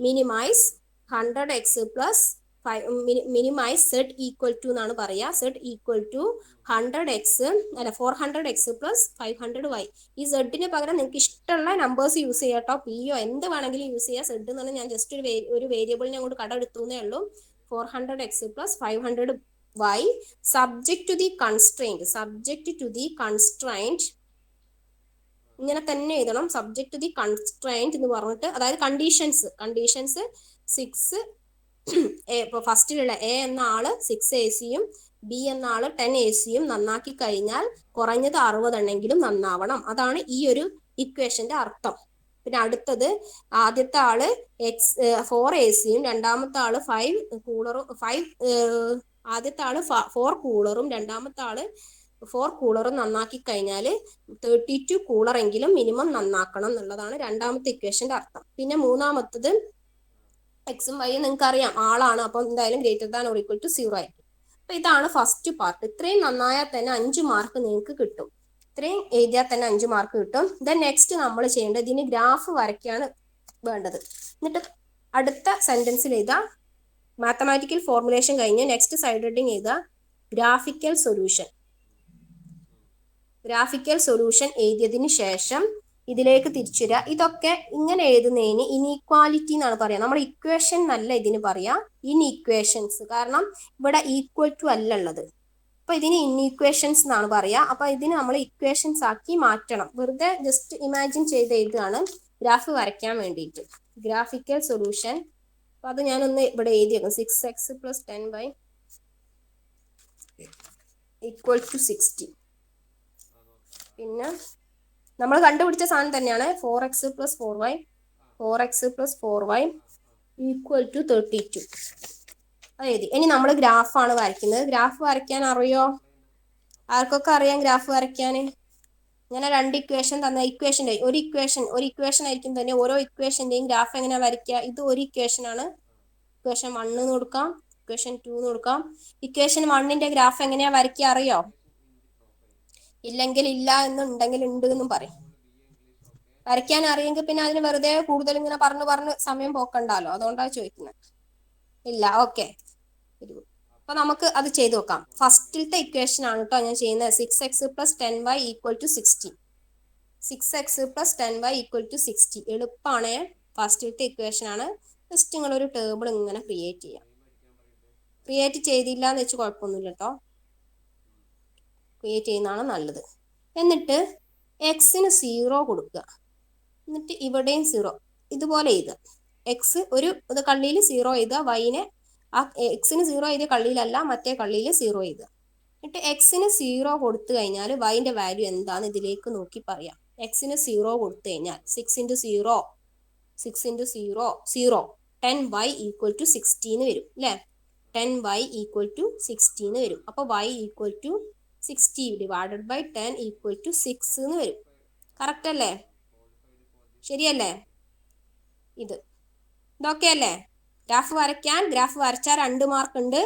A: minimise 100x + minimise z equal to എന്നാണ് പറയാ. z ഈക്വൽ ടു 100x അല്ല 400x + 500y. ഈ സെഡിന് പകരം നിങ്ങൾക്ക് ഇഷ്ടമുള്ള നമ്പേഴ്സ് യൂസ് ചെയ്യാം കേട്ടോ. പിയോ എന്ത് വേണമെങ്കിലും യൂസ് ചെയ്യാം. സെഡ് എന്ന് പറഞ്ഞാൽ ഞാൻ ജസ്റ്റ് ഒരു വേരിയബിളിനെ അങ്ങോട്ട് കട എടുത്തുന്നേ ഉള്ളൂ. 400x + 500y subject to the constraint. ഇങ്ങനെ തന്നെ എഴുതണം, സബ്ജക്ട് ടു ദി കൺസ്ട്രെയിന്റ് എന്ന് പറഞ്ഞിട്ട്, അതായത് കണ്ടീഷൻസ് 6 ഇപ്പൊ ഫസ്റ്റിലുള്ള എ എന്ന ആള് 6 എ സിയും ബി എന്ന ആള് 10 എ സിയും നന്നാക്കി കഴിഞ്ഞാൽ കുറഞ്ഞത് 60 എണ്ണെങ്കിലും നന്നാവണം. അതാണ് ഈ ഒരു ഇക്വേഷന്റെ അർത്ഥം. പിന്നെ അടുത്തത് ആദ്യത്തെ ആള് 4 എ സിയും രണ്ടാമത്തെ ആള് 5 കൂളറും ആദ്യത്തെ ആള് 4 കൂളറും രണ്ടാമത്തെ ആള് 4 കൂളറും നന്നാക്കി കഴിഞ്ഞാൽ 32 കൂളർ എങ്കിലും മിനിമം നന്നാക്കണം എന്നുള്ളതാണ് രണ്ടാമത്തെ ഇക്വേഷന്റെ അർത്ഥം. പിന്നെ മൂന്നാമത്തത് എക്സും വൈയും നിങ്ങൾക്ക് അറിയാം ആളാണ്, അപ്പൊ എന്തായാലും greater than or equal to 0 ആയിരിക്കും. അപ്പൊ ഇതാണ് ഫസ്റ്റ് പാർട്ട്. ഇത്രയും നന്നായാൽ തന്നെ 5 മാർക്ക് നിങ്ങൾക്ക് കിട്ടും. ഇത്രയും എഴുതിയാൽ തന്നെ 5 മാർക്ക് കിട്ടും. ദെൻ നെക്സ്റ്റ് നമ്മൾ ചെയ്യേണ്ടത് ഇതിന് ഗ്രാഫ് വരയ്ക്കാണ് വേണ്ടത്. എന്നിട്ട് അടുത്ത സെന്റൻസിൽ എഴുതുക മാത്തമാറ്റിക്കൽ ഫോർമുലേഷൻ കഴിഞ്ഞ് നെക്സ്റ്റ് സൈഡ് ഹെഡിങ് എഴുതുക ഗ്രാഫിക്കൽ സൊല്യൂഷൻ എഴുതിയതിന് ശേഷം ഇതിലേക്ക് തിരിച്ചു വരിക. ഇതൊക്കെ ഇങ്ങനെ എഴുതുന്നതിന് ഇനീക്വാലിറ്റി എന്നാണ് പറയാ. നമ്മൾ ഇക്വേഷൻ എന്നല്ല ഇതിന് പറയാ, ഇൻഇക്വേഷൻസ്. കാരണം ഇവിടെ ഈക്വൽ ടു അല്ല ഉള്ളത്. അപ്പൊ ഇതിന് ഇൻഇക്വേഷൻസ് എന്നാണ് പറയാ. അപ്പൊ ഇതിന് നമ്മൾ ഇക്വേഷൻസ് ആക്കി മാറ്റണം. വെറുതെ ജസ്റ്റ് ഇമാജിൻ ചെയ്ത് എഴുതുകയാണ് ഗ്രാഫ് വരയ്ക്കാൻ വേണ്ടിയിട്ട്. ഗ്രാഫിക്കൽ സൊല്യൂഷൻ, അപ്പൊ അത് ഞാനൊന്ന് ഇവിടെ എഴുതിയേക്കും 6x + 10y = 60. പിന്നെ നമ്മൾ കണ്ടുപിടിച്ച സാധനം തന്നെയാണ് 4x + 4y = 32. അതായത് ഇനി നമ്മൾ ഗ്രാഫാണ് വരയ്ക്കുന്നത്. ഗ്രാഫ് വരയ്ക്കാൻ അറിയോ? ആർക്കൊക്കെ അറിയാം ഗ്രാഫ് വരയ്ക്കാൻ? ഇങ്ങനെ രണ്ട് ഇക്വേഷൻ തന്ന ഒരു ഇക്വേഷൻ ആയിരിക്കും തന്നെ. ഓരോ ഇക്വേഷന്റെയും ഗ്രാഫ് എങ്ങനെയാ വരയ്ക്കുക? ഇത് ഒരു ഇക്വേഷൻ ആണ്. ഇക്വേഷൻ 1 എന്ന് കൊടുക്കാം, ഇക്വേഷൻ 2 എന്ന് കൊടുക്കാം. ഇക്വേഷൻ 1ന്റെ ഗ്രാഫ് എങ്ങനെയാ വരയ്ക്കുക അറിയോ? ഇല്ലെങ്കിൽ ഇല്ല എന്നുണ്ടെങ്കിൽ ഉണ്ട് എന്നും പറയും. വരയ്ക്കാൻ അറിയെങ്കിൽ പിന്നെ അതിന് വെറുതെ കൂടുതൽ ഇങ്ങനെ പറഞ്ഞു സമയം പോക്കണ്ടല്ലോ, അതുകൊണ്ടാണ് ചോദിക്കുന്നത്. ഇല്ല, ഓക്കെ. അപ്പൊ നമുക്ക് അത് ചെയ്ത് നോക്കാം. ഫസ്റ്റിലത്തെ ഇക്വേഷൻ ആണ് കേട്ടോ ഞാൻ ചെയ്യുന്നത്. 6x + 10y = 60. 6x + 10y = 60. എളുപ്പമാണ്. ഫസ്റ്റിലത്തെ ഇക്വേഷൻ ആണ്. ജസ്റ്റ് നിങ്ങളൊരു ടേബിൾ ഇങ്ങനെ ക്രിയേറ്റ് ചെയ്യാം. ക്രിയേറ്റ് ചെയ്തില്ല എന്ന് വെച്ച് കുഴപ്പമൊന്നുമില്ല കേട്ടോ, ക്രിയേറ്റ് ചെയ്യുന്നതാണ് നല്ലത്. എന്നിട്ട് എക്സിന് 0 കൊടുക്കുക. എന്നിട്ട് ഇവിടെയും 0 ഇതുപോലെ എഴുതുക. എക്സ് ഒരു ഇത് കള്ളിയിൽ 0 എഴുതുക, വൈനെ ആ എക്സിന് 0 എഴുതിയ കള്ളിയിലല്ല മറ്റേ കള്ളിയിൽ 0 എഴുതുക. എന്നിട്ട് എക്സിന് 0 കൊടുത്തു കഴിഞ്ഞാൽ വൈൻ്റെ വാല്യൂ എന്താണ് ഇതിലേക്ക് നോക്കി പറയാം. എക്സിന് 0 കൊടുത്തു കഴിഞ്ഞാൽ 6 × 0 6 × 0 0 10y = 60 എന്ന് വരും അല്ലേ. 10y = 60 എന്ന് വരും. അപ്പോൾ y = 60 ഡിവൈഡഡ് ബൈ 10 = 6 എന്ന് വരും. കറക്റ്റ് അല്ലേ? ശരിയല്ലേ? ഇതൊക്കെ അല്ലേ? ഗ്രാഫ് വരച്ചാൽ 2 മാർക്ക് ഉണ്ട്.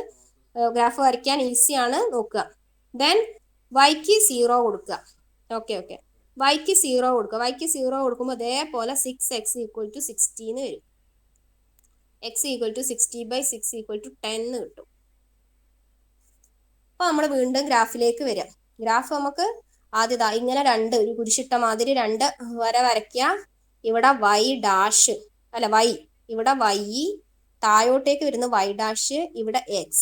A: ഗ്രാഫ് വരയ്ക്കാൻ ഈസിയാണ്, നോക്കുക. ദെൻ വൈക്ക് 0 കൊടുക്കുക. ഓക്കെ വൈക്ക് 0 കൊടുക്കുക. വൈക്ക് 0 കൊടുക്കുമ്പോൾ അതേപോലെ 6x = 60 എന്ന് വരും. x = 60/6 = 10 എന്ന് കിട്ടും. അപ്പോൾ നമ്മൾ വീണ്ടും ഗ്രാഫിലേക്ക് വരിക. ഗ്രാഫ് നമുക്ക് ആദ്യതാ ഇങ്ങനെ ഒരു കുരിശിട്ട മാതിരി 2 വര വരയ്ക്കുക. ഇവിടെ y, ഇവിടെ y, താഴോട്ടേക്ക് വരുന്ന y', ഇവിടെ x,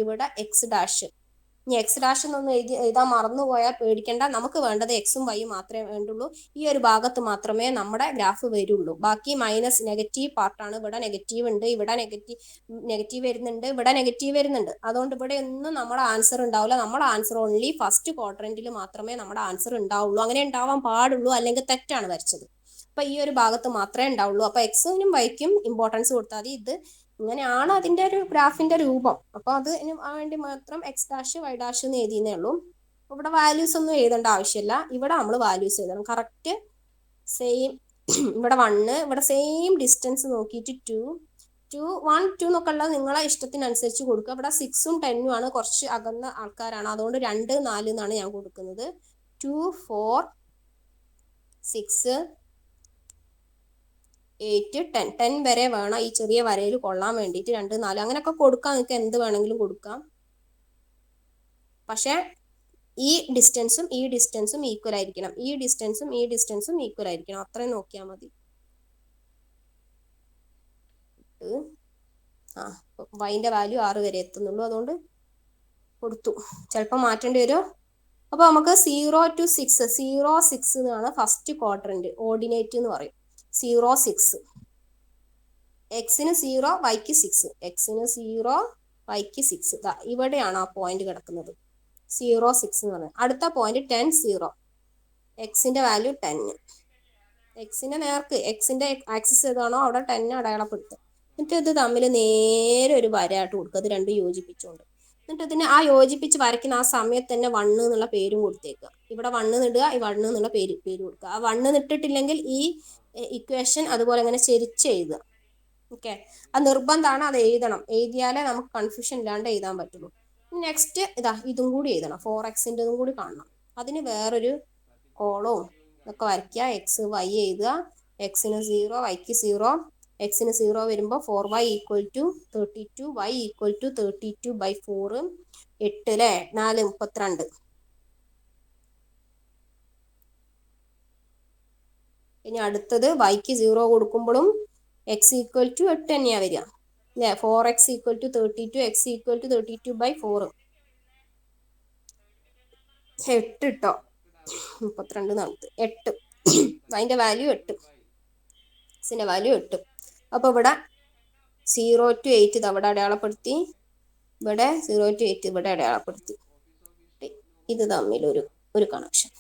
A: ഇവിടെ x'. ഇനി x' എന്നൊന്നും എഴുതാൻ മറന്നുപോയാൽ പേടിക്കേണ്ട. നമുക്ക് വേണ്ടത് എക്സും വൈയും മാത്രമേ വേണ്ടുള്ളൂ. ഈ ഒരു ഭാഗത്ത് മാത്രമേ നമ്മുടെ ഗ്രാഫ് വരുള്ളൂ. ബാക്കി മൈനസ് നെഗറ്റീവ് പാർട്ടാണ്. ഇവിടെ നെഗറ്റീവ് ഉണ്ട്, ഇവിടെ നെഗറ്റീവ് വരുന്നുണ്ട്, ഇവിടെ നെഗറ്റീവ് വരുന്നുണ്ട്. അതുകൊണ്ട് ഇവിടെ ഒന്നും നമ്മുടെ ആൻസർ ഉണ്ടാവില്ല. നമ്മുടെ ആൻസർ ഓൺലി ഫസ്റ്റ് ക്വാഡ്രന്റിൽ മാത്രമേ നമ്മുടെ ആൻസർ ഉണ്ടാവുള്ളൂ. അങ്ങനെ ഉണ്ടാവാൻ പാടുള്ളൂ, അല്ലെങ്കിൽ തെറ്റാണ് വരച്ചത്. അപ്പൊ ഈ ഒരു ഭാഗത്ത് മാത്രമേ ഉണ്ടാവുള്ളൂ. അപ്പൊ എക്സിനും വൈക്കും ഇമ്പോർട്ടൻസ് കൊടുത്താൽ മതി. ഇത് ഇങ്ങനെയാണ് അതിന്റെ ഒരു ഗ്രാഫിന്റെ രൂപം. അപ്പോൾ അതിന് വേണ്ടി മാത്രം x', y' എന്ന് എഴുതിയെന്നേ ഉള്ളൂ. ഇവിടെ വാല്യൂസ് ഒന്നും എഴുതേണ്ട ആവശ്യമില്ല. ഇവിടെ നമ്മൾ വാല്യൂസ് എഴുതണം. കറക്റ്റ് സെയിം ഇവിടെ 1, ഇവിടെ സെയിം ഡിസ്റ്റൻസ് നോക്കിയിട്ട് 2 1 2 എന്നൊക്കെ ഉള്ളത് നിങ്ങളെ ഇഷ്ടത്തിനനുസരിച്ച് കൊടുക്കുക. ഇവിടെ 6ഉം 10ഉം ആണ്, കുറച്ച് അകന്ന ആൾക്കാരാണ്. അതുകൊണ്ട് 2 4 എന്നാണ് ഞാൻ കൊടുക്കുന്നത്. 2 4 6 8 10 വരെ വേണം ഈ ചെറിയ വരയിൽ കൊള്ളാൻ വേണ്ടിയിട്ട്. 2 4 അങ്ങനെയൊക്കെ കൊടുക്കാം. നിങ്ങൾക്ക് എന്ത് വേണമെങ്കിലും കൊടുക്കാം. പക്ഷെ ഈ ഡിസ്റ്റൻസും ഈക്വൽ ആയിരിക്കണം. ഈ ഡിസ്റ്റൻസും ഈക്വൽ ആയിരിക്കണം. അത്രയും നോക്കിയാൽ മതി. വൈൻ്റെ വാല്യൂ 6 വരെ എത്തുന്നുള്ളൂ. അതുകൊണ്ട് കൊടുത്തു. ചിലപ്പോൾ മാറ്റേണ്ടി വരും. അപ്പോൾ നമുക്ക് 0 to 6 0 6 എന്നാണ് ഫസ്റ്റ് ക്വാഡ്രന്റ്. ഓർഡിനേറ്റ് എന്ന് പറയും. 0 6 എക്സിന് 0 വൈക്ക് 6 എക്സിന് 0 വൈക്ക് 6 ഇവിടെയാണ് ആ പോയിന്റ് കിടക്കുന്നത്. 0 6 എന്ന് പറയുന്നത്. അടുത്ത പോയിന്റ് 10 0 എക്സിന്റെ വാല്യൂ 10. എക്സിന്റെ നേർക്ക് എക്സിന്റെ ആക്സിസ് ഏതാണോ അവിടെ 10 അടയാളപ്പെടുത്തുക. എന്നിട്ട് ഇത് തമ്മിൽ നേരെ ഒരു വരയായിട്ട് കൊടുക്കുക. അത് രണ്ടും യോജിപ്പിച്ചുകൊണ്ട്. എന്നിട്ട് ഇതിനെ ആ യോജിപ്പിച്ച് വരയ്ക്കുന്ന ആ സമയത്ത് തന്നെ 1 എന്നുള്ള പേരും കൊടുത്തേക്കുക. ഇവിടെ 1 ഇടുക, ഈ 1 എന്നുള്ള പേര് കൊടുക്കുക. ആ 1 ഇട്ടിട്ടില്ലെങ്കിൽ ഈ ഇക്വേഷൻ അതുപോലെ അങ്ങനെ ചെരിച്ച് എഴുതുക. ഓക്കെ, അത് നിർബന്ധമാണ്. അത് എഴുതണം. എഴുതിയാലേ നമുക്ക് കൺഫ്യൂഷൻ ഇല്ലാണ്ട് എഴുതാൻ പറ്റുള്ളൂ. നെക്സ്റ്റ് ഇതും കൂടി എഴുതണം. 4xൻ്റെതും കൂടി കാണണം. അതിന് വേറൊരു കോളവും ഇതൊക്കെ വരയ്ക്കുക. എക്സ് വൈ എഴുതുക. എക്സിന് 0 വൈക്ക് 0. എക്സിന് 0 വരുമ്പോൾ 4y = 32, y = 32/4. 8 അല്ലേ, 4 32. ഇനി അടുത്തത് വൈക്ക് 0 കൊടുക്കുമ്പോഴും x = 8 തന്നെയാണ് വരിക അല്ലേ. 4x = 32, x = 32/4. 8 ഇട്ടോ, 32 8. അതിൻ്റെ വാല്യൂ 8, എക്സിൻ്റെ വാല്യൂ 8. അപ്പോൾ ഇവിടെ 0 to 8 അവിടെ അടയാളപ്പെടുത്തി. ഇവിടെ 0 to 8 ഇവിടെ അടയാളപ്പെടുത്തി. ഇത് തമ്മിലൊരു കണക്ഷൻ.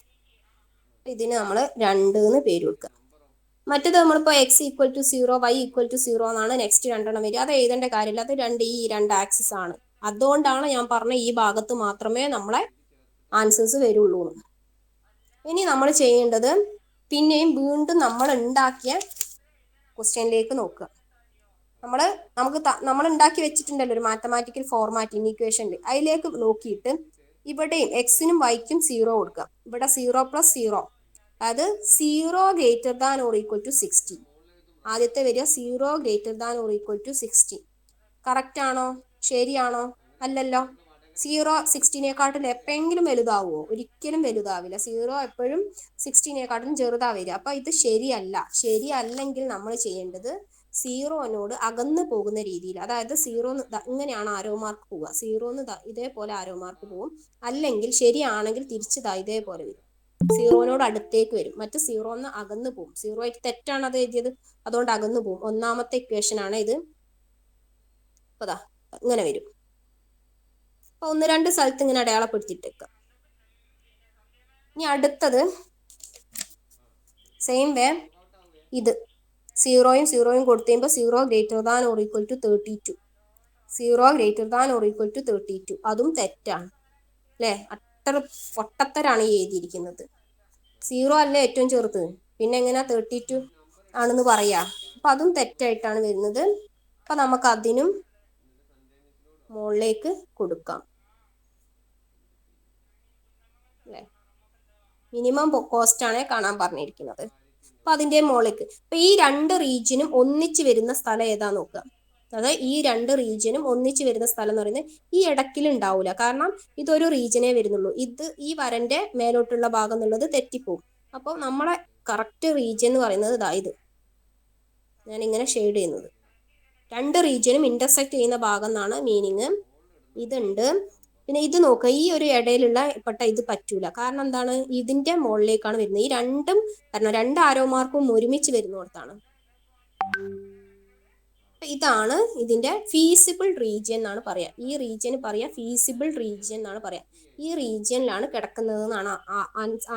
A: ഇതിന് നമ്മൾ 2 എന്ന് പേര് കൊടുക്കുക. മറ്റേത് നമ്മളിപ്പോൾ x = 0 y = 0 എന്നാണ് നെക്സ്റ്റ് 2 എണ്ണം വരിക. അത് എഴുതേണ്ട കാര്യമില്ല. അത് ഈ 2 ആക്സിസ് ആണ്. അതുകൊണ്ടാണ് ഞാൻ പറഞ്ഞ ഈ ഭാഗത്ത് മാത്രമേ നമ്മളെ ആൻസേഴ്സ് വരുള്ളൂ. ഇനി നമ്മൾ ചെയ്യേണ്ടത് പിന്നെയും വീണ്ടും നമ്മൾ ഉണ്ടാക്കിയ ക്വസ്റ്റ്യനിലേക്ക് നോക്കുക. നമ്മൾ ഉണ്ടാക്കി വെച്ചിട്ടുണ്ടല്ലോ ഒരു മാത്തമാറ്റിക്കൽ ഫോർമാറ്റ് ഇക്വേഷനിൽ. അതിലേക്ക് നോക്കിയിട്ട് ഇവിടെയും എക്സിനും വൈക്കും 0 കൊടുക്കുക. ഇവിടെ 0 + 0, അതായത് 0 ≥ 60. ആദ്യത്തെ വരിക 0 ≥ 60. കറക്റ്റ് ആണോ? ശരിയാണോ? അല്ലല്ലോ. 0 16 എപ്പോഴെങ്കിലും വലുതാവുമോ? ഒരിക്കലും വലുതാവില്ല. 0 എപ്പോഴും 16 ചെറുതാ വരിക. അപ്പൊ ഇത് ശരിയല്ല. ശരിയല്ലെങ്കിൽ നമ്മൾ ചെയ്യേണ്ടത് സീറോനോട് അകന്നു പോകുന്ന രീതിയിൽ, അതായത് 0 ഇങ്ങനെയാണ് ആരോ മാർക്ക് പോവുക. 0 ഇതേപോലെ ആരോ മാർക്ക് പോവും. അല്ലെങ്കിൽ ശരിയാണെങ്കിൽ തിരിച്ച് ഇതേപോലെ വരും. 0നോട് അടുത്തേക്ക് വരും. മറ്റ് 0 അകന്നു പോകും. 0 തെറ്റാണ് അത് എഴുതിയത്, അതുകൊണ്ട് അകന്നു പോകും. ഒന്നാമത്തെ ഇക്വേഷൻ ആണ് ഇത്. അതാ ഇങ്ങനെ വരും. അപ്പൊ 1-2 സ്ഥലത്ത് ഇങ്ങനെ അടയാളപ്പെടുത്തിയിട്ടേക്കാം. ഇനി അടുത്തത് സെയിം വേ ഇത് 0യും 0യും കൊടുത്തു കഴിയുമ്പോൾ 0 greater than or equal to 32. 0 greater than or equal to 32. അതും തെറ്റാണ് അല്ലേ? അത്ര പൊട്ടത്തരാണ് ഈ എഴുതിയിരിക്കുന്നത്. 0 അല്ലേ ഏറ്റവും ചെറുത്, പിന്നെ എങ്ങനെയാ 32 ആണെന്ന് പറയാ? അപ്പൊ അതും തെറ്റായിട്ടാണ് വരുന്നത്. അപ്പൊ നമുക്ക് അതിനും മുകളിലേക്ക് കൊടുക്കാം അല്ലേ? മിനിമം കോസ്റ്റ് ആണ് കാണാൻ പറഞ്ഞിരിക്കുന്നത്. അപ്പൊ അതിന്റെ മുകളിലേക്ക് ഇപ്പൊ ഈ 2 റീജിയനും ഒന്നിച്ച് വരുന്ന സ്ഥലം ഏതാ നോക്കുക. അതായത് ഈ 2 റീജിയനും ഒന്നിച്ച് വരുന്ന സ്ഥലം എന്ന് പറയുന്നത് ഈ ഇടയ്ക്കിൽ ഉണ്ടാവില്ല. കാരണം ഇതൊരു റീജിയനേ വരുന്നുള്ളൂ. ഇത് ഈ വരന്റെ മേലോട്ടുള്ള ഭാഗം എന്നുള്ളത് തെറ്റിപ്പോവും. അപ്പോൾ നമ്മളെ കറക്റ്റ് റീജിയൻ എന്ന് പറയുന്നത് ഇതാ ഇത്. ഞാൻ ഇങ്ങനെ ഷെയ്ഡ് ചെയ്യുന്നത് 2 റീജിയനും ഇന്റർസെക്ട് ചെയ്യുന്ന ഭാഗം എന്നാണ് മീനിങ്. ഇതുണ്ട്. പിന്നെ ഇത് നോക്കുക, ഈ ഒരു ഇടയിലുള്ള പെട്ട ഇത് പറ്റൂല. കാരണം എന്താണ്? ഇതിന്റെ മുകളിലേക്കാണ് വരുന്നത്. ഈ രണ്ടും കാരണം 2 ആരോ മാർക്കും ഒരുമിച്ച് വരുന്നിടത്താണ്. ഇതാണ് ഇതിന്റെ ഫീസിബിൾ റീജിയൻ എന്നാണ് പറയാ. ഈ റീജിയന് പറയാ ഫീസിബിൾ റീജിയൻ എന്നാണ് പറയാ. ഈ റീജിയനിലാണ് കിടക്കുന്നത് എന്നാണ്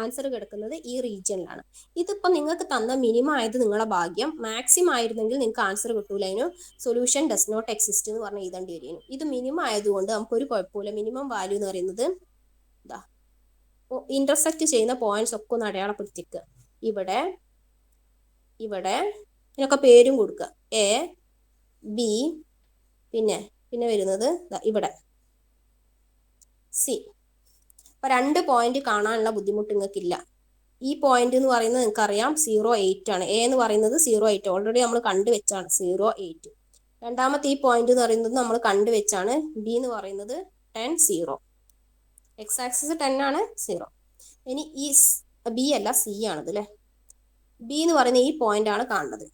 A: ആൻസർ കിടക്കുന്നത്. ഈ റീജിയനിലാണ്. ഇതിപ്പോ നിങ്ങൾക്ക് തന്ന മിനിമം ആയത് നിങ്ങളെ ഭാഗ്യം. മാക്സിമം ആയിരുന്നെങ്കിൽ നിങ്ങൾക്ക് ആൻസർ കിട്ടൂല. അതിന് സൊല്യൂഷൻ ഡസ് നോട്ട് എക്സിസ്റ്റ് എന്ന് പറഞ്ഞ് എഴുതേണ്ടി വരും. ഇത് മിനിമം ആയതുകൊണ്ട് നമുക്കൊരു കുഴപ്പമില്ല. മിനിമം വാല്യൂ എന്ന് പറയുന്നത് ഇതാ. ഇന്റർസെക്ട് ചെയ്യുന്ന പോയിന്റ്സ് ഒക്കെ ഒന്ന് അടയാളപ്പെടുത്തിക്കുക. ഇവിടെ ഇവിടെ ഇതിനൊക്കെ പേരും കൊടുക്കുക. എ, ബി, പിന്നെ വരുന്നത് ഇവിടെ സി. അപ്പൊ 2 പോയിന്റ് കാണാനുള്ള ബുദ്ധിമുട്ട് നിങ്ങൾക്കില്ല. ഈ പോയിന്റ് എന്ന് പറയുന്നത് നിങ്ങൾക്ക് അറിയാം 0,8 ആണ്. എ എന്ന് പറയുന്നത് 0,8 ഓൾറെഡി നമ്മൾ കണ്ടുവെച്ചാണ് 0,8. രണ്ടാമത്തെ ഈ പോയിന്റ് എന്ന് പറയുന്നത് നമ്മൾ കണ്ടുവെച്ചാണ്. ബി എന്ന് പറയുന്നത് 10, 0. എക്സ് ആക്സിസ് 10 ആണ്, 0. ഇനി ഈ ബി അല്ല സി ആണത് അല്ലെ. ബി എന്ന് പറയുന്ന ഈ പോയിന്റ് ആണ് കാണുന്നത്.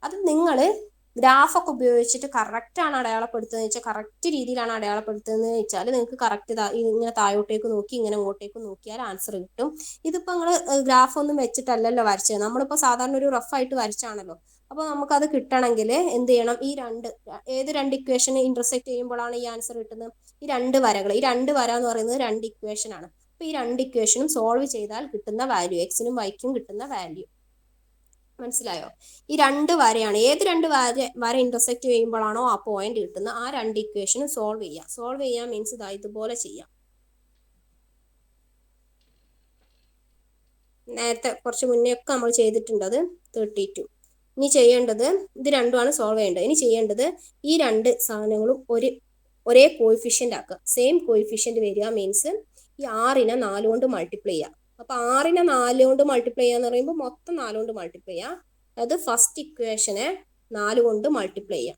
A: അത് നിങ്ങൾ ഗ്രാഫൊക്കെ ഉപയോഗിച്ചിട്ട് കറക്റ്റ് ആണ് അടയാളപ്പെടുത്തുന്നത് വെച്ചാൽ കറക്റ്റ് രീതിയിലാണ് അടയാളപ്പെടുത്തുന്നത് വെച്ചാൽ നിങ്ങൾക്ക് കറക്റ്റ് ഇങ്ങനെ താഴോട്ടേക്ക് നോക്കി ഇങ്ങനെ ഇങ്ങോട്ടേക്ക് നോക്കിയാൽ ആൻസർ കിട്ടും. ഇതിപ്പോ നിങ്ങൾ ഗ്രാഫ് ഒന്നും വെച്ചിട്ടല്ലല്ലോ വരച്ചത്. നമ്മളിപ്പോ സാധാരണ ഒരു റഫ് ആയിട്ട് വരച്ചാണല്ലോ. അപ്പൊ നമുക്കത് കിട്ടണമെങ്കിൽ എന്ത് ചെയ്യണം? ഈ ഏത് 2 ഇക്വേഷൻ ഇന്റർസെക്ട് ചെയ്യുമ്പോഴാണ് ഈ ആൻസർ കിട്ടുന്നത്? ഈ 2 വരകൾ. ഈ 2 വര എന്ന് പറയുന്നത് 2 ഇക്വേഷൻ ആണ്. അപ്പൊ ഈ 2 ഇക്വേഷനും സോൾവ് ചെയ്താൽ കിട്ടുന്ന വാല്യൂ, എക്സിനും വൈക്കും കിട്ടുന്ന വാല്യൂ മനസ്സിലായോ? ഈ 2 വരയാണ്. ഏത് 2 വര ഇന്റർസെക്ട് ചെയ്യുമ്പോഴാണോ ആ പോയിന്റ് കിട്ടുന്നത്, ആ 2 ഇക്വേഷനും സോൾവ് ചെയ്യുക. സോൾവ് ചെയ്യാൻ മീൻസ് ഇതുപോലെ ചെയ്യാം. നേരത്തെ കുറച്ച് മുന്നേ ഒക്കെ നമ്മൾ ചെയ്തിട്ടുണ്ട് അത് 32. ഇനി ചെയ്യേണ്ടത് ഇത് രണ്ടുമാണ് സോൾവ് ചെയ്യേണ്ടത്. ഇനി ചെയ്യേണ്ടത് ഈ 2 സാധനങ്ങളും ഒരേ കോയിഫിഷ്യന്റ് ആക്കുക. സെയിം കോയിഫിഷ്യന്റ് വരിക മീൻസ് ഈ 6നെ 4 കൊണ്ട് മൾട്ടിപ്ലൈ ചെയ്യുക. അപ്പൊ 6നെ 4 കൊണ്ട് മൾട്ടിപ്ലൈ ചെയ്യാന്ന് പറയുമ്പോൾ മൊത്തം 4 കൊണ്ട് മൾട്ടിപ്ലൈ ചെയ്യാം. അതായത് ഫസ്റ്റ് ഇക്വേഷനെ 4 കൊണ്ട് മൾട്ടിപ്ലൈ ചെയ്യാം.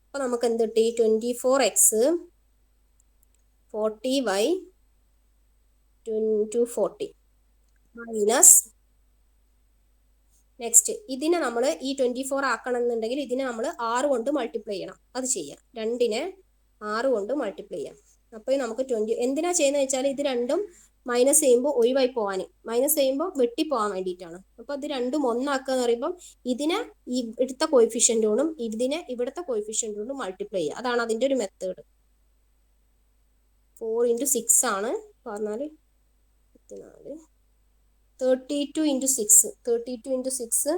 A: അപ്പൊ നമുക്ക് എന്ത് കിട്ടി? 24x 40y 240 മൈനസ് നെക്സ്റ്റ് ഇതിനെ നമ്മൾ ഈ 24 ആക്കണം എന്നുണ്ടെങ്കിൽ ഇതിനെ നമ്മൾ 6 കൊണ്ട് മൾട്ടിപ്ലൈ ചെയ്യണം. അത് ചെയ്യാം. 2നെ 6 കൊണ്ട് മൾട്ടിപ്ലൈ ചെയ്യാം. അപ്പോൾ നമുക്ക് 20 എന്തിനാ ചെയ്യുന്നത് വെച്ചാൽ ഇത് രണ്ടും മൈനസ് ചെയ്യുമ്പോൾ ഒഴിവായി പോകാൻ, മൈനസ് ചെയ്യുമ്പോൾ വെട്ടിപ്പോകാൻ വേണ്ടിയിട്ടാണ്. അപ്പോൾ ഇത് രണ്ടും ഒന്നാക്കുക എന്ന് പറയുമ്പോൾ ഇതിനെ ഈ എടുത്ത കോയിഫിഷ്യൻ്റോടും ഇതിനെ ഇവിടുത്തെ കോയിഫിഷ്യൻ്റോടും മൾട്ടിപ്ലൈ ചെയ്യുക. അതാണ് അതിൻ്റെ ഒരു മെത്തേഡ്. 4 × 6 ആണ് പറഞ്ഞാൽ 34. 32 × 6 32 × 6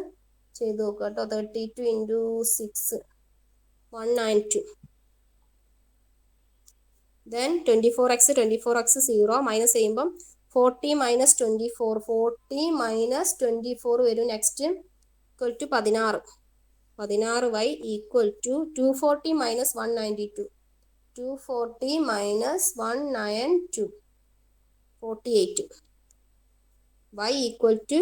A: ചെയ്ത് നോക്കുക കേട്ടോ. 32 × 6 192. then 24x 0 മൈനസ് ചെയ്യുമ്പം 40 - 24 40 - 24 വരും. Next equal to 16 16y equal to 240 - 192 240 - 192 48 y equal to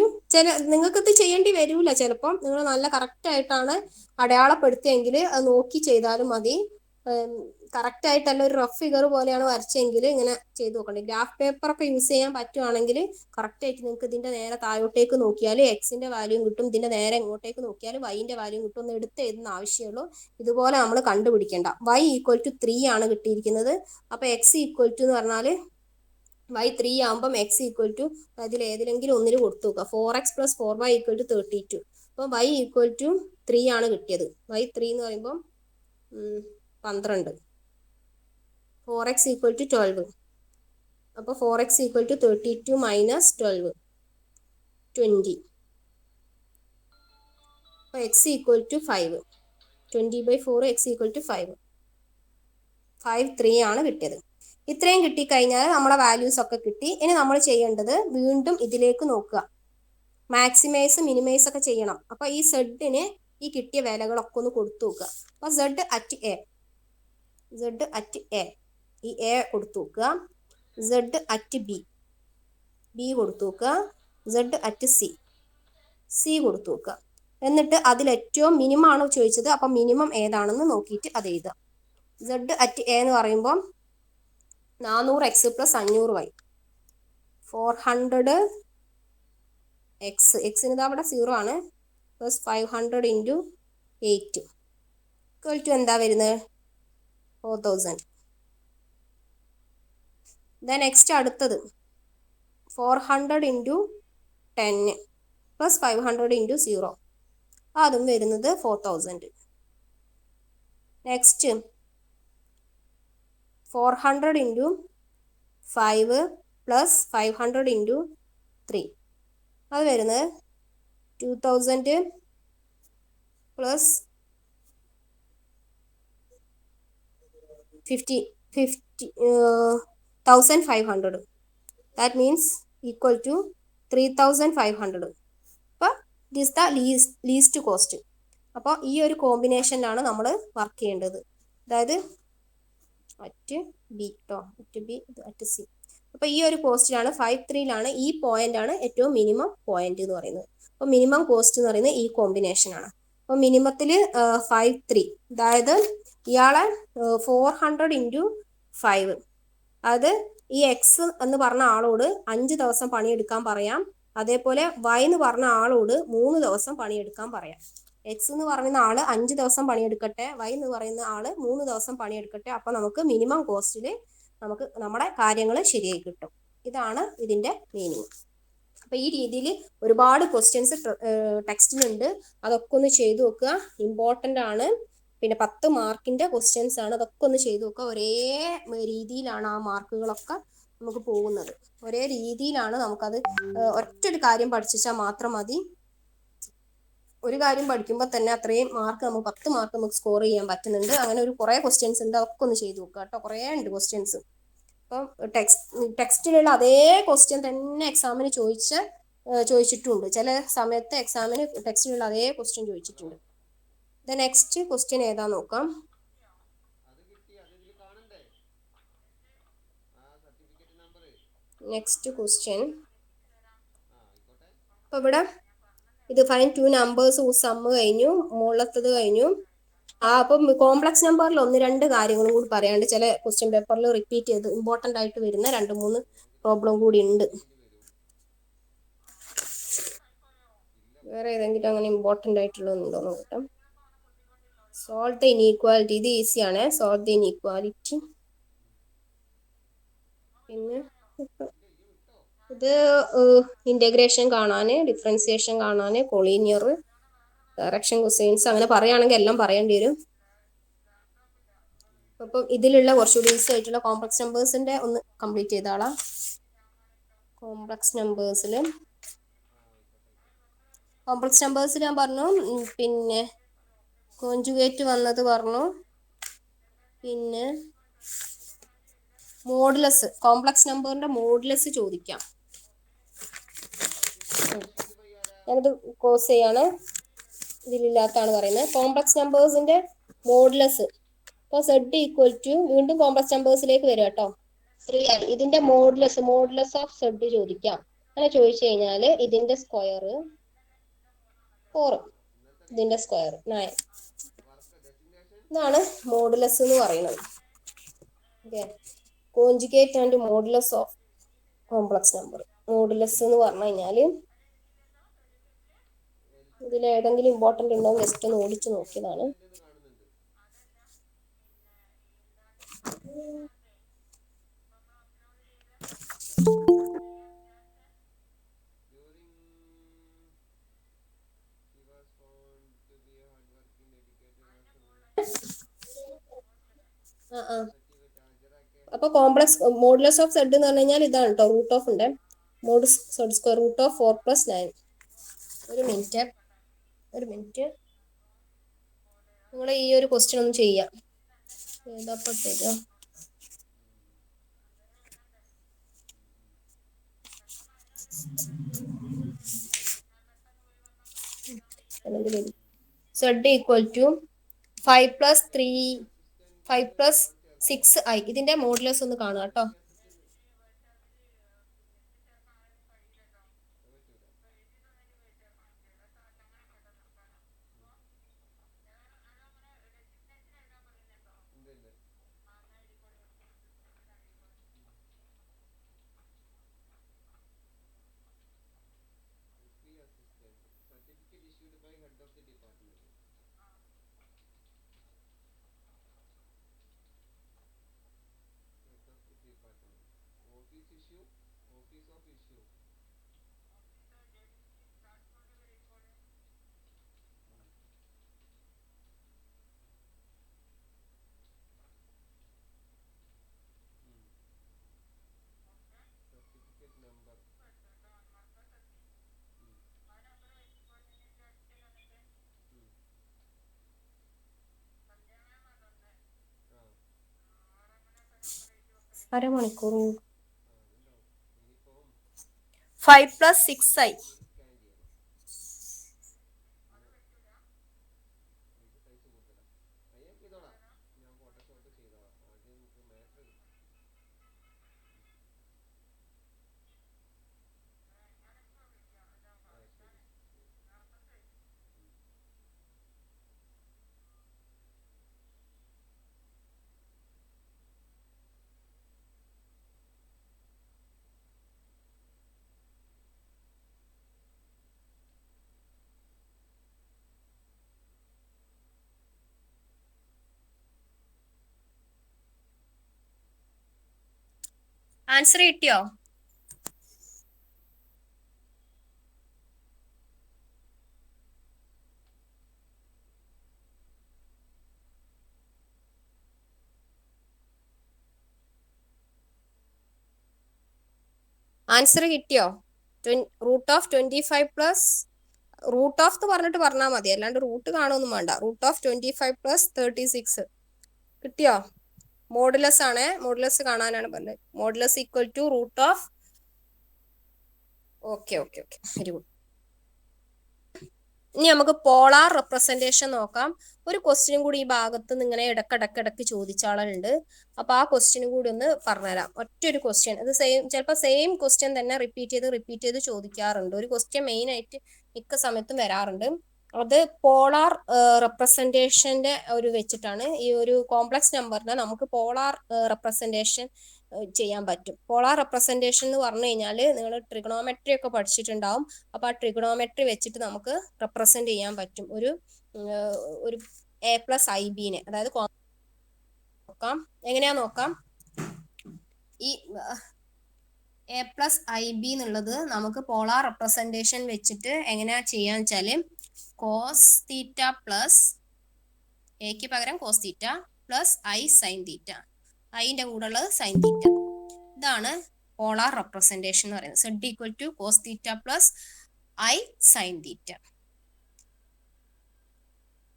A: നിങ്ങൾക്കിത് ചെയ്യേണ്ടി വരില്ല. ചിലപ്പം നിങ്ങൾ നല്ല കറക്റ്റ് ആയിട്ടാണ് അടയാളപ്പെടുത്തിയെങ്കിൽ അത് നോക്കി ചെയ്താലും മതി. കറക്റ്റ് ആയിട്ടല്ല ഒരു റഫ് ഫിഗർ പോലെയാണ് വരച്ചെങ്കിൽ ഇങ്ങനെ ചെയ്ത് നോക്കണ്ടേ. ഗ്രാഫ് പേപ്പർ ഒക്കെ യൂസ് ചെയ്യാൻ പറ്റുവാണെങ്കിൽ കറക്റ്റ് ആയിട്ട് നിങ്ങൾക്ക് ഇതിന്റെ നേരെ താഴോട്ടേക്ക് നോക്കിയാൽ എക്സിന്റെ വാല്യൂ കിട്ടും, ഇതിന്റെ നേരെ ഇങ്ങോട്ടേക്ക് നോക്കിയാൽ വൈന്റെ വാല്യൂ കിട്ടും. ഒന്ന് എടുത്ത് എഴുതുന്ന ആവശ്യമുള്ളൂ. ഇതുപോലെ നമ്മൾ കണ്ടുപിടിക്കേണ്ട. y ഈക്വൽ ടു 3 ആണ് കിട്ടിയിരിക്കുന്നത്. അപ്പൊ എക്സ് ഈക്വൽ ടു എന്ന് പറഞ്ഞാൽ y 3 ആകുമ്പോൾ എക്സ് ഈക്വൽ ടു അതിൽ ഏതിലെങ്കിലും ഒന്നിന് കൊടുത്തു നോക്കുക. 4x plus 4y equal to 32. അപ്പോൾ y ഈക്വൽ ടു 3 ആണ് കിട്ടിയത്. y 3 എന്ന് പറയുമ്പോൾ 12. 4x equal to 12. അപ്പോൾ 4x ഈക്വൽ ടു 32 മൈനസ് 12 20. അപ്പോൾ x equal to 5. 20/4 x equal to 5. 5 3 ആണ് കിട്ടിയത്. ഇത്രയും കിട്ടിക്കഴിഞ്ഞാൽ നമ്മളെ വാല്യൂസ് ഒക്കെ കിട്ടി. ഇനി നമ്മൾ ചെയ്യേണ്ടത് വീണ്ടും ഇതിലേക്ക് നോക്കുക. മാക്സിമൈസ് മിനിമൈസ് ഒക്കെ ചെയ്യണം. അപ്പൊ ഈ സെഡിന് ഈ കിട്ടിയ വിലകളൊക്കെ ഒന്ന് കൊടുത്തു നോക്കുക. അപ്പൊ സെഡ് അറ്റ് എ ഈ എ കൊടുത്തു നോക്കുക. സെഡ് അറ്റ് ബി കൊടുത്തു നോക്കുക. സെഡ് അറ്റ് സി കൊടുത്തു നോക്കുക. എന്നിട്ട് അതിൽ ഏറ്റവും മിനിമം ആണ് ചോദിച്ചത്. അപ്പൊ മിനിമം ഏതാണെന്ന് നോക്കിയിട്ട് അത് എഴുതുക. സെഡ് അറ്റ് എ എന്ന് പറയുമ്പോൾ 400x പ്ലസ് 500y 400 എക്സിന് ഇത് അവിടെ 0 ആണ് പ്ലസ് 500 ഇൻറ്റു 8 ഈക്വൽ ടു എന്താ വരുന്നത് 4000. നെക്സ്റ്റ് അടുത്തത് 400 ഇൻറ്റു 10 പ്ലസ് 500 ഇൻറ്റു 0 അതും വരുന്നത് 4000. നെക്സ്റ്റ് 400 ഇൻറ്റു 5 പ്ലസ് 500 ഇൻറ്റു 3 അത് വരുന്നത് 2000 plus 1500. That means equal to 3500. അപ്പോൾ it is the least cost. അപ്പോൾ ഈ ഒരു കോമ്പിനേഷനിലാണ് നമ്മൾ വർക്ക് ചെയ്യേണ്ടത്. അതായത് അറ്റ് ബി അറ്റ് സി. അപ്പോൾ ഈ ഒരു കോസ്റ്റിലാണ് 5 3 ഈ പോയിന്റ് ആണ് ഏറ്റവും മിനിമം പോയിന്റ് എന്ന് പറയുന്നത്. അപ്പോൾ മിനിമം കോസ്റ്റ് എന്ന് പറയുന്നത് ഈ കോമ്പിനേഷൻ ആണ്. അപ്പോൾ മിനിമത്തിൽ 5 3 അതായത് ഇയാളെ 400 ഇൻറ്റു 5 അത് ഈ എക്സ് എന്ന് പറഞ്ഞ ആളോട് 5 ദിവസം പണിയെടുക്കാൻ പറയാം. അതേപോലെ വൈ എന്ന് പറഞ്ഞ ആളോട് 3 ദിവസം പണിയെടുക്കാൻ പറയാം. എക്സ് എന്ന് പറയുന്ന ആള് 5 ദിവസം പണിയെടുക്കട്ടെ, വൈ എന്ന് പറയുന്ന ആള് 3 ദിവസം പണിയെടുക്കട്ടെ. അപ്പൊ നമുക്ക് മിനിമം കോസ്റ്റിൽ നമുക്ക് നമ്മുടെ കാര്യങ്ങൾ ശരിയായി കിട്ടും. ഇതാണ് ഇതിന്റെ മീനിങ്. അപ്പൊ ഈ രീതിയിൽ ഒരുപാട് ക്വസ്റ്റ്യൻസ് ടെക്സ്റ്റിലുണ്ട്. അതൊക്കെ ഒന്ന് ചെയ്തു നോക്കുക. ഇമ്പോർട്ടൻ്റ് ആണ്. പിന്നെ 10 മാർക്കിന്റെ ക്വസ്റ്റ്യൻസ് ആണ്. അതൊക്കെ ഒന്ന് ചെയ്തു നോക്കുക. ഒരേ രീതിയിലാണ് ആ മാർക്കുകളൊക്കെ നമുക്ക് പോകുന്നത്. ഒരേ രീതിയിലാണ് നമുക്കത്. ഒറ്റൊരു കാര്യം പഠിച്ചാൽ മാത്രം മതി. ഒരു കാര്യം പഠിക്കുമ്പോൾ തന്നെ അത്രയും മാർക്ക് നമുക്ക് 10 മാർക്ക് നമുക്ക് സ്കോർ ചെയ്യാൻ പറ്റുന്നുണ്ട്. അങ്ങനെ ഒരു കുറേ ക്വസ്റ്റ്യൻസ് ഉണ്ട്. അതൊക്കെ ഒന്ന് ചെയ്തു നോക്കുക കേട്ടോ. കുറേ ഉണ്ട് ക്വസ്റ്റ്യൻസ്. അപ്പം ടെക്സ്റ്റിലുള്ള അതേ ക്വസ്റ്റ്യൻ തന്നെ എക്സാമിന് ചോദിച്ചിട്ടുണ്ട്. ചില സമയത്ത് എക്സാമിന് ടെക്സ്റ്റിലുള്ള അതേ ക്വസ്റ്റ്യൻ ചോദിച്ചിട്ടുണ്ട്. നെക്സ്റ്റ് ക്വസ്റ്റ്യൻ ഏതാ നോക്കാം. നെക്സ്റ്റ് ക്വസ്റ്റ്യൻ ഇപ്പൊ ഇവിടെ ഇത് ഫൈൻഡ് 2 നമ്പേഴ്സ് സമ്മ് കഴിഞ്ഞു, മുകളിലത്തത് കഴിഞ്ഞു. അപ്പം കോംപ്ലക്സ് നമ്പറിൽ 1-2 കാര്യങ്ങളും കൂടി പറയാണ്ട് ചില ക്വസ്റ്റ്യൻ പേപ്പറിൽ റിപ്പീറ്റ് ചെയ്ത് ഇമ്പോർട്ടൻ്റ് ആയിട്ട് വരുന്ന 2-3 പ്രോബ്ലം കൂടി ഉണ്ട്. വേറെ ഏതെങ്കിലും അങ്ങനെ ഇമ്പോർട്ടൻ്റ് ആയിട്ടുള്ളതുണ്ടോ നോക്കാം. Solve the inequality. ഇത് ഈസിയാണ്. Solve the inequality. പിന്നെ ഇത് ഇന്റഗ്രേഷൻ കാണാന്, ഡിഫറൻസിയേഷൻ കാണാന്, കൊളീനിയർ, ഡയറക്ഷൻ, കൊസൈൻസ് അങ്ങനെ പറയുകയാണെങ്കിൽ എല്ലാം പറയേണ്ടി വരും. അപ്പം ഇതിലുള്ള കുറച്ചുകൂടി ഈസി ആയിട്ടുള്ള കോംപ്ലക്സ് നമ്പേഴ്സിന്റെ ഒന്ന് കംപ്ലീറ്റ് ചെയ്താളാം. കോംപ്ലക്സ് നമ്പേഴ്സിൽ ഞാൻ പറഞ്ഞു. പിന്നെ കോഞ്ചുഗേറ്റ് വന്നത് പറഞ്ഞു. പിന്നെ മോഡുലസ്, കോംപ്ലക്സ് നമ്പറിന്റെ മോഡുലസ് ചോദിക്കാം. ഞാനിത് കോഴ്സ് ചെയ്യാണ്, ഇതിലില്ലാത്താണ് പറയുന്നത്. കോംപ്ലക്സ് നമ്പേഴ്സിന്റെ മോഡുലസ്. അപ്പോൾ സെഡ് ഈക്വൽ ടു, വീണ്ടും കോംപ്ലക്സ് നമ്പേഴ്സിലേക്ക് വരിക കേട്ടോ. 3 ഇതിന്റെ മോഡുലസ് ഓഫ് സെഡ് ചോദിക്കാം. അങ്ങനെ ചോദിച്ചു കഴിഞ്ഞാൽ ഇതിന്റെ സ്ക്വയർ 4, ഇതിന്റെ സ്ക്വയർ 9. ഇതാണ് മോഡുലസ് എന്ന് പറയുന്നത്. Okay, conjugate and modulus of complex number. Modulus എന്ന് പറഞ്ഞു കഴിഞ്ഞാൽ ഇതിൽ ഏതെങ്കിലും ഇമ്പോർട്ടൻ്റ് ഉണ്ടോ എന്ന് ജസ്റ്റ് ഒന്ന് ഓടിച്ചു നോക്കിയതാണ്. അപ്പൊ കോംപ്ലക്സ് മോഡുലസ് ഓഫ് സെഡ് എന്ന് പറഞ്ഞു കഴിഞ്ഞാൽ ഇതാണ് കേട്ടോ. റൂട്ട് ഓഫ് ഉണ്ട്, mod z square root of 4+9. ഒരു മിനിറ്റ് നിങ്ങൾ ഈ ഒരു ക്വസ്റ്റ്യൻ ഒന്ന് ചെയ്യാം. ഏതാപ്പോ തരാം? Z equal to 5+6i. ഇതിന്റെ മോഡുലസ് ഒന്ന് കാണുക കേട്ടോ. അരമണിക്കൂർ 5+6i. ആൻസർ കിട്ടിയോ? ആൻസർ കിട്ടിയോ? റൂട്ട് ഓഫ് 25 റൂട്ട് ഓഫ് എന്ന് പറഞ്ഞാൽ മതി, അല്ലാണ്ട് റൂട്ട് കാണുമൊന്നും വേണ്ട. റൂട്ട് ഓഫ് 25+36 കിട്ടിയോ? മോഡുലസ് ആണ്, മോഡുലസ് കാണാനാണ് പറഞ്ഞത്. Modulus equal to root of. Okay, very good. ഇനി നമുക്ക് പോളാർ റെപ്രസെന്റേഷൻ നോക്കാം. ഒരു ക്വസ്റ്റ്യനും കൂടി ഈ ഭാഗത്ത് നിന്ന് ഇങ്ങനെ ഇടക്കിടക്ക് ചോദിച്ചാളുണ്ട്. അപ്പൊ ആ ക്വസ്റ്റ്യനും കൂടി ഒന്ന് പറഞ്ഞുതരാം. ഒറ്റൊരു ക്വസ്റ്റ്യൻ, അത് ചിലപ്പോൾ സെയിം ക്വസ്റ്റ്യൻ തന്നെ റിപ്പീറ്റ് ചെയ്ത് ചോദിക്കാറുണ്ട്. ഒരു ക്വസ്റ്റ്യൻ മെയിൻ ആയിട്ട് മിക്ക സമയത്തും വരാറുണ്ട്. അത് പോളാർ റെപ്രസെന്റേഷന്റെ ഒരു വെച്ചിട്ടാണ്. ഈ ഒരു കോംപ്ലക്സ് നമ്പറിനെ നമുക്ക് പോളാർ റെപ്രസെന്റേഷൻ ചെയ്യാൻ പറ്റും. പോളാർ റെപ്രസെന്റേഷൻ എന്ന് പറഞ്ഞു കഴിഞ്ഞാൽ നിങ്ങൾ ട്രിഗണോമെട്രി ഒക്കെ പഠിച്ചിട്ടുണ്ടാവും. അപ്പൊ ആ ട്രിഗണോമെട്രി വെച്ചിട്ട് നമുക്ക് റെപ്രസെന്റ് ചെയ്യാൻ പറ്റും ഒരു a+ib-നെ. അതായത് എങ്ങനെയാ നോക്കാം. ഈ a+ib എന്നുള്ളത് നമുക്ക് പോളാർ റെപ്രസെന്റേഷൻ വെച്ചിട്ട് എങ്ങനെയാ ചെയ്യാന്ന് വെച്ചാല് cos തീറ്റ പ്ലസ് എക്ക് പകരം cos theta plus i sin തീറ്റ, ഐന്റെ കൂടെ ഉള്ളത് sin തീറ്റ. ഇതാണ് പോളാർ റെപ്രസെന്റേഷൻ എന്ന് പറയുന്നത്. z equal to cos theta plus i sin theta.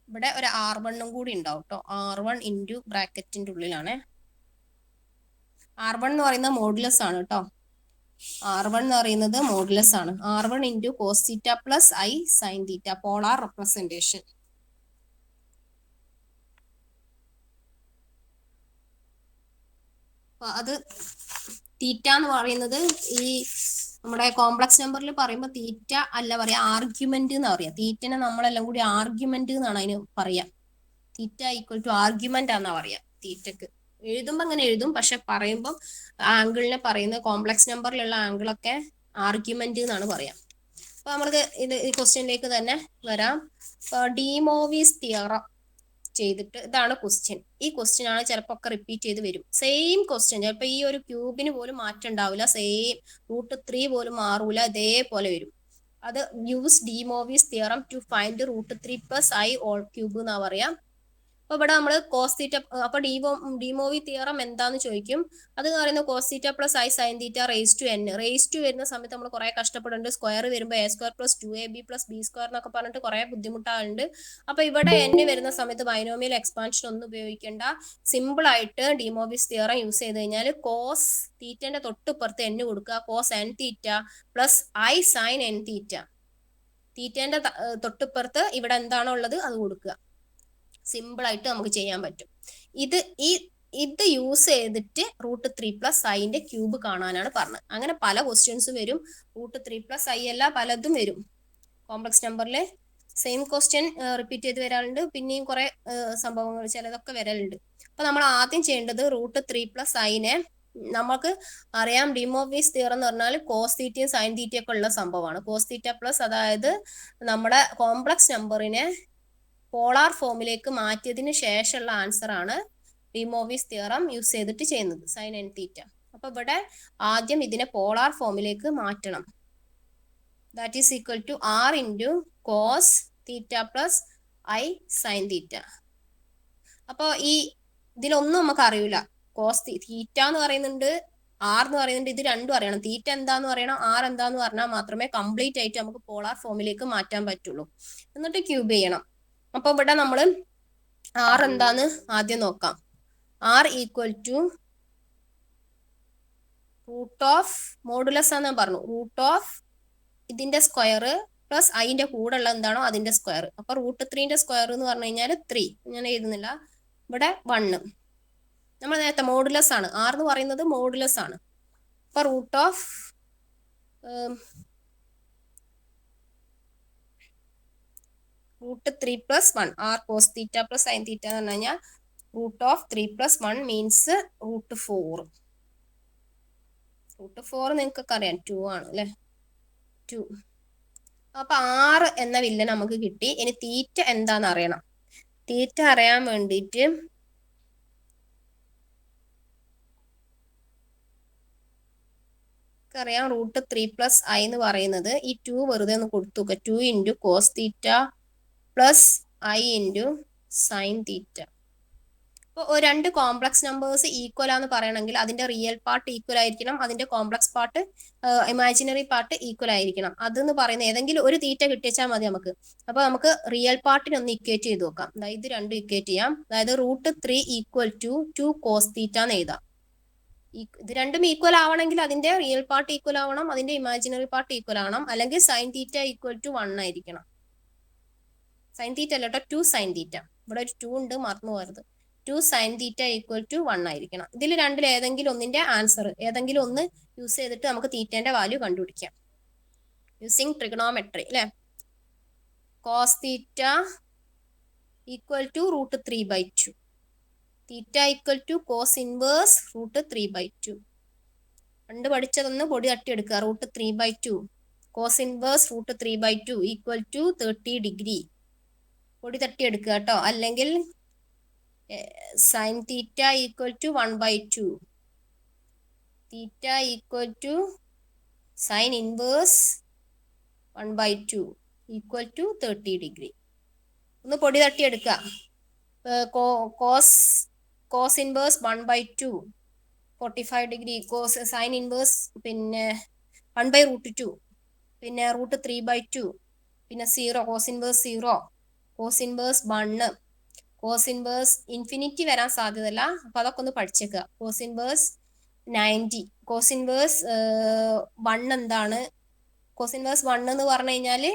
A: ഇവിടെ ഒരു r1 കൂടി ഉണ്ടാവും കേട്ടോ. r1 ഇൻറ്റു ബ്രാക്കറ്റിന്റെ ഉള്ളിലാണ്. r1 എന്ന് പറയുന്നത് മോഡുലസ് ആണ് കേട്ടോ. r1 എന്ന് പറയുന്നത് മോഡുലസ് ആണ്. r1 into cos theta plus i sine theta, polar representation. അത് തീറ്റ എന്ന് പറയുന്നത് ഈ നമ്മുടെ കോംപ്ലക്സ് നമ്പറിൽ പറയുമ്പോൾ തീറ്റ അല്ല പറയാ, ആർഗ്യുമെന്റ് എന്ന് പറയാ. തീറ്റനെ നമ്മളെല്ലാം കൂടി ആർഗ്യുമെന്റ് എന്നാണ് അതിന് പറയാ. തീറ്റ ഈക്വൽ ടു ആർഗ്യുമെന്റ് ആണെന്നാ പറയാ തീറ്റക്ക്. എഴുതുമ്പോൾ അങ്ങനെ എഴുതും, പക്ഷെ പറയുമ്പോൾ ആംഗിളിനെ പറയുന്നത് കോംപ്ലക്സ് നമ്പറിലുള്ള ആംഗിളൊക്കെ ആർഗ്യുമെന്റ് എന്നാണ് പറയാം. അപ്പൊ നമ്മൾക്ക് ഈ ക്വസ്റ്റ്യനിലേക്ക് തന്നെ വരാം. ഡിമോവിസ് തിയറം ചെയ്തിട്ട് ഇതാണ് ക്വസ്റ്റ്യൻ. ഈ ക്വസ്റ്റ്യൻ ആണ് ചിലപ്പോൾ ഒക്കെ റിപ്പീറ്റ് ചെയ്ത് വരും. സെയിം ക്വസ്റ്റ്യൻ, ചിലപ്പോൾ ഈ ഒരു ക്യൂബിന് പോലും മാറ്റം ഉണ്ടാവില്ല, സെയിം √3 പോലും മാറൂല, ഇതേപോലെ വരും. അത് use De Moivre's theorem to find √3 + i whole cube എന്നാ പറയാം. അപ്പൊ ഇവിടെ നമ്മൾ കോസ് തീറ്റ, അപ്പൊ ഡിമോവി തിയറം എന്താന്ന് ചോദിക്കും. അത് പറയുന്നത് cos theta + i sine theta raise to n. Raise to വരുന്ന സമയത്ത് നമ്മൾ കുറെ കഷ്ടപ്പെടുന്നുണ്ട്. സ്ക്വയർ വരുമ്പോൾ a² + 2ab + b² എന്നൊക്കെ പറഞ്ഞിട്ട് കുറെ ബുദ്ധിമുട്ടാകുന്നുണ്ട്. അപ്പൊ ഇവിടെ n വരുന്ന സമയത്ത് ബൈനോമിയൽ എക്സ്പാൻഷൻ ഒന്നും ഉപയോഗിക്കേണ്ട. സിമ്പിൾ ആയിട്ട് ഡിമോവിസ് തിയറം യൂസ് ചെയ്ത് കഴിഞ്ഞാൽ കോസ് തീറ്റന്റെ തൊട്ടിപ്പുറത്ത് n കൊടുക്കുക, cos n theta + i sine n theta. തീറ്റന്റെ തൊട്ടിപ്പുറത്ത് ഇവിടെ എന്താണോ ഉള്ളത് അത് കൊടുക്കുക. സിമ്പിൾ ആയിട്ട് നമുക്ക് ചെയ്യാൻ പറ്റും. ഇത് യൂസ് ചെയ്തിട്ട് √3 + i ക്യൂബ് കാണാനാണ് പറഞ്ഞത്. അങ്ങനെ പല ക്വസ്റ്റ്യൻസ് വരും. √3 + i അല്ല, പലതും വരും. കോംപ്ലക്സ് നമ്പറിൽ സെയിം ക്വസ്റ്റ്യൻ റിപ്പീറ്റ് ചെയ്ത് വരാറുണ്ട്. പിന്നെയും കുറെ സംഭവങ്ങൾ ചിലതൊക്കെ വരലുണ്ട്. അപ്പൊ നമ്മൾ ആദ്യം ചെയ്യേണ്ടത് √3 + i നമുക്ക് അറിയാം. ഡിമോവിസ് തിയറം എന്ന് പറഞ്ഞാൽ കോസ് തീറ്റയും സൈൻ തീറ്റയും ഒക്കെ ഉള്ള സംഭവമാണ്. കോസ് തീറ്റ പ്ലസ്, അതായത് നമ്മുടെ കോംപ്ലക്സ് നമ്പറിനെ പോളാർ ഫോമിലേക്ക് മാറ്റിയതിന് ശേഷമുള്ള ആൻസർ ആണ് ഡിമോവിസ് തിയറം യൂസ് ചെയ്തിട്ട് ചെയ്യുന്നത്, സൈൻ n തീറ്റ. അപ്പൊ ഇവിടെ ആദ്യം ഇതിനെ പോളാർ ഫോമിലേക്ക് മാറ്റണം. That is equal to r × cos theta + i sine theta. അപ്പോൾ ഈ ഇതിലൊന്നും നമുക്ക് അറിയില്ല. കോസ് തീറ്റ എന്ന് പറയുന്നുണ്ട്, ആർ എന്ന് പറയുന്നുണ്ട്. ഇത് രണ്ടും അറിയണം. തീറ്റ എന്താന്ന് പറയണം, ആർ എന്താന്ന് പറഞ്ഞാൽ മാത്രമേ കംപ്ലീറ്റ് ആയിട്ട് നമുക്ക് പോളാർ ഫോമിലേക്ക് മാറ്റാൻ പറ്റുള്ളൂ. എന്നിട്ട് ക്യൂബ് ചെയ്യണം. അപ്പൊ ഇവിടെ നമ്മൾ ആർ എന്താന്ന് ആദ്യം നോക്കാം. ആർ ഈക്വൽ ടു √ മോഡുലസ് ആണെന്ന് പറഞ്ഞു. √ ഇതിന്റെ സ്ക്വയർ പ്ലസ് അതിന്റെ കൂടെ ഉള്ള എന്താണോ അതിന്റെ സ്ക്വയർ. അപ്പൊ √3 സ്ക്വയർ എന്ന് പറഞ്ഞു കഴിഞ്ഞാൽ 3. ഞാൻ എഴുതുന്നില്ല, ഇവിടെ 1. നമ്മൾ നേരത്തെ മോഡുലസ് ആണ്, ആർ എന്ന് പറയുന്നത് മോഡുലസ് ആണ്. അപ്പൊ √3 + 1 r cos തീറ്റ + sin തീറ്റ എന്ന് പറഞ്ഞു കഴിഞ്ഞാൽ √3 + 1 മീൻസ് √4. √4 നിങ്ങൾക്കൊക്കെ അറിയാം, 2 ആണ് അല്ലെ, 2. അപ്പൊ 6 എന്ന വില്ലൻ നമുക്ക് കിട്ടി. ഇനി തീറ്റ എന്താന്ന് അറിയണം. തീറ്റ അറിയാൻ വേണ്ടിയിട്ട് അറിയാം, √3 + i എന്ന് പറയുന്നത് ഈ 2 വെറുതെ ഒന്ന് കൊടുത്തു നോക്കുക. 2 × cos തീറ്റ + i × sin തീറ്റ. അപ്പോൾ രണ്ട് കോംപ്ലക്സ് നമ്പേഴ്സ് ഈക്വൽ ആണെന്ന് പറയണമെങ്കിൽ അതിന്റെ റിയൽ പാർട്ട് ഈക്വൽ ആയിരിക്കണം, അതിന്റെ complex part imaginary part equal ആയിരിക്കണം. അതെന്ന് പറയുന്നത് ഏതെങ്കിലും ഒരു തീറ്റ കിട്ടിയാൽ മതി നമുക്ക്. അപ്പൊ നമുക്ക് റിയൽ പാർട്ടിനെ ഒന്ന് ഇക്വേറ്റ് ചെയ്ത് നോക്കാം. ഇത് രണ്ടും ഇക്വേറ്റ് ചെയ്യാം. അതായത് √3 = 2 cos തീറ്റ എന്ന് എഴുതാം. ഇത് രണ്ടും ഈക്വൽ ആവണമെങ്കിൽ അതിന്റെ റിയൽ പാർട്ട് ഈക്വൽ ആവണം, അതിന്റെ ഇമാജിനറി പാർട്ട് ഈക്വൽ ആവണം. അല്ലെങ്കിൽ സൈൻ തീറ്റ = 1 ആയിരിക്കണം. സൈൻ തീറ്റ അല്ല കേട്ടോ, 2 സൈൻ തീറ്റ. ഇവിടെ ഒരു 2 ഉണ്ട്, മറന്നു പോകരുത്. 2 സൈൻ തീറ്റ = 1 ആയിരിക്കണം. ഇതിൽ രണ്ടിൽ ഏതെങ്കിലും ഒന്നിന്റെ ആൻസർ, ഏതെങ്കിലും ഒന്ന് യൂസ് ചെയ്തിട്ട് നമുക്ക് തീറ്റന്റെ വാല്യൂ കണ്ടുപിടിക്കാം യൂസിങ് ട്രിഗണോമെട്രി അല്ലെ. Cos theta = √3/2. Theta = cos inverse √3/2. പണ്ട് പഠിച്ചതൊന്ന് പൊടി തട്ടിയെടുക്കുക. √3/2 കോസ് ഇൻവേഴ്സ് √3/2 = 30 ഡിഗ്രി. പൊടി തട്ടിയെടുക്കുക കേട്ടോ. അല്ലെങ്കിൽ sine theta = 1/2. Theta = sine inverse 1/2 = 30 degree. ഒന്ന് പൊടി തട്ടിയെടുക്കുക. Cos inverse 1/2 45 degree. Sine inverse പിന്നെ 1/√2, പിന്നെ √3/2, പിന്നെ 0. Cos inverse 0, cos inverse 1, cos inverse infinity വരാൻ സാധ്യതയില്ല. അപ്പൊ അതൊക്കെ ഒന്ന് പഠിച്ചേക്കുക. Cos inverse 90. കോസ് ഇൻവേഴ്സ് 1 എന്താണ്? കോസ് ഇൻവേഴ്സ് 1 എന്ന് പറഞ്ഞു കഴിഞ്ഞാല്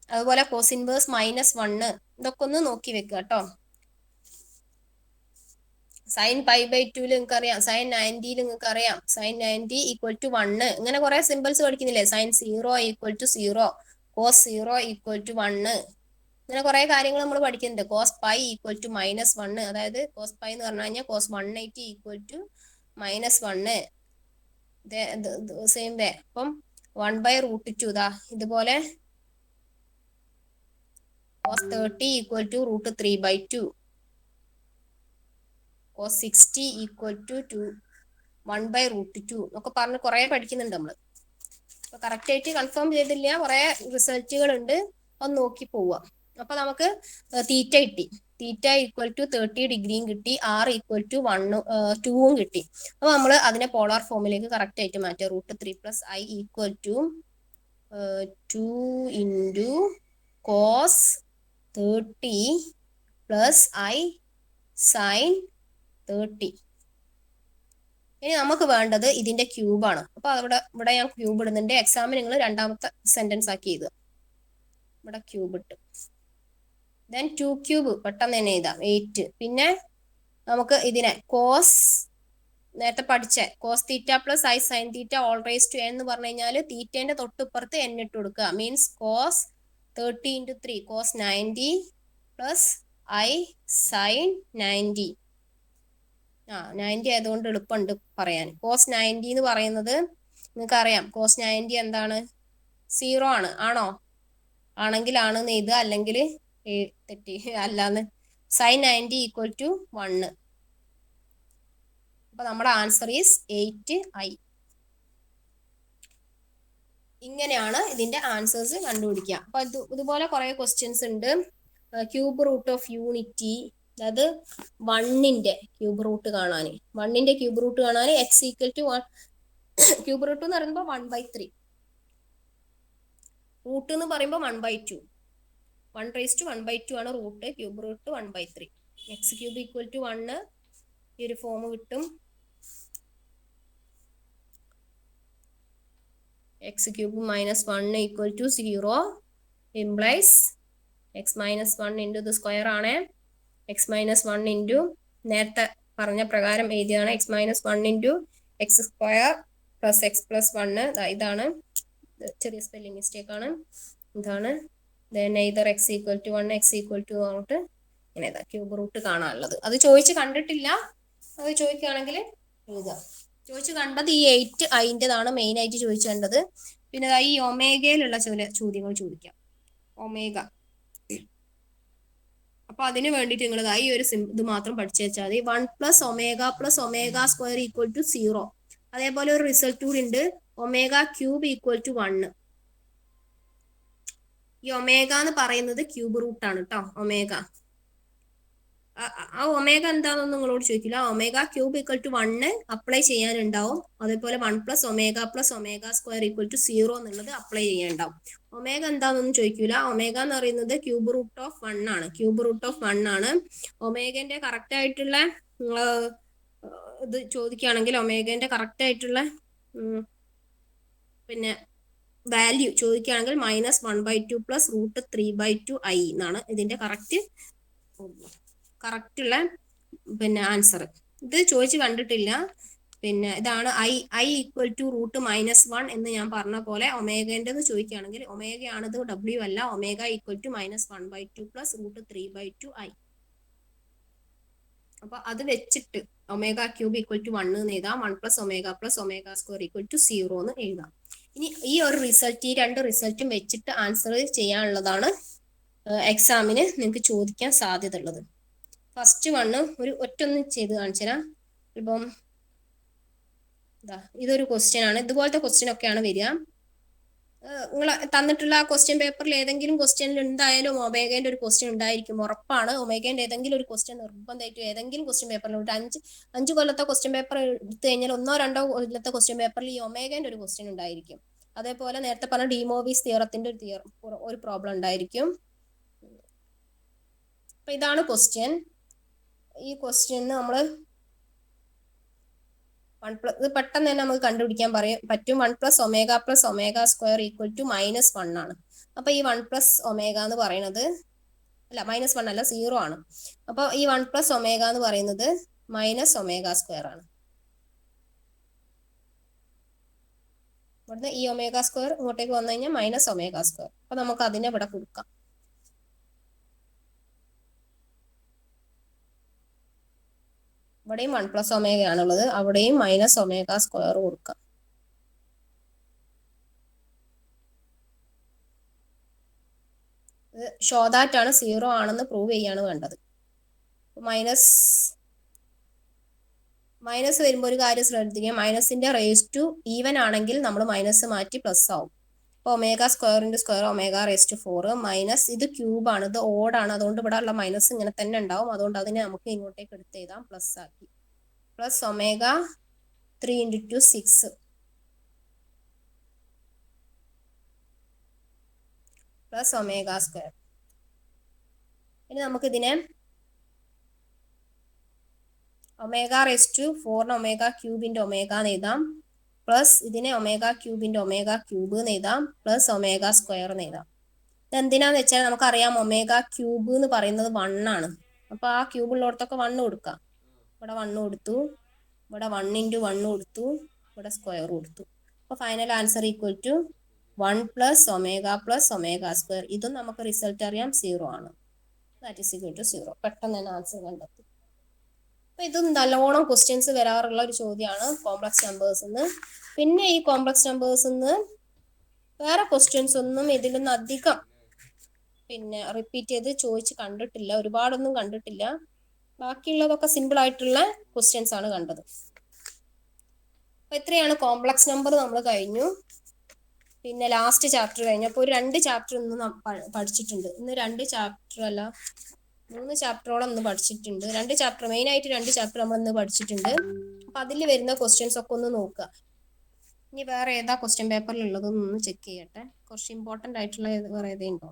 A: അതുപോലെ കോസ് ഇൻവേഴ്സ് -1, ഇതൊക്കെ ഒന്ന് നോക്കി വെക്കുക കേട്ടോ. സൈൻ π/2 നിങ്ങൾക്ക് അറിയാം, സൈൻ 90 നിങ്ങൾക്ക് അറിയാം, സൈൻ 90 = 1. ഇങ്ങനെ കുറെ സിമ്പിൾസ് പഠിക്കുന്നില്ലേ. Sine 0 = 0, cos 0 equal to 1. ഇങ്ങനെ കുറെ കാര്യങ്ങൾ നമ്മൾ പഠിക്കുന്നുണ്ട്. കോസ് പൈ ഈക്വൽ ടു -1, അതായത് കോസ് പൈ എന്ന് പറഞ്ഞു കഴിഞ്ഞാൽ cos 180 equal to -1. Same way. അപ്പം 1/√2 ഇതാ ഇതുപോലെ cos 30 equal to √3/2. cos 60 equal to 1/√2 ഒക്കെ പറഞ്ഞ് കുറെ പഠിക്കുന്നുണ്ട് നമ്മൾ. അപ്പൊ കറക്റ്റ് ആയിട്ട് കൺഫേം ചെയ്തില്ല, കുറെ റിസൾട്ടുകൾ ഉണ്ട്, ഒന്ന് നോക്കി പോവാം. അപ്പൊ നമുക്ക് തീറ്റ കിട്ടി. തീറ്റ ഈക്വൽ ടു 30 ഡിഗ്രിയും കിട്ടി, ആർ ഈക്വൽ ടു 2ഉം കിട്ടി. അപ്പൊ നമ്മൾ അതിനെ പോളാർ ഫോമിലേക്ക് കറക്റ്റ് ആയിട്ട് മാറ്റാം. √3 + i equal to 2 into cos 30 plus i sine 30. ഇനി നമുക്ക് വേണ്ടത് ഇതിന്റെ ക്യൂബാണ്. അപ്പൊ ഇവിടെ ഞാൻ ക്യൂബ് ഇടുന്നുണ്ട്. എക്സാമിന് നിങ്ങൾ രണ്ടാമത്തെ സെന്റൻസ് ആക്കി എഴുതുക. ഇവിടെ ക്യൂബ് ഇട്ട് ദെൻ 2 ക്യൂബ് പെട്ടെന്ന് തന്നെ എഴുതാം 8. പിന്നെ നമുക്ക് ഇതിനെ കോസ് നേരത്തെ പഠിച്ച cos theta plus i sine theta all raise to എന്ന് പറഞ്ഞു കഴിഞ്ഞാൽ തീറ്റേന്റെ തൊട്ടിപ്പുറത്ത് n ഇട്ട് കൊടുക്കുക. Means cos 30 × 3 cos 90 plus i sine 90. 90 ആയതുകൊണ്ട് എളുപ്പമുണ്ട് പറയാൻ. കോസ് 90 എന്ന് പറയുന്നത് നിങ്ങൾക്ക് അറിയാം. കോസ് 90 എന്താണ്? 0 ആണ്. ആണോ? ആണെങ്കിൽ ആണെന്ന് എഴുതുക, അല്ലെങ്കിൽ തെറ്റി അല്ലാന്ന്. Sine 90 equal to 1. അപ്പൊ നമ്മുടെ ആൻസർ ഈസ് 8i. ഇങ്ങനെയാണ് ഇതിന്റെ ആൻസേഴ്സ് കണ്ടുപിടിക്കുക. അപ്പൊ ഇതുപോലെ കുറെ ക്വസ്റ്റ്യൻസ് ഉണ്ട്. ക്യൂബ് റൂട്ട് ഓഫ് യൂണിറ്റി, അതായത് 1ന്റെ ക്യൂബ് റൂട്ട് കാണാൻ, 1ന്റെ ക്യൂബ് റൂട്ട് കാണാൻ x equal to 1. Cube root എന്ന് പറയുമ്പോൾ 1/3, റൂട്ട് എന്ന് പറയുമ്പോൾ 1/2. 1/1/2 ആണ് root. Cube root 1/3. X cube equal to 1 ഈ ഒരു ഫോം കിട്ടും. X cube -1 equal to 0 implies x -1 into the square ആണ്. x -1 ഇൻറ്റു നേരത്തെ പറഞ്ഞ പ്രകാരം എഴുതിയാണ്. x -1 into x square plus x + 1. ഇതാണ് ചെറിയ സ്പെല്ലിംഗ് മിസ്റ്റേക്ക് ആണ്. ഇതാണ് neither x equal to 1 x equal to അങ്ങോട്ട് ഇങ്ങനെ ക്യൂബ് റൂട്ട് കാണാനുള്ളത്. അത് ചോദിച്ച് കണ്ടിട്ടില്ല, അത് ചോദിക്കുകയാണെങ്കിൽ എഴുതുക. ചോദിച്ചു കണ്ടത് ഈ 8iൻ്റെതാണ് മെയിൻ ആയിട്ട് ചോദിച്ചേണ്ടത്. പിന്നെ ഈ ഒമേഗയിലുള്ള ചില ചോദ്യങ്ങൾ ചോദിക്കാം. ഒമേഗ. അപ്പൊ അതിന് വേണ്ടിയിട്ട് നിങ്ങൾ ഈ ഒരു ഇത് മാത്രം പഠിച്ചു വെച്ചാൽ മതി. 1 + ഒമേഗ + ഒമേഗ² ഈക്വൽ ടു 0. അതേപോലെ ഒരു റിസൾട്ട് കൂടി ഉണ്ട്, ഒമേഗ ക്യൂബ് ഈക്വൽ ടു 1. ഈ ഒമേഗ എന്ന് പറയുന്നത് ക്യൂബ് റൂട്ട് ആണ് കേട്ടോ. ഒമേഗ ആ ഒമേഗ എന്താണെന്ന് നിങ്ങളോട് ചോദിക്കില്ല. Omega cube equal to 1 apply ചെയ്യാനുണ്ടാവും. അതേപോലെ 1 + ഒമേഗ + ഒമേഗ² ഈക്വൽ ടു 0 എന്നുള്ളത് അപ്ലൈ ചെയ്യാനുണ്ടാവും. ഒമേഗ എന്താണെന്നൊന്നും ചോദിക്കില്ല. ഒമേഗ എന്ന് പറയുന്നത് ക്യൂബ് റൂട്ട് ഓഫ് 1 ആണ്. ക്യൂബ് റൂട്ട് ഓഫ് 1 ആണ്. ഒമേഗന്റെ കറക്റ്റ് ആയിട്ടുള്ള ഇത് ചോദിക്കുകയാണെങ്കിൽ ഒമേഗന്റെ കറക്റ്റ് ആയിട്ടുള്ള പിന്നെ വാല്യൂ ചോദിക്കുകയാണെങ്കിൽ -1/2 + √3/2i എന്നാണ് ഇതിന്റെ കറക്റ്റുള്ള പിന്നെ ആൻസർ. ഇത് ചോദിച്ച് കണ്ടിട്ടില്ല. പിന്നെ ഇതാണ് i ഈക്വൽ ടു √-1 എന്ന് ഞാൻ പറഞ്ഞ പോലെ ഒമേഗൻ്റെന്ന് ചോദിക്കുകയാണെങ്കിൽ ഒമേഗയാണിത്, w അല്ല. Omega equal to -1/2 + √3/2i. അപ്പൊ അത് വെച്ചിട്ട് ഒമേഗ ക്യൂബ് ഈക്വൽ ടു 1 എന്ന് എഴുതാം. 1 + ഒമേഗ + ഒമേഗ² ഈക്വൽ ടു 0 എന്ന് എഴുതാം. ഇനി ഈ ഒരു റിസൾട്ട്, ഈ രണ്ട് റിസൾട്ടും വെച്ചിട്ട് ആൻസർ ചെയ്യാനുള്ളതാണ് എക്സാമിന് നിങ്ങൾക്ക് ചോദിക്കാൻ സാധ്യത ഉള്ളത്. ഫസ്റ്റ് വണ്ണ് ഒരു ഒറ്റൊന്ന് ചെയ്ത് കാണിച്ചുതരാം. ഇപ്പം ഇതൊരു ക്വസ്റ്റ്യൻ ആണ്. ഇതുപോലത്തെ ക്വസ്റ്റ്യൻ ഒക്കെയാണ് വരിക. നിങ്ങൾ തന്നിട്ടുള്ള ആ ക്വസ്റ്റ്യൻ പേപ്പറിൽ ഏതെങ്കിലും ക്വസ്റ്റ്യനിൽ എന്തായാലും ഒമേഗന്റെ ഒരു ക്വസ്റ്റ്യൻ ഉണ്ടായിരിക്കും, ഉറപ്പാണ്. ഒമേഗന്റെ ഏതെങ്കിലും ഒരു ക്വസ്റ്റ്യൻ നിർബന്ധമായിട്ട് ഏതെങ്കിലും ക്വസ്റ്റ്യൻ പേപ്പറിൽ ഒരു 5 കൊല്ലത്തെ ക്വസ്റ്റ്യൻ പേപ്പർ എടുത്തു കഴിഞ്ഞാൽ 1-2 കൊല്ലത്തെ ക്വസ്റ്റ്യൻ പേപ്പറിൽ ഈ ഒമേഗന്റെ ഒരു ക്വസ്റ്റ്യൻ ഉണ്ടായിരിക്കും. അതേപോലെ നേരത്തെ പറഞ്ഞ ഡിമോവിസ് തിയറത്തിന്റെ ഒരു പ്രോബ്ലം ഉണ്ടായിരിക്കും. അപ്പൊ ഇതാണ് ക്വസ്റ്റ്യൻ. ഈ ക്വസ്റ്റ്യന് നമ്മൾ ഇത് പെട്ടെന്ന് തന്നെ നമുക്ക് കണ്ടുപിടിക്കാൻ പറ്റും. 1 + ഒമേഗ + ഒമേഗ² ഈക്വൽ ടു -1 ആണ്. അപ്പൊ ഈ 1 + ഒമേഗ എന്ന് പറയുന്നത് അല്ല, -1 അല്ല, 0 ആണ്. അപ്പൊ ഈ 1 + ഒമേഗ എന്ന് പറയുന്നത് -ഒമേഗ² ആണ്. ഇവിടുന്ന് ഈ ഒമേഗ സ്ക്വയർ ഇങ്ങോട്ടേക്ക് വന്നു കഴിഞ്ഞാൽ മൈനസ് ഒമേഗ സ്ക്വയർ. അപ്പൊ നമുക്ക് അതിനെ ഇവിടെ കൊടുക്കാം. ഇവിടെയും 1 പ്ലസ് ഒമേഗ ആണുള്ളത്, അവിടെയും മൈനസ് ഒമേഗ സ്ക്വയർ കൊടുക്കാം. ഇത് ഷോ ദാറ്റ് ആണ് 0 ആണെന്ന് പ്രൂവ് ചെയ്യാണ് വേണ്ടത്. മൈനസ് വരുമ്പോൾ ഒരു കാര്യം ശ്രദ്ധിക്കുക, മൈനസിന്റെ റേസ് ടു ഈവൻ ആണെങ്കിൽ നമ്മൾ മൈനസ് മാറ്റി പ്ലസ് ആവും. അപ്പോൾ omega square into square omega raise to 4 minus ഇത് ക്യൂബ് ആണ്, ഇത് ഓഡാണ്, അതുകൊണ്ട് ഇവിടെ ഉള്ള മൈനസ് ഇങ്ങനെ തന്നെ ഉണ്ടാവും. അതുകൊണ്ട് അതിനെ നമുക്ക് ഇങ്ങോട്ടേക്ക് എടുത്ത് എഴുതാം, പ്ലസ് ആക്കി. Plus omega 3 into 6 plus omega square. ഇനി നമുക്ക് ഇതിനെ ഒമേഗ റേസ് ടു 4 ഒമേഗ ക്യൂബിന്റെ ഒമേഗ എന്ന് എഴുതാം, പ്ലസ് ഇതിനെ ഒമേഗ ക്യൂബിന്റെ ഒമേഗ ക്യൂബ് എന്ന് എഴുതാം, പ്ലസ് ഒമേഗ സ്ക്വയർ എന്ന് എഴുതാം. ഇതെന്തിനാന്ന് വെച്ചാൽ നമുക്കറിയാം ഒമേഗ ക്യൂബ് എന്ന് പറയുന്നത് 1 ആണ്. അപ്പൊ ആ ക്യൂബ് ഉള്ളിടത്തൊക്കെ 1 കൊടുക്കാം. ഇവിടെ 1 കൊടുത്തു, ഇവിടെ 1 ഇൻറ്റു 1 കൊടുത്തു, ഇവിടെ സ്ക്വയർ കൊടുത്തു. അപ്പൊ final answer equal to 1 plus omega square. ഇതും നമുക്ക് റിസൾട്ട് അറിയാം 0 ആണ്. That is equal to 0. പെട്ടെന്ന് തന്നെ ആൻസർ കണ്ടെത്തി. അപ്പൊ ഇത് നല്ലോണം ക്വസ്റ്റ്യൻസ് വരാറുള്ള ഒരു ചോദ്യമാണ് കോംപ്ലക്സ് നമ്പേഴ്സ്. പിന്നെ ഈ കോംപ്ലക്സ് നമ്പേഴ്സ് വേറെ ക്വസ്റ്റ്യൻസ് ഒന്നും ഇതിലൊന്നും അധികം പിന്നെ റിപ്പീറ്റ് ചെയ്ത് ചോദിച്ച് കണ്ടിട്ടില്ല, ഒരുപാടൊന്നും കണ്ടിട്ടില്ല. ബാക്കിയുള്ളതൊക്കെ സിമ്പിൾ ആയിട്ടുള്ള ക്വസ്റ്റ്യൻസ് ആണ് കണ്ടത്. അപ്പൊ ഇത്രയാണ് കോംപ്ലക്സ് നമ്പർ നമ്മൾ കഴിഞ്ഞു. പിന്നെ ലാസ്റ്റ് ചാപ്റ്റർ കഴിഞ്ഞു. അപ്പോൾ ഒരു 2 ചാപ്റ്റർ ഇന്ന് പഠിച്ചിട്ടുണ്ട്. ഇന്ന് 2 ചാപ്റ്റർ അല്ല 3 ചാപ്റ്ററോളം ഇന്ന് പഠിച്ചിട്ടുണ്ട്. 2 ചാപ്റ്റർ മെയിൻ ആയിട്ട് 2 ചാപ്റ്റർ നമ്മൾ ഇന്ന് പഠിച്ചിട്ടുണ്ട്. അപ്പൊ അതിൽ വരുന്ന ക്വസ്റ്റ്യൻസ് ഒക്കെ ഒന്ന് നോക്കുക. ഇനി വേറെ ഏതാ ക്വസ്റ്റ്യൻ പേപ്പറിൽ ഉള്ളതൊന്ന് ചെക്ക് ചെയ്യട്ടെ, കുറച്ച് ഇമ്പോർട്ടന്റ് ആയിട്ടുള്ള വേറെ ഏതെങ്കിലും ഉണ്ടോ.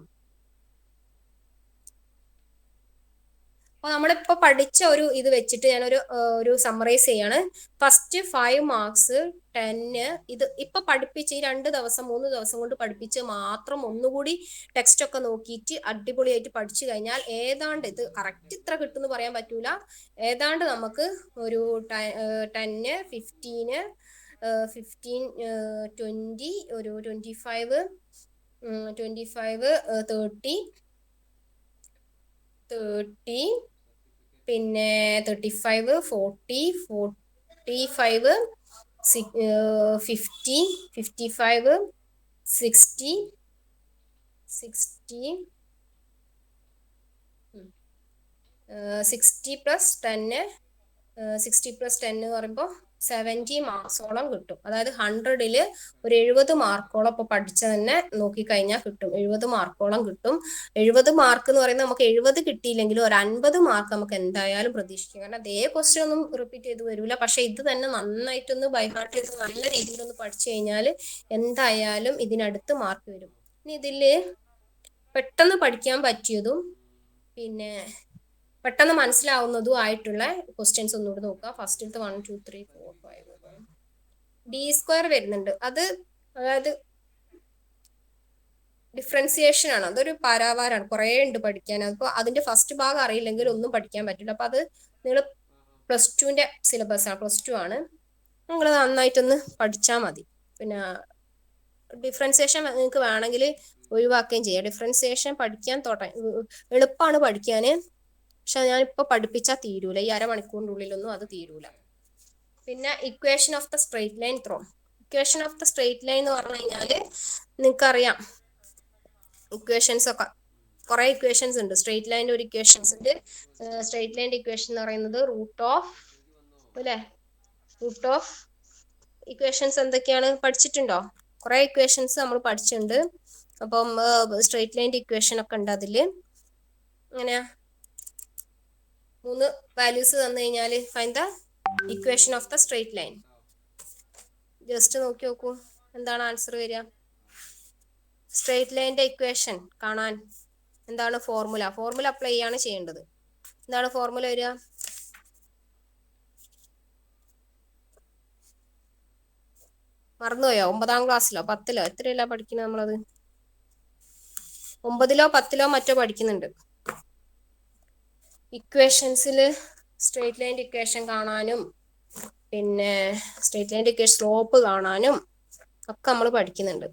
A: അപ്പൊ നമ്മളിപ്പോ പഠിച്ച ഒരു ഇത് വെച്ചിട്ട് ഞാനൊരു സമ്മറൈസ് ചെയ്യാണ്. ഫസ്റ്റ് 5 മാർക്സ് 10 ഇത് ഇപ്പൊ പഠിപ്പിച്ച് ഈ 2 ദിവസം 3 ദിവസം കൊണ്ട് പഠിപ്പിച്ച് മാത്രം ഒന്നുകൂടി ടെക്സ്റ്റ് ഒക്കെ നോക്കിയിട്ട് അടിപൊളിയായിട്ട് പഠിച്ചു കഴിഞ്ഞാൽ ഏതാണ്ട് ഇത് കറക്റ്റ് ഇത്ര കിട്ടുമെന്ന് പറയാൻ പറ്റൂല, ഏതാണ്ട് നമുക്ക് ഒരു 10 15 20 ഒരു 25 30 പിന്നെ 35 40 45 50 55 60 പ്ലസ് 10 എന്ന് പറയുമ്പോൾ 70 മാർക്സോളം കിട്ടും. അതായത് 100-ൽ ഒരു 70 മാർക്കോളം ഇപ്പൊ പഠിച്ച തന്നെ നോക്കിക്കഴിഞ്ഞാൽ കിട്ടും, 70 മാർക്കോളം കിട്ടും. 70 മാർക്ക് എന്ന് പറയുന്നത് നമുക്ക് 70 കിട്ടിയില്ലെങ്കിലും ഒരു 50 മാർക്ക് നമുക്ക് എന്തായാലും പ്രതീക്ഷിക്കാം. കാരണം അതേ ക്വസ്റ്റ്യൻ ഒന്നും റിപ്പീറ്റ് ചെയ്ത് വരില്ല. പക്ഷെ ഇത് തന്നെ നന്നായിട്ടൊന്ന് ബൈഹാർട്ട് ചെയ്ത് നല്ല രീതിയിലൊന്ന് പഠിച്ചു കഴിഞ്ഞാൽ എന്തായാലും ഇതിനടുത്ത് മാർക്ക് വരും. ഇനി ഇതില് പെട്ടെന്ന് പഠിക്കാൻ പറ്റിയതും പിന്നെ പെട്ടെന്ന് മനസ്സിലാവുന്നതും ആയിട്ടുള്ള ക്വസ്റ്റ്യൻസ് ഒന്നുകൂടി നോക്കുക. ഫസ്റ്റ് 1 2 3 4 5 ഡി സ്ക്വയർ വരുന്നുണ്ട്. അതായത് ഡിഫറൻസിയേഷൻ ആണ്, അതൊരു പാരാവാരാണ്, കുറെ ഉണ്ട് പഠിക്കാൻ. അപ്പോൾ അതിന്റെ ഫസ്റ്റ് ഭാഗം അറിയില്ലെങ്കിൽ ഒന്നും പഠിക്കാൻ പറ്റില്ല. അപ്പൊ അത് നിങ്ങൾ +2ന്റെ സിലബസ് ആണ്, +2 ആണ്, നിങ്ങൾ നന്നായിട്ടൊന്ന് പഠിച്ചാൽ മതി. പിന്നെ ഡിഫറൻസിയേഷൻ നിങ്ങൾക്ക് വേണമെങ്കിൽ ഒഴിവാക്കുകയും ചെയ്യാം. ഡിഫറൻസിയേഷൻ പഠിക്കാൻ എളുപ്പമാണ് പഠിക്കാൻ, പക്ഷെ ഞാനിപ്പോ പഠിപ്പിച്ചാൽ തീരൂല, ഈ അരമണിക്കൂറിനുള്ളിലൊന്നും അത് തീരൂല. പിന്നെ equation of the straight line throw. Equation of the straight line എന്ന് പറഞ്ഞു കഴിഞ്ഞാല് നിങ്ങൾക്കറിയാം ഇക്വേഷൻസ് ഒക്കെ കുറെ ഇക്വേഷൻസ് ഉണ്ട്. സ്ട്രെയിറ്റ് ലൈൻ്റെ ഒരു ഇക്വേഷൻസ് ഉണ്ട്. സ്ട്രെയിറ്റ് ലൈൻ്റെ ഇക്വേഷൻ എന്ന് പറയുന്നത് റൂട്ട് ഓഫ് ഇക്വേഷൻസ് എന്തൊക്കെയാണ് പഠിച്ചിട്ടുണ്ടോ? കുറെ ഇക്വേഷൻസ് നമ്മൾ പഠിച്ചിട്ടുണ്ട്. അപ്പം സ്ട്രെയിറ്റ് ലൈൻ്റെ ഇക്വേഷൻ ഒക്കെ ഉണ്ട്. അതിൽ എങ്ങനെയാ 3 വാല്യൂസ് തന്നു കഴിഞ്ഞാൽ find the equation of the straight line. Just നോക്കി നോക്കൂ എന്താണ് ആൻസർ വരിക. സ്ട്രെയിറ്റ് ലൈൻ്റെ ഇക്വേഷൻ കാണാൻ എന്താണ് ഫോർമുല അപ്ലൈ ചെയ്യാണ് ചെയ്യേണ്ടത്. എന്താണ് ഫോർമുല വരിക? മറന്നുപോയോ? 9ാം ക്ലാസ്സിലോ 10ലോ എത്രയല്ല പഠിക്കുന്നത് നമ്മളത്? 9ലോ 10ലോ മറ്റോ പഠിക്കുന്നുണ്ട്. ഇക്വേഷൻസിൽ സ്ട്രെയിറ്റ് ലൈൻ്റെ ഇക്വേഷൻ കാണാനും പിന്നെ സ്ട്രെയിറ്റ് ലൈൻ്റെ ഇക്വേഷൻ സ്ലോപ്പ് കാണാനും ഒക്കെ നമ്മൾ പഠിക്കുന്നുണ്ട്.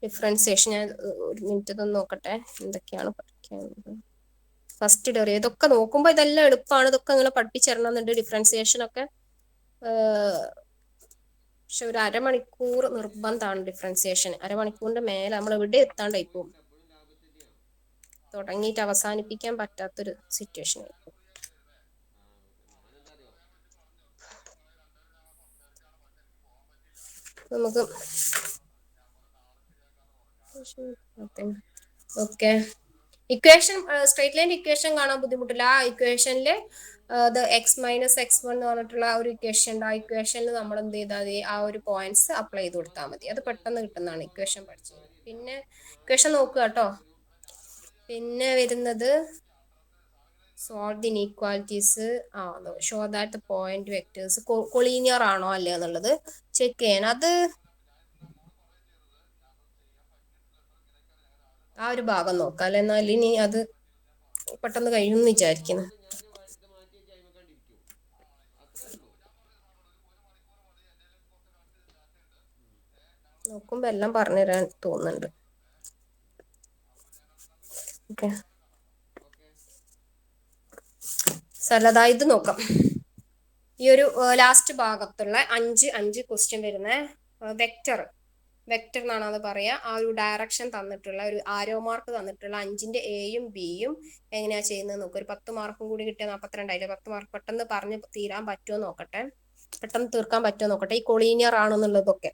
A: ഡിഫറൻസിയേഷൻ ഞാൻ ഒരു മിനിറ്റ് ഒന്ന് നോക്കട്ടെ എന്തൊക്കെയാണ് പഠിക്കാനുള്ളത്. ഫസ്റ്റ് ഡെറിവേറ്റീവ് ഇതൊക്കെ നോക്കുമ്പോൾ ഇതെല്ലാം എളുപ്പമാണ്, ഇതൊക്കെ നിങ്ങൾ പഠിപ്പിച്ചിരണമെന്നുണ്ട് ഡിഫറൻസിയേഷൻ ഒക്കെ. പക്ഷെ ഒരു അരമണിക്കൂർ നിർബന്ധമാണ് ഡിഫറൻസിയേഷൻ. അരമണിക്കൂറിന്റെ മേലെ നമ്മൾ എവിടെ എത്താണ്ടായി പോകും, തുടങ്ങിയിട്ട് അവസാനിപ്പിക്കാൻ പറ്റാത്തൊരു സിറ്റുവേഷൻ ആയിരിക്കും. നമുക്ക് okay, equation straight line equation കാണാൻ ബുദ്ധിമുട്ടില്ല. ആ ഇക്വേഷനിൽ എക്സ് മൈനസ് എക്സ് വൺ എന്ന് പറഞ്ഞിട്ടുള്ള ആ ഒരു ഇക്വേഷൻ ഉണ്ട്. ആ ഇക്വേഷനിൽ നമ്മൾ എന്ത് ചെയ്താൽ മതി, ആ ഒരു പോയിന്റ്സ് അപ്ലൈ ചെയ്ത് കൊടുത്താൽ മതി. അത് പെട്ടെന്ന് കിട്ടുന്നതാണ് ഇക്വേഷൻ പഠിച്ചത്. പിന്നെ ഇക്വേഷൻ നോക്കുക കേട്ടോ. പിന്നെ വരുന്നത് solve the inequalities, show that the point vectors collinear ആണോ അല്ലേ എന്നുള്ളത് ചെക്ക് ചെയ്യാൻ. അത് ആ ഒരു ഭാഗം നോക്കാം അല്ലെ, എന്നാൽ ഇനി അത് പെട്ടെന്ന് കഴിയുമെന്ന് വിചാരിക്കുന്നു. നോക്കുമ്പോ എല്ലാം പറഞ്ഞുതരാൻ തോന്നുന്നുണ്ട്. ഓക്കെ, സലതാ ഇത് നോക്കാം. ഈ ഒരു ലാസ്റ്റ് ഭാഗത്തുള്ള 5 ക്വസ്റ്റ്യൻ വരുന്ന വെക്ടർ എന്നാണ് അത് പറയാ. ആ ഒരു ഡയറക്ഷൻ തന്നിട്ടുള്ള ഒരു ആരോ മാർക്ക് തന്നിട്ടുള്ള 5ന്റെ എയും ബിയും എങ്ങനെയാ ചെയ്യുന്നത് നോക്കുക. ഒരു 10 മാർക്കും കൂടി കിട്ടിയ 42 ആയില്ലേ. 10 മാർക്ക് പെട്ടെന്ന് പറഞ്ഞ് തീരാൻ പറ്റുമോ നോക്കട്ടെ, പെട്ടെന്ന് തീർക്കാൻ പറ്റുമോ നോക്കട്ടെ, ഈ കൊളീനിയർ ആണെന്നുള്ളതൊക്കെ.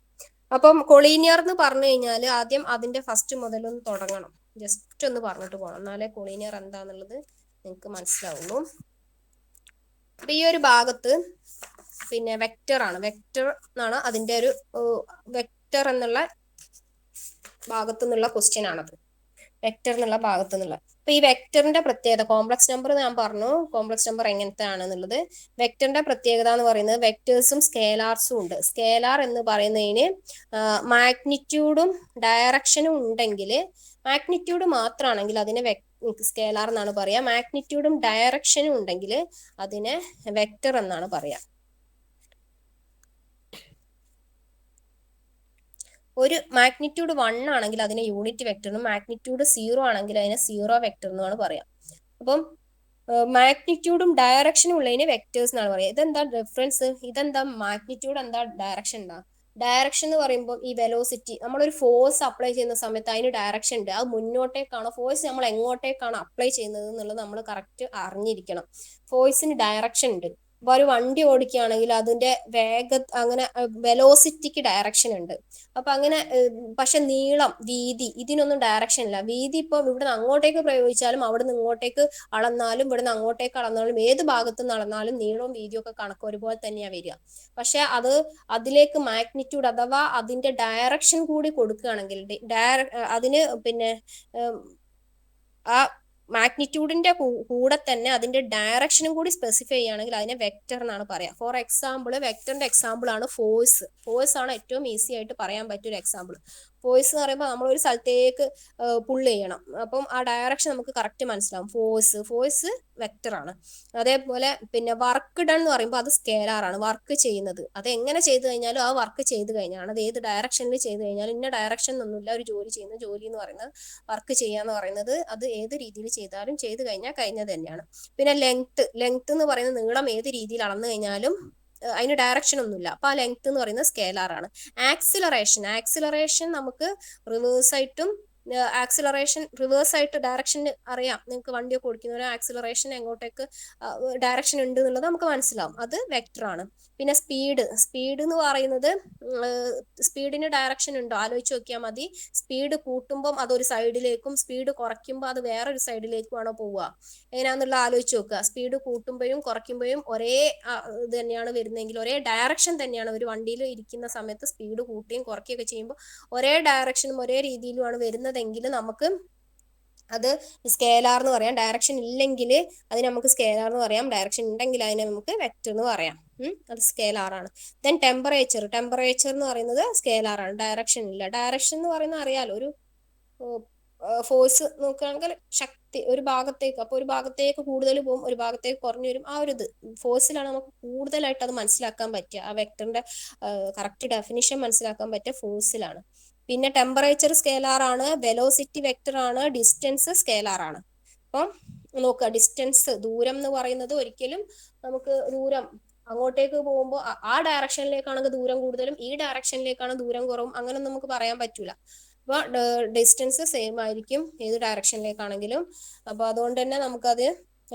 A: അപ്പം കൊളീനിയർ എന്ന് പറഞ്ഞു കഴിഞ്ഞാൽ ആദ്യം അതിന്റെ ഫസ്റ്റ് മുതലൊന്ന് തുടങ്ങണം, ജസ്റ്റ് ഒന്ന് പറഞ്ഞിട്ട് പോകണം, എന്നാലേ കൊളീനിയർ എന്താന്നുള്ളത് നിങ്ങൾക്ക് മനസ്സിലാവുള്ളൂ. അപ്പൊ ഈ ഒരു ഭാഗത്ത് പിന്നെ വെക്ടർ ആണ്, വെക്ടർ എന്നാണ് അതിന്റെ ഒരു വെക്ടർ എന്നുള്ള ഭാഗത്തു നിന്നുള്ള ക്വസ്റ്റ്യൻ ആണത്, വെക്ടർ എന്നുള്ള ഭാഗത്തു നിന്നുള്ള. അപ്പൊ ഈ വെക്ടറിന്റെ പ്രത്യേകത, കോംപ്ലക്സ് നമ്പർ ഞാൻ പറഞ്ഞു കോംപ്ലക്സ് നമ്പർ എങ്ങനത്തെ ആണെന്നുള്ളത്. വെക്ടറിന്റെ പ്രത്യേകത എന്ന് പറയുന്നത് വെക്ടേഴ്സും സ്കേലാർസും ഉണ്ട്. സ്കേലാർ എന്ന് പറയുന്നതിന് മാഗ്നിറ്റ്യൂഡും ഡയറക്ഷനും ഉണ്ടെങ്കിൽ, മാഗ്നിറ്റ്യൂഡ് മാത്രമാണെങ്കിൽ അതിനെ സ്കേലാർ എന്നാണ് പറയാ. മാഗ്നിറ്റ്യൂഡും ഡയറക്ഷനും ഉണ്ടെങ്കിൽ അതിനെ വെക്ടർ എന്നാണ് പറയാ. ഒരു മാഗ്നിറ്റ്യൂഡ് 1 ആണെങ്കിൽ അതിനെ യൂണിറ്റ് വെക്ടറും, മാഗ്നിറ്റ്യൂഡ് 0 ആണെങ്കിൽ അതിനെ സീറോ വെക്ടർ എന്നാണ് പറയാം. അപ്പം മാഗ്നിറ്റ്യൂഡും ഡയറക്ഷനും ഉള്ളതിന് വെക്ടേഴ്സ് എന്നാണ് പറയുക. ഇതെന്താ ഡിഫറൻസ്, ഇതെന്താ മാഗ്നിറ്റ്യൂഡ് എന്താ ഡയറക്ഷൻ എന്താ? ഡയറക്ഷൻ എന്ന് പറയുമ്പോൾ ഈ വെലോസിറ്റി, നമ്മളൊരു ഫോഴ്സ് അപ്ലൈ ചെയ്യുന്ന സമയത്ത് അതിന് ഡയറക്ഷൻ ഉണ്ട്. അത് മുന്നോട്ടേക്കാണോ, ഫോഴ്സ് നമ്മൾ എങ്ങോട്ടേക്കാണോ അപ്ലൈ ചെയ്യുന്നത് എന്നുള്ളത് നമ്മൾ കറക്റ്റ് അറിഞ്ഞിരിക്കണം. ഫോഴ്സിന് ഡയറക്ഷൻ ഉണ്ട്. അപ്പൊ ഒരു വണ്ടി ഓടിക്കുകയാണെങ്കിൽ അതിന്റെ അങ്ങനെ വെലോസിറ്റിക്ക് ഡയറക്ഷൻ ഉണ്ട്. അപ്പൊ അങ്ങനെ പക്ഷെ നീളം, വീതി, ഇതിനൊന്നും ഡയറക്ഷൻ ഇല്ല. വീതി ഇപ്പൊ ഇവിടുന്ന് അങ്ങോട്ടേക്ക് പ്രയോഗിച്ചാലും അവിടുന്ന് ഇങ്ങോട്ടേക്ക് അളന്നാലും ഇവിടുന്ന് അങ്ങോട്ടേക്ക് അളന്നാലും ഏത് ഭാഗത്തു നിന്ന് അളന്നാലും നീളവും വീതിയും ഒക്കെ കണക്ക് ഒരുപോലെ തന്നെയാ വരിക. പക്ഷെ അതിലേക്ക് മാഗ്നിറ്റ്യൂഡ് അഥവാ അതിന്റെ ഡയറക്ഷൻ കൂടി കൊടുക്കുകയാണെങ്കിൽ, അതിന് പിന്നെ ആ മാഗ്നിറ്റ്യൂഡിന്റെ കൂടെ തന്നെ അതിന്റെ ഡയറക്ഷനും കൂടി സ്പെസിഫൈ ചെയ്യുകയാണെങ്കിൽ അതിനെ വെക്ടർ എന്നാണ് പറയാ. ഫോർ എക്സാമ്പിൾ, വെക്ടറിന്റെ എക്സാമ്പിൾ ആണ് ഫോഴ്സ്. ഫോഴ്സ് ആണ് ഏറ്റവും ഈസി ആയിട്ട് പറയാൻ പറ്റിയ ഒരു എക്സാമ്പിൾ. ഫോഴ്സ് എന്ന് പറയുമ്പോൾ നമ്മൾ ഒരു സ്ഥലത്തേക്ക് പുള്ള് ചെയ്യണം, അപ്പം ആ ഡയറക്ഷൻ നമുക്ക് കറക്റ്റ് മനസ്സിലാവും. ഫോഴ്സ് വെക്ടർ ആണ്. അതേപോലെ പിന്നെ വർക്ക് ഡൺ എന്ന് പറയുമ്പോൾ അത് സ്കേലാർ ആണ്. വർക്ക് ചെയ്യുന്നത്, അത് എങ്ങനെ ചെയ്തു കഴിഞ്ഞാലും ആ വർക്ക് ചെയ്ത് കഴിഞ്ഞാണ്, അത് ഏത് ഡയറക്ഷനിൽ ചെയ്ത് കഴിഞ്ഞാലും ഇന്ന ഡയറക്ഷൻ ഒന്നുമില്ല. ഒരു ജോലി ചെയ്യുന്ന ജോലി എന്ന് പറയുന്നത്, വർക്ക് ചെയ്യാന്ന് പറയുന്നത് അത് ഏത് രീതിയിൽ ചെയ്താലും ചെയ്ത് കഴിഞ്ഞാൽ കഴിഞ്ഞത് തന്നെയാണ്. പിന്നെ ലെങ്ത് എന്ന് പറയുന്നത് നീളം ഏത് രീതിയിൽ അളന്നു കഴിഞ്ഞാലും അതിന് ഡയറക്ഷൻ ഒന്നുമില്ല. അപ്പൊ ആ ലെങ്ത് എന്ന് പറയുന്നത് സ്കേലാർ ആണ്. ആക്സിലറേഷൻ നമുക്ക് റിവേഴ്സ് ആയിട്ടും റിവേഴ്സ് ആയിട്ട് ഡയറക്ഷൻ അറിയാം. നിങ്ങൾക്ക് വണ്ടിയൊക്കെ ഓടിക്കുന്നവരെ ആക്സിലറേഷൻ എങ്ങോട്ടേക്ക് ഡയറക്ഷൻ ഉണ്ട് എന്നുള്ളത് നമുക്ക് മനസ്സിലാവും, അത് വെക്ടർ ആണ്. പിന്നെ സ്പീഡ് എന്ന് പറയുന്നത്, സ്പീഡിന് ഡയറക്ഷൻ ഉണ്ടോ ആലോചിച്ച് നോക്കിയാൽ മതി. സ്പീഡ് കൂട്ടുമ്പോൾ അതൊരു സൈഡിലേക്കും സ്പീഡ് കുറയ്ക്കുമ്പോൾ അത് വേറൊരു സൈഡിലേക്കുമാണോ പോവുക, എങ്ങനെയാണെന്നുള്ള ആലോചിച്ച് നോക്കുക. സ്പീഡ് കൂട്ടുമ്പോഴും കുറയ്ക്കുമ്പോഴും ഒരേ ഇത് തന്നെയാണ് വരുന്നതെങ്കിൽ, ഒരേ ഡയറക്ഷൻ തന്നെയാണ്. ഒരു വണ്ടിയിൽ ഇരിക്കുന്ന സമയത്ത് സ്പീഡ് കൂട്ടുകയും കുറയ്ക്കുകയൊക്കെ ചെയ്യുമ്പോൾ ഒരേ ഡയറക്ഷനും ഒരേ രീതിയിലുമാണ് വരുന്നതെങ്കിൽ നമുക്ക് അത് സ്കേലാർ എന്ന് പറയാം. ഡയറക്ഷൻ ഇല്ലെങ്കിൽ അതിന് നമുക്ക് സ്കേലാർ എന്ന് പറയാം. ഡയറക്ഷൻ ഉണ്ടെങ്കിൽ അതിനെ നമുക്ക് വെക്ടർ എന്ന് പറയാം. അത് സ്കേലാർ ആണ്. ദെൻ ടെമ്പറേച്ചർ എന്ന് പറയുന്നത് സ്കേലാർ ആണ്. ഡയറക്ഷൻ ഇല്ല. ഡയറക്ഷൻ എന്ന് പറയുന്നത് അറിയാലോ, ഒരു ഫോഴ്സ് നോക്കുകയാണെങ്കിൽ ശക്തി ഒരു ഭാഗത്തേക്ക്, അപ്പോൾ ഒരു ഭാഗത്തേക്ക് കൂടുതൽ പോകും, ഒരു ഭാഗത്തേക്ക് കുറഞ്ഞു വരും. ആ ഒരു ഇത് ഫോഴ്സിലാണ് നമുക്ക് കൂടുതലായിട്ട് അത് മനസ്സിലാക്കാൻ പറ്റുക. ആ വെക്ടറിന്റെ കറക്റ്റ് ഡെഫിനിഷൻ മനസ്സിലാക്കാൻ പറ്റുക ഫോഴ്സിലാണ്. പിന്നെ ടെമ്പറേച്ചർ സ്കേലാർ ആണ്, വെലോസിറ്റി വെക്ടർ ആണ്, ഡിസ്റ്റൻസ് സ്കേലാർ ആണ്. അപ്പം നോക്കുക, ഡിസ്റ്റൻസ് ദൂരം എന്ന് പറയുന്നത് ഒരിക്കലും നമുക്ക് ദൂരം അങ്ങോട്ടേക്ക് പോകുമ്പോൾ ആ ഡയറക്ഷനിലേക്കാണെങ്കിൽ ദൂരം കൂടുതലും ഈ ഡയറക്ഷനിലേക്കാണ് ദൂരം കുറവും, അങ്ങനെ നമുക്ക് പറയാൻ പറ്റൂല. അപ്പോൾ ഡിസ്റ്റൻസ് സെയിം ആയിരിക്കും ഏത് ഡയറക്ഷനിലേക്കാണെങ്കിലും. അപ്പോൾ അതുകൊണ്ട് തന്നെ നമുക്കത്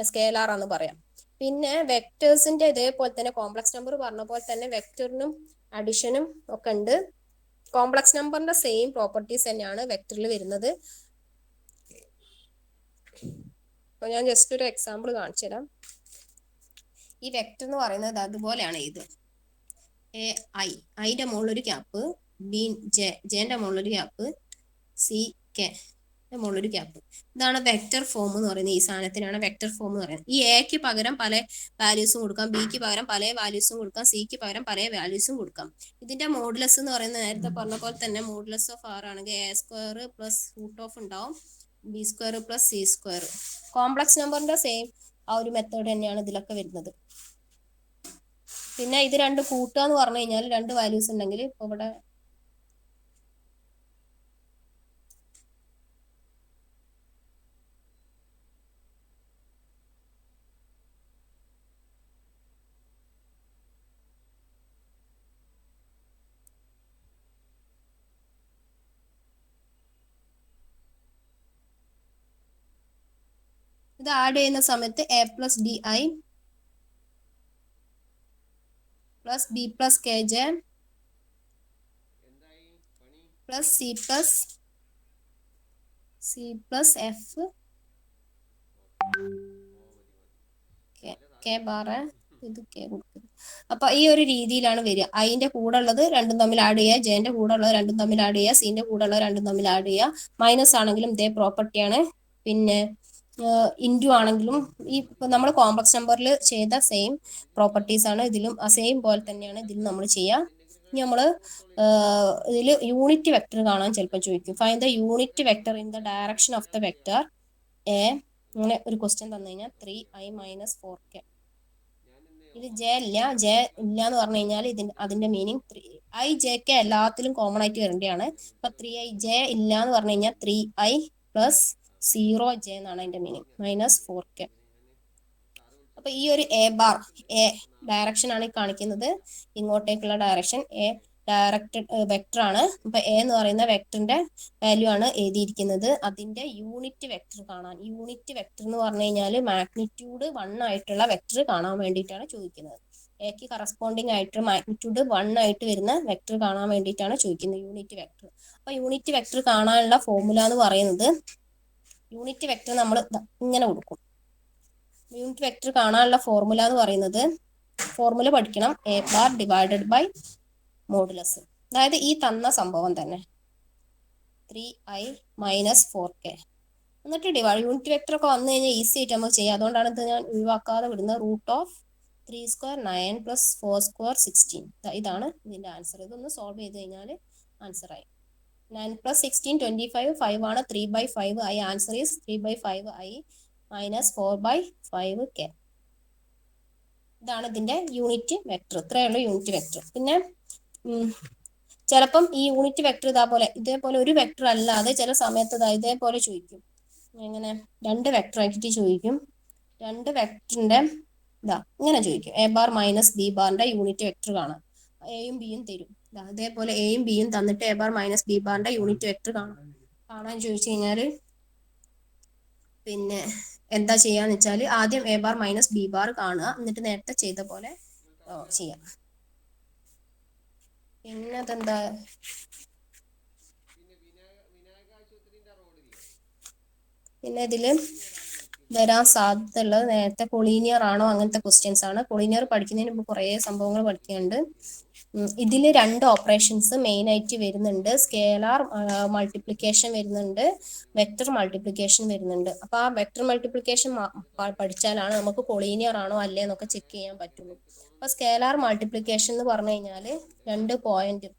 A: സ്കേലാർ ആണെന്ന് പറയാം. പിന്നെ വെക്ടേഴ്സിന്റെ ഇതേപോലെ തന്നെ കോംപ്ലക്സ് നമ്പർ പറഞ്ഞ പോലെ തന്നെ വെക്ടറിനും അഡിഷനും ഒക്കെ ഉണ്ട്. കോംപ്ലക്സ് നമ്പറിന്റെ സെയിം പ്രോപ്പർട്ടീസ് തന്നെയാണ് വെക്ടറിൽ വരുന്നത്. അപ്പൊ ഞാൻ ജസ്റ്റ് ഒരു എക്സാമ്പിൾ കാണിച്ചു തരാം. ഈ വെക്ടർ എന്ന് പറയുന്നത് അതുപോലെയാണ് ഇത്. എ ഐ, ഐന്റെ മുകളിലൊരു ക്യാപ്പ്, ബി ജെന്റെ മുകളിലൊരു ക്യാപ്പ്, സി കെ മുകളിലൊരു ക്യാപ്പ്. ഇതാണ് വെക്ടർ ഫോം എന്ന് പറയുന്നത്. ഈ സാധനത്തിനാണ് വെക്ടർ ഫോം എന്ന് പറയുന്നത്. ഈ എക്ക് പകരം പല വാല്യൂസും കൊടുക്കാം, ബിക്ക് പകരം പല വാല്യൂസും കൊടുക്കാം, സിക്ക് പകരം പല വാല്യൂസും കൊടുക്കാം. ഇതിന്റെ മോഡുലസ് എന്ന് പറയുന്നത് നേരത്തെ പറഞ്ഞ പോലെ തന്നെ മോഡുലസ് ഓഫ് ആർ ആണെങ്കിൽ A square plus root of ഉണ്ടാവും, B square plus C square. Complex നമ്പറിന്റെ സെയിം ആ ഒരു മെത്തേഡ് തന്നെയാണ് ഇതിലൊക്കെ വരുന്നത്. പിന്നെ ഇത് രണ്ട് കൂട്ടുക എന്ന് പറഞ്ഞു കഴിഞ്ഞാൽ രണ്ട് വാല്യൂസ് ഉണ്ടെങ്കിൽ ഇപ്പൊ ഇവിടെ ഇത് ആഡ് ചെയ്യുന്ന സമയത്ത് A plus D I plus B plus K J plus C plus F K bar ഇത് കെ കൊടുക്കുന്നത്. അപ്പൊ ഈ ഒരു രീതിയിലാണ് വരിക. ഐന്റെ കൂടെ ഉള്ളത് രണ്ടും തമ്മിൽ ആഡ് ചെയ്യുക, ജെന്റെ കൂടെ ഉള്ളത് രണ്ടും തമ്മിൽ ആഡ് ചെയ്യുക, സിന്റെ കൂടെ ഉള്ളത് രണ്ടും തമ്മിൽ ആഡ് ചെയ്യുക. മൈനസ് ആണെങ്കിലും ഇതേ പ്രോപ്പർട്ടിയാണ്. പിന്നെ ഇൻറ്റു ആണെങ്കിലും ഈ നമ്മൾ കോംപ്ലക്സ് നമ്പറിൽ ചെയ്ത സെയിം പ്രോപ്പർട്ടീസ് ആണ് ഇതിലും സെയിം പോലെ തന്നെയാണ് ഇതിലും നമ്മൾ ചെയ്യുക. ഇനി നമ്മൾ ഇതിൽ യൂണിറ്റ് വെക്ടർ കാണാൻ ചിലപ്പോൾ ചോദിക്കും. Find the unit vector in the direction of the vector A. അങ്ങനെ ഒരു ക്വസ്റ്റ്യൻ തന്നു കഴിഞ്ഞാൽ 3i മൈനസ് 4k. ഇത് ജെ ഇല്ല എന്ന് പറഞ്ഞു കഴിഞ്ഞാൽ അതിന്റെ മീനിങ് ഐ ജെ കെ എല്ലാത്തിലും കോമൺ ആയിട്ട് വരേണ്ടതാണ്. അപ്പൊ 3i ജെ ഇല്ല എന്ന് പറഞ്ഞു കഴിഞ്ഞാൽ 3i പ്ലസ് 0j എന്നാണ് അതിന്റെ മീനിങ്, മൈനസ് 4k. അപ്പൊ ഈ ഒരു എ ബാർ എ ഡയറക്ഷൻ ആണ് കാണിക്കുന്നത്, ഇങ്ങോട്ടേക്കുള്ള ഡയറക്ഷൻ എ ഡയറക്റ്റഡ് വെക്ടർ ആണ്. അപ്പൊ എ എന്ന് പറയുന്ന വെക്ടറിന്റെ വാല്യൂ ആണ് എഴുതിയിരിക്കുന്നത്. അതിന്റെ യൂണിറ്റ് വെക്ടർ കാണാൻ, യൂണിറ്റ് വെക്ടർ എന്ന് പറഞ്ഞു കഴിഞ്ഞാൽ മാഗ്നിറ്റ്യൂഡ് 1 ആയിട്ടുള്ള വെക്ടർ കാണാൻ വേണ്ടിയിട്ടാണ് ചോദിക്കുന്നത്. എക്ക് കറസ്പോണ്ടിങ് ആയിട്ട് മാഗ്നിറ്റ്യൂഡ് 1 ആയിട്ട് വരുന്ന വെക്ടർ കാണാൻ വേണ്ടിയിട്ടാണ് ചോദിക്കുന്നത്, യൂണിറ്റ് വെക്ടർ. അപ്പൊ യൂണിറ്റ് വെക്ടർ കാണാനുള്ള ഫോർമുല എന്ന് പറയുന്നത്, യൂണിറ്റ് വെക്ടർ നമ്മൾ ഇങ്ങനെ കൊടുക്കും. യൂണിറ്റ് വെക്ടർ കാണാനുള്ള ഫോർമുല എന്ന് പറയുന്നത്, ഫോർമുല പഠിക്കണം, a bar divided by modulus. അതായത് ഈ തന്ന സംഭവം തന്നെ 3i മൈനസ് 4k എന്നിട്ട് ഡിവൈഡ്. യൂണിറ്റ് വെക്ടർ ഒക്കെ വന്നു കഴിഞ്ഞാൽ ഈസി ആയിട്ട് നമുക്ക് ചെയ്യാം. അതുകൊണ്ടാണ് ഇത് ഞാൻ ഒഴിവാക്കാതെ വിടുന്നത്. Root of 3 square 9 plus 4 square 16. ഇതാണ് ഇതിന്റെ ആൻസർ. ഇതൊന്ന് സോൾവ് ചെയ്ത് കഴിഞ്ഞാൽ ആൻസർ ആയി. 9 പ്ലസ് 16 25, 5 ആണ്, 3/5i. Answer is 3/5i minus 4/5k. ഇതാണ് ഇതിന്റെ യൂണിറ്റ് വെക്ടർ. ഇത്രയുള്ള യൂണിറ്റ് വെക്ടർ. പിന്നെ ചിലപ്പം ഈ യൂണിറ്റ് വെക്ടർ ഇതേപോലെ ഒരു വെക്ടർ അല്ലാതെ ചില സമയത്ത് ഇതേപോലെ ചോദിക്കും. ഇങ്ങനെ രണ്ട് വെക്ടർ ആക്കിയിട്ട് ചോദിക്കും. രണ്ട് വെക്ടറിന്റെ ഇങ്ങനെ ചോദിക്കും. എ ബാർ മൈനസ് ബി ബാറിന്റെ യൂണിറ്റ് വെക്ടർ കാണാം. എയും ബിയും തരും. അതേപോലെ എയും ബിയും തന്നിട്ട് എ ബാർ മൈനസ് ബി ബാറിന്റെ യൂണിറ്റ് വെക്ടർ കാണാൻ ചോദിച്ചു കഴിഞ്ഞാൽ പിന്നെ എന്താ ചെയ്യാന്ന് വെച്ചാൽ ആദ്യം A bar minus B bar കാണുക, എന്നിട്ട് നേരത്തെ ചെയ്ത പോലെ ചെയ്യാം. പിന്നെ അതെന്താ, പിന്നെ ഇതില് വരാൻ സാധ്യതയുള്ളത് നേരത്തെ കൊളീനിയർ ആണോ അങ്ങനത്തെ ക്വസ്റ്റ്യൻസ് ആണ്. കൊളീനിയർ പഠിക്കുന്നതിന് മുമ്പ് കുറേ സംഭവങ്ങൾ പഠിക്കുന്നുണ്ട്. ഇതിൽ രണ്ട് ഓപ്പറേഷൻസ് മെയിൻ ആയിട്ട് വരുന്നുണ്ട്. സ്കേലാർ മൾട്ടിപ്ലിക്കേഷൻ വരുന്നുണ്ട്, വെക്ടർ മൾട്ടിപ്ലിക്കേഷൻ വരുന്നുണ്ട്. അപ്പൊ ആ വെക്ടർ മൾട്ടിപ്ലിക്കേഷൻ പഠിച്ചാലാണ് നമുക്ക് കൊളീനിയർ ആണോ അല്ലേ എന്നൊക്കെ ചെക്ക് ചെയ്യാൻ പറ്റുള്ളൂ. അപ്പൊ സ്കേലാർ മൾട്ടിപ്ലിക്കേഷൻ എന്ന് പറഞ്ഞു കഴിഞ്ഞാൽ രണ്ട് പോയിന്റ്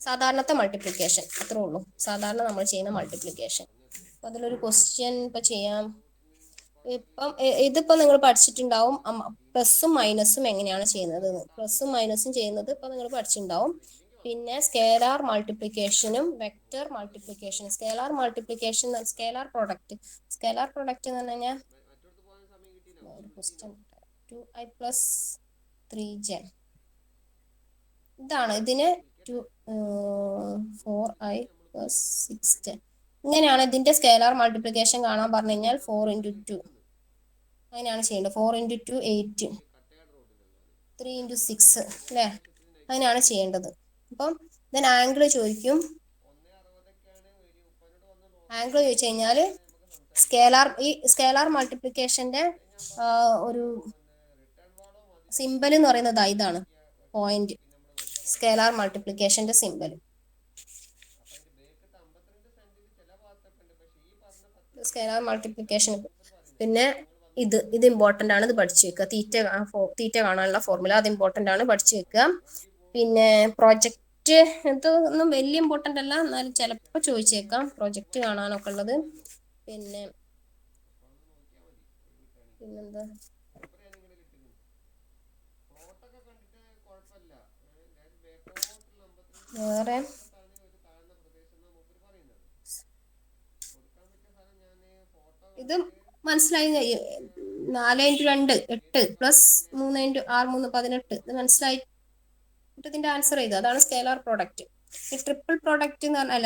A: സാധാരണത്തെ മൾട്ടിപ്ലിക്കേഷൻ അത്രേ ഉള്ളൂ. സാധാരണ നമ്മൾ ചെയ്യുന്ന മൾട്ടിപ്ലിക്കേഷൻ. അപ്പം അതിലൊരു ക്വസ്റ്റ്യൻ ഇപ്പം ചെയ്യാം. ഇപ്പം ഇതിപ്പോൾ നിങ്ങൾ പഠിച്ചിട്ടുണ്ടാവും പ്ലസും മൈനസും എങ്ങനെയാണ് ചെയ്യുന്നത്. പ്ലസും മൈനസും ചെയ്യുന്നത് ഇപ്പം നിങ്ങൾ പഠിച്ചിട്ടുണ്ടാവും. പിന്നെ സ്കേലാർ മൾട്ടിപ്ലിക്കേഷനും വെക്റ്റർ മൾട്ടിപ്ലിക്കേഷനും. സ്കേലാർ പ്രൊഡക്റ്റ് എന്ന് പറഞ്ഞു കഴിഞ്ഞാൽ ഒരു ക്വസ്റ്റ്യൻ 2i പ്ലസ് 3j ഇതാണ്. ഇതിന് 4i പ്ലസ് 6j ഇങ്ങനെയാണ് ഇതിന്റെ സ്കേലാർ മൾട്ടിപ്ലിക്കേഷൻ കാണാൻ പറഞ്ഞു കഴിഞ്ഞാൽ 4 × 2 അങ്ങനെയാണ് ചെയ്യേണ്ടത്. 4 × 2 8, 3 × 6 അല്ലേ, അങ്ങനെയാണ് ചെയ്യേണ്ടത്. അപ്പം then ആംഗിൾ ചോദിക്കും. ആംഗിൾ ചോദിച്ചു കഴിഞ്ഞാൽ സ്കേലാർ മൾട്ടിപ്ലിക്കേഷന്റെ ഒരു സിമ്പൽ എന്ന് പറയുന്നത് ഇതാണ് പോയിന്റ്. സ്കേലാർ മൾട്ടിപ്ലിക്കേഷന്റെ സിമ്പൽ സ്കേലാർ മൾട്ടിപ്ലിക്കേഷൻ. പിന്നെ ഇത് ഇമ്പോർട്ടൻ്റ് ആണ്, ഇത് പഠിച്ചു വെക്കുക. തീറ്റ കാണാനുള്ള ഫോർമുല അത് ഇമ്പോർട്ടൻ്റ് ആണ്, പഠിച്ചു വെക്കുക. പിന്നെ പ്രോജക്റ്റ് ഇതൊന്നും വലിയ ഇമ്പോർട്ടൻ്റ് അല്ല, എന്നാലും ചിലപ്പോൾ ചോദിച്ചേക്കാം പ്രോജക്റ്റ് കാണാനൊക്കെ ഉള്ളത്. പിന്നെന്താ വേറെ ഇത് മനസ്സിലായി. 4 × 2 8 പ്ലസ് 3 × 6 3 18 ഇത് മനസ്സിലായി. ഇതിന്റെ ആൻസർ ചെയ്തു. അതാണ് സ്കേലാർ പ്രോഡക്റ്റ്. ഈ ട്രിപ്പിൾ പ്രോഡക്റ്റ് എന്ന് പറഞ്ഞാൽ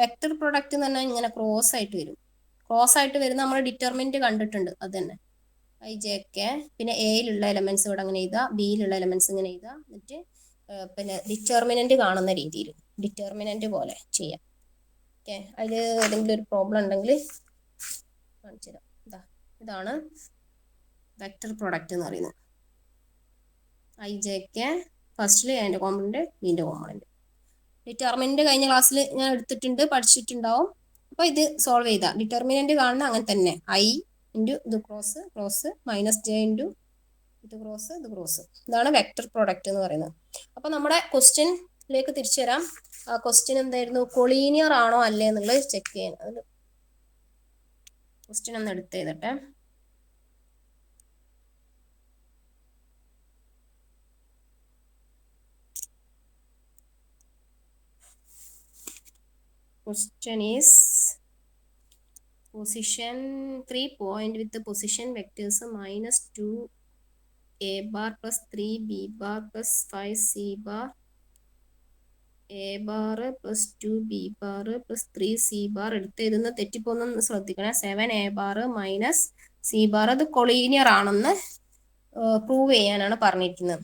A: വെക്ടർ പ്രോഡക്റ്റ് എന്ന് പറഞ്ഞാൽ ഇങ്ങനെ ക്രോസ് ആയിട്ട് വരും. ക്രോസ് ആയിട്ട് വരുന്ന നമ്മൾ ഡിറ്റർമിനന്റ് കണ്ടിട്ടുണ്ട്. അത് തന്നെ IJK. പിന്നെ എയിലുള്ള എലമെന്റ്സ് ഇവിടെ അങ്ങനെ എഴുതാം, ബിയിലുള്ള എലമെന്റ്സ് ഇങ്ങനെ എഴുതാം. എന്നിട്ട് പിന്നെ ഡിറ്റർമിനന്റ് കാണുന്ന രീതിയിൽ ഡിറ്റർമിനന്റ് പോലെ ചെയ്യാം. ഓക്കെ, അതിൽ ഏതെങ്കിലും ഒരു പ്രോബ്ലം ഉണ്ടെങ്കിൽ കാണിച്ചു തരാം. ഇതാണ് വെക്ടർ പ്രോഡക്റ്റ് എന്ന് പറയുന്നത്. IJK ഫസ്റ്റിൽ അതിൻ്റെ കോമ്പണന്റ്, ബിൻ്റെ കോമ്പണന്റ്. ഡിറ്റർമിനന്റ് കഴിഞ്ഞ ക്ലാസ്സിൽ ഞാൻ എടുത്തിട്ടുണ്ട്, പഠിച്ചിട്ടുണ്ടാവും. അപ്പോൾ ഇത് സോൾവ് ചെയ്താൽ ഡിറ്റർമിനന്റ് കാണുന്ന അങ്ങനെ തന്നെ I × ഇത് ക്രോസ് ക്രോസ് മൈനസ് j × ഇത് ക്രോസ് ഇത് ക്രോസ്. ഇതാണ് വെക്ടർ പ്രോഡക്റ്റ് എന്ന് പറയുന്നത്. അപ്പോൾ നമ്മുടെ ക്വസ്റ്റ്യനിലേക്ക് തിരിച്ചു വരാം. ആ ക്വസ്റ്റ്യൻ എന്തായിരുന്നു? കൊളീനിയർ ആണോ അല്ലേ എന്നുള്ളത് ചെക്ക് ചെയ്യാൻ. അതിൽ ക്വസ്റ്റ്യൻ ഒന്ന് എടുത്ത് ചെയ്തിട്ടെ. Question is position 3 point with the position vectors minus 2a bar plus 3b bar plus 5c bar, a bar plus 2b bar plus 3c bar. എടുത്ത് എഴുതുന്ന തെറ്റിപ്പോന്നൊന്ന് ശ്രദ്ധിക്കണം. 7a bar minus c bar അത് കൊളീനിയർ ആണെന്ന് പ്രൂവ് ചെയ്യാനാണ് പറഞ്ഞിരിക്കുന്നത്.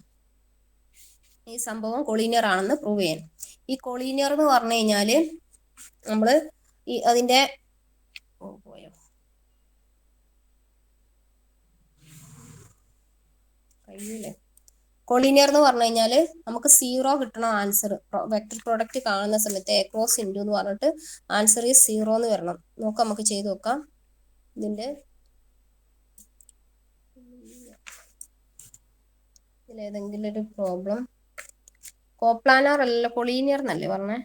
A: ഈ സംഭവം കൊളീനിയർ ആണെന്ന് പ്രൂവ് ചെയ്യാൻ. ഈ കൊളീനിയർ എന്ന് പറഞ്ഞു കഴിഞ്ഞാൽ നമ്മൾ ഈ അതിന്റെ കൊളീനിയർ എന്ന് പറഞ്ഞു കഴിഞ്ഞാൽ നമുക്ക് 0 കിട്ടണ ആൻസർ വെക്ടർ പ്രോഡക്റ്റ് കാണുന്ന സമയത്ത് എ ക്രോസ് ഇൻറ്റു എന്ന് പറഞ്ഞിട്ട് ആൻസർ ഈ 0 എന്ന് വരണം. നോക്കാം, നമുക്ക് ചെയ്ത് നോക്കാം. ഇതിലേതെങ്കിലും ഒരു പ്രോബ്ലം. കോപ്ലാനർ അല്ല, കൊളീനിയർ എന്നല്ലേ പറഞ്ഞേ?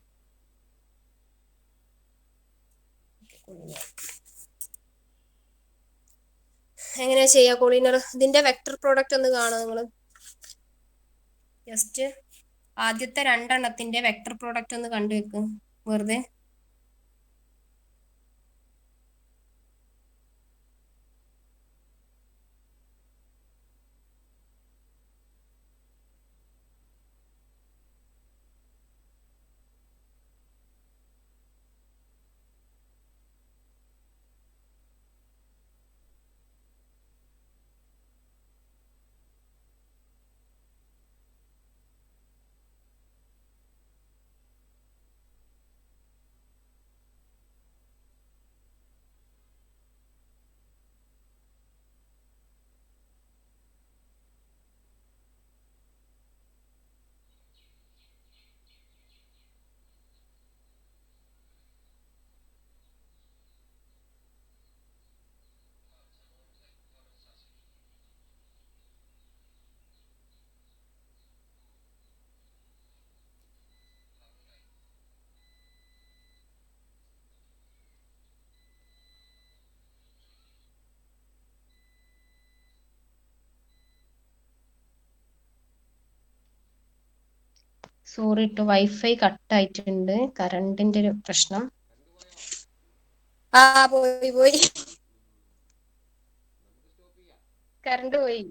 A: എങ്ങനെയാ ചെയ്യാ കൊളീനിയർ? ഇതിന്റെ വെക്ടർ പ്രോഡക്റ്റ് ഒന്ന് കാണുക നിങ്ങൾ. ജസ്റ്റ് ആദ്യത്തെ രണ്ടെണ്ണത്തിന്റെ വെക്ടർ പ്രോഡക്റ്റ് ഒന്ന് കണ്ടുവെക്കും വെറുതെ. സോറി ട്ടോ വൈഫൈ കട്ടായിട്ടുണ്ട്. കറണ്ടിന്റെ ഒരു പ്രശ്നം. പോയി കറണ്ട് പോയി.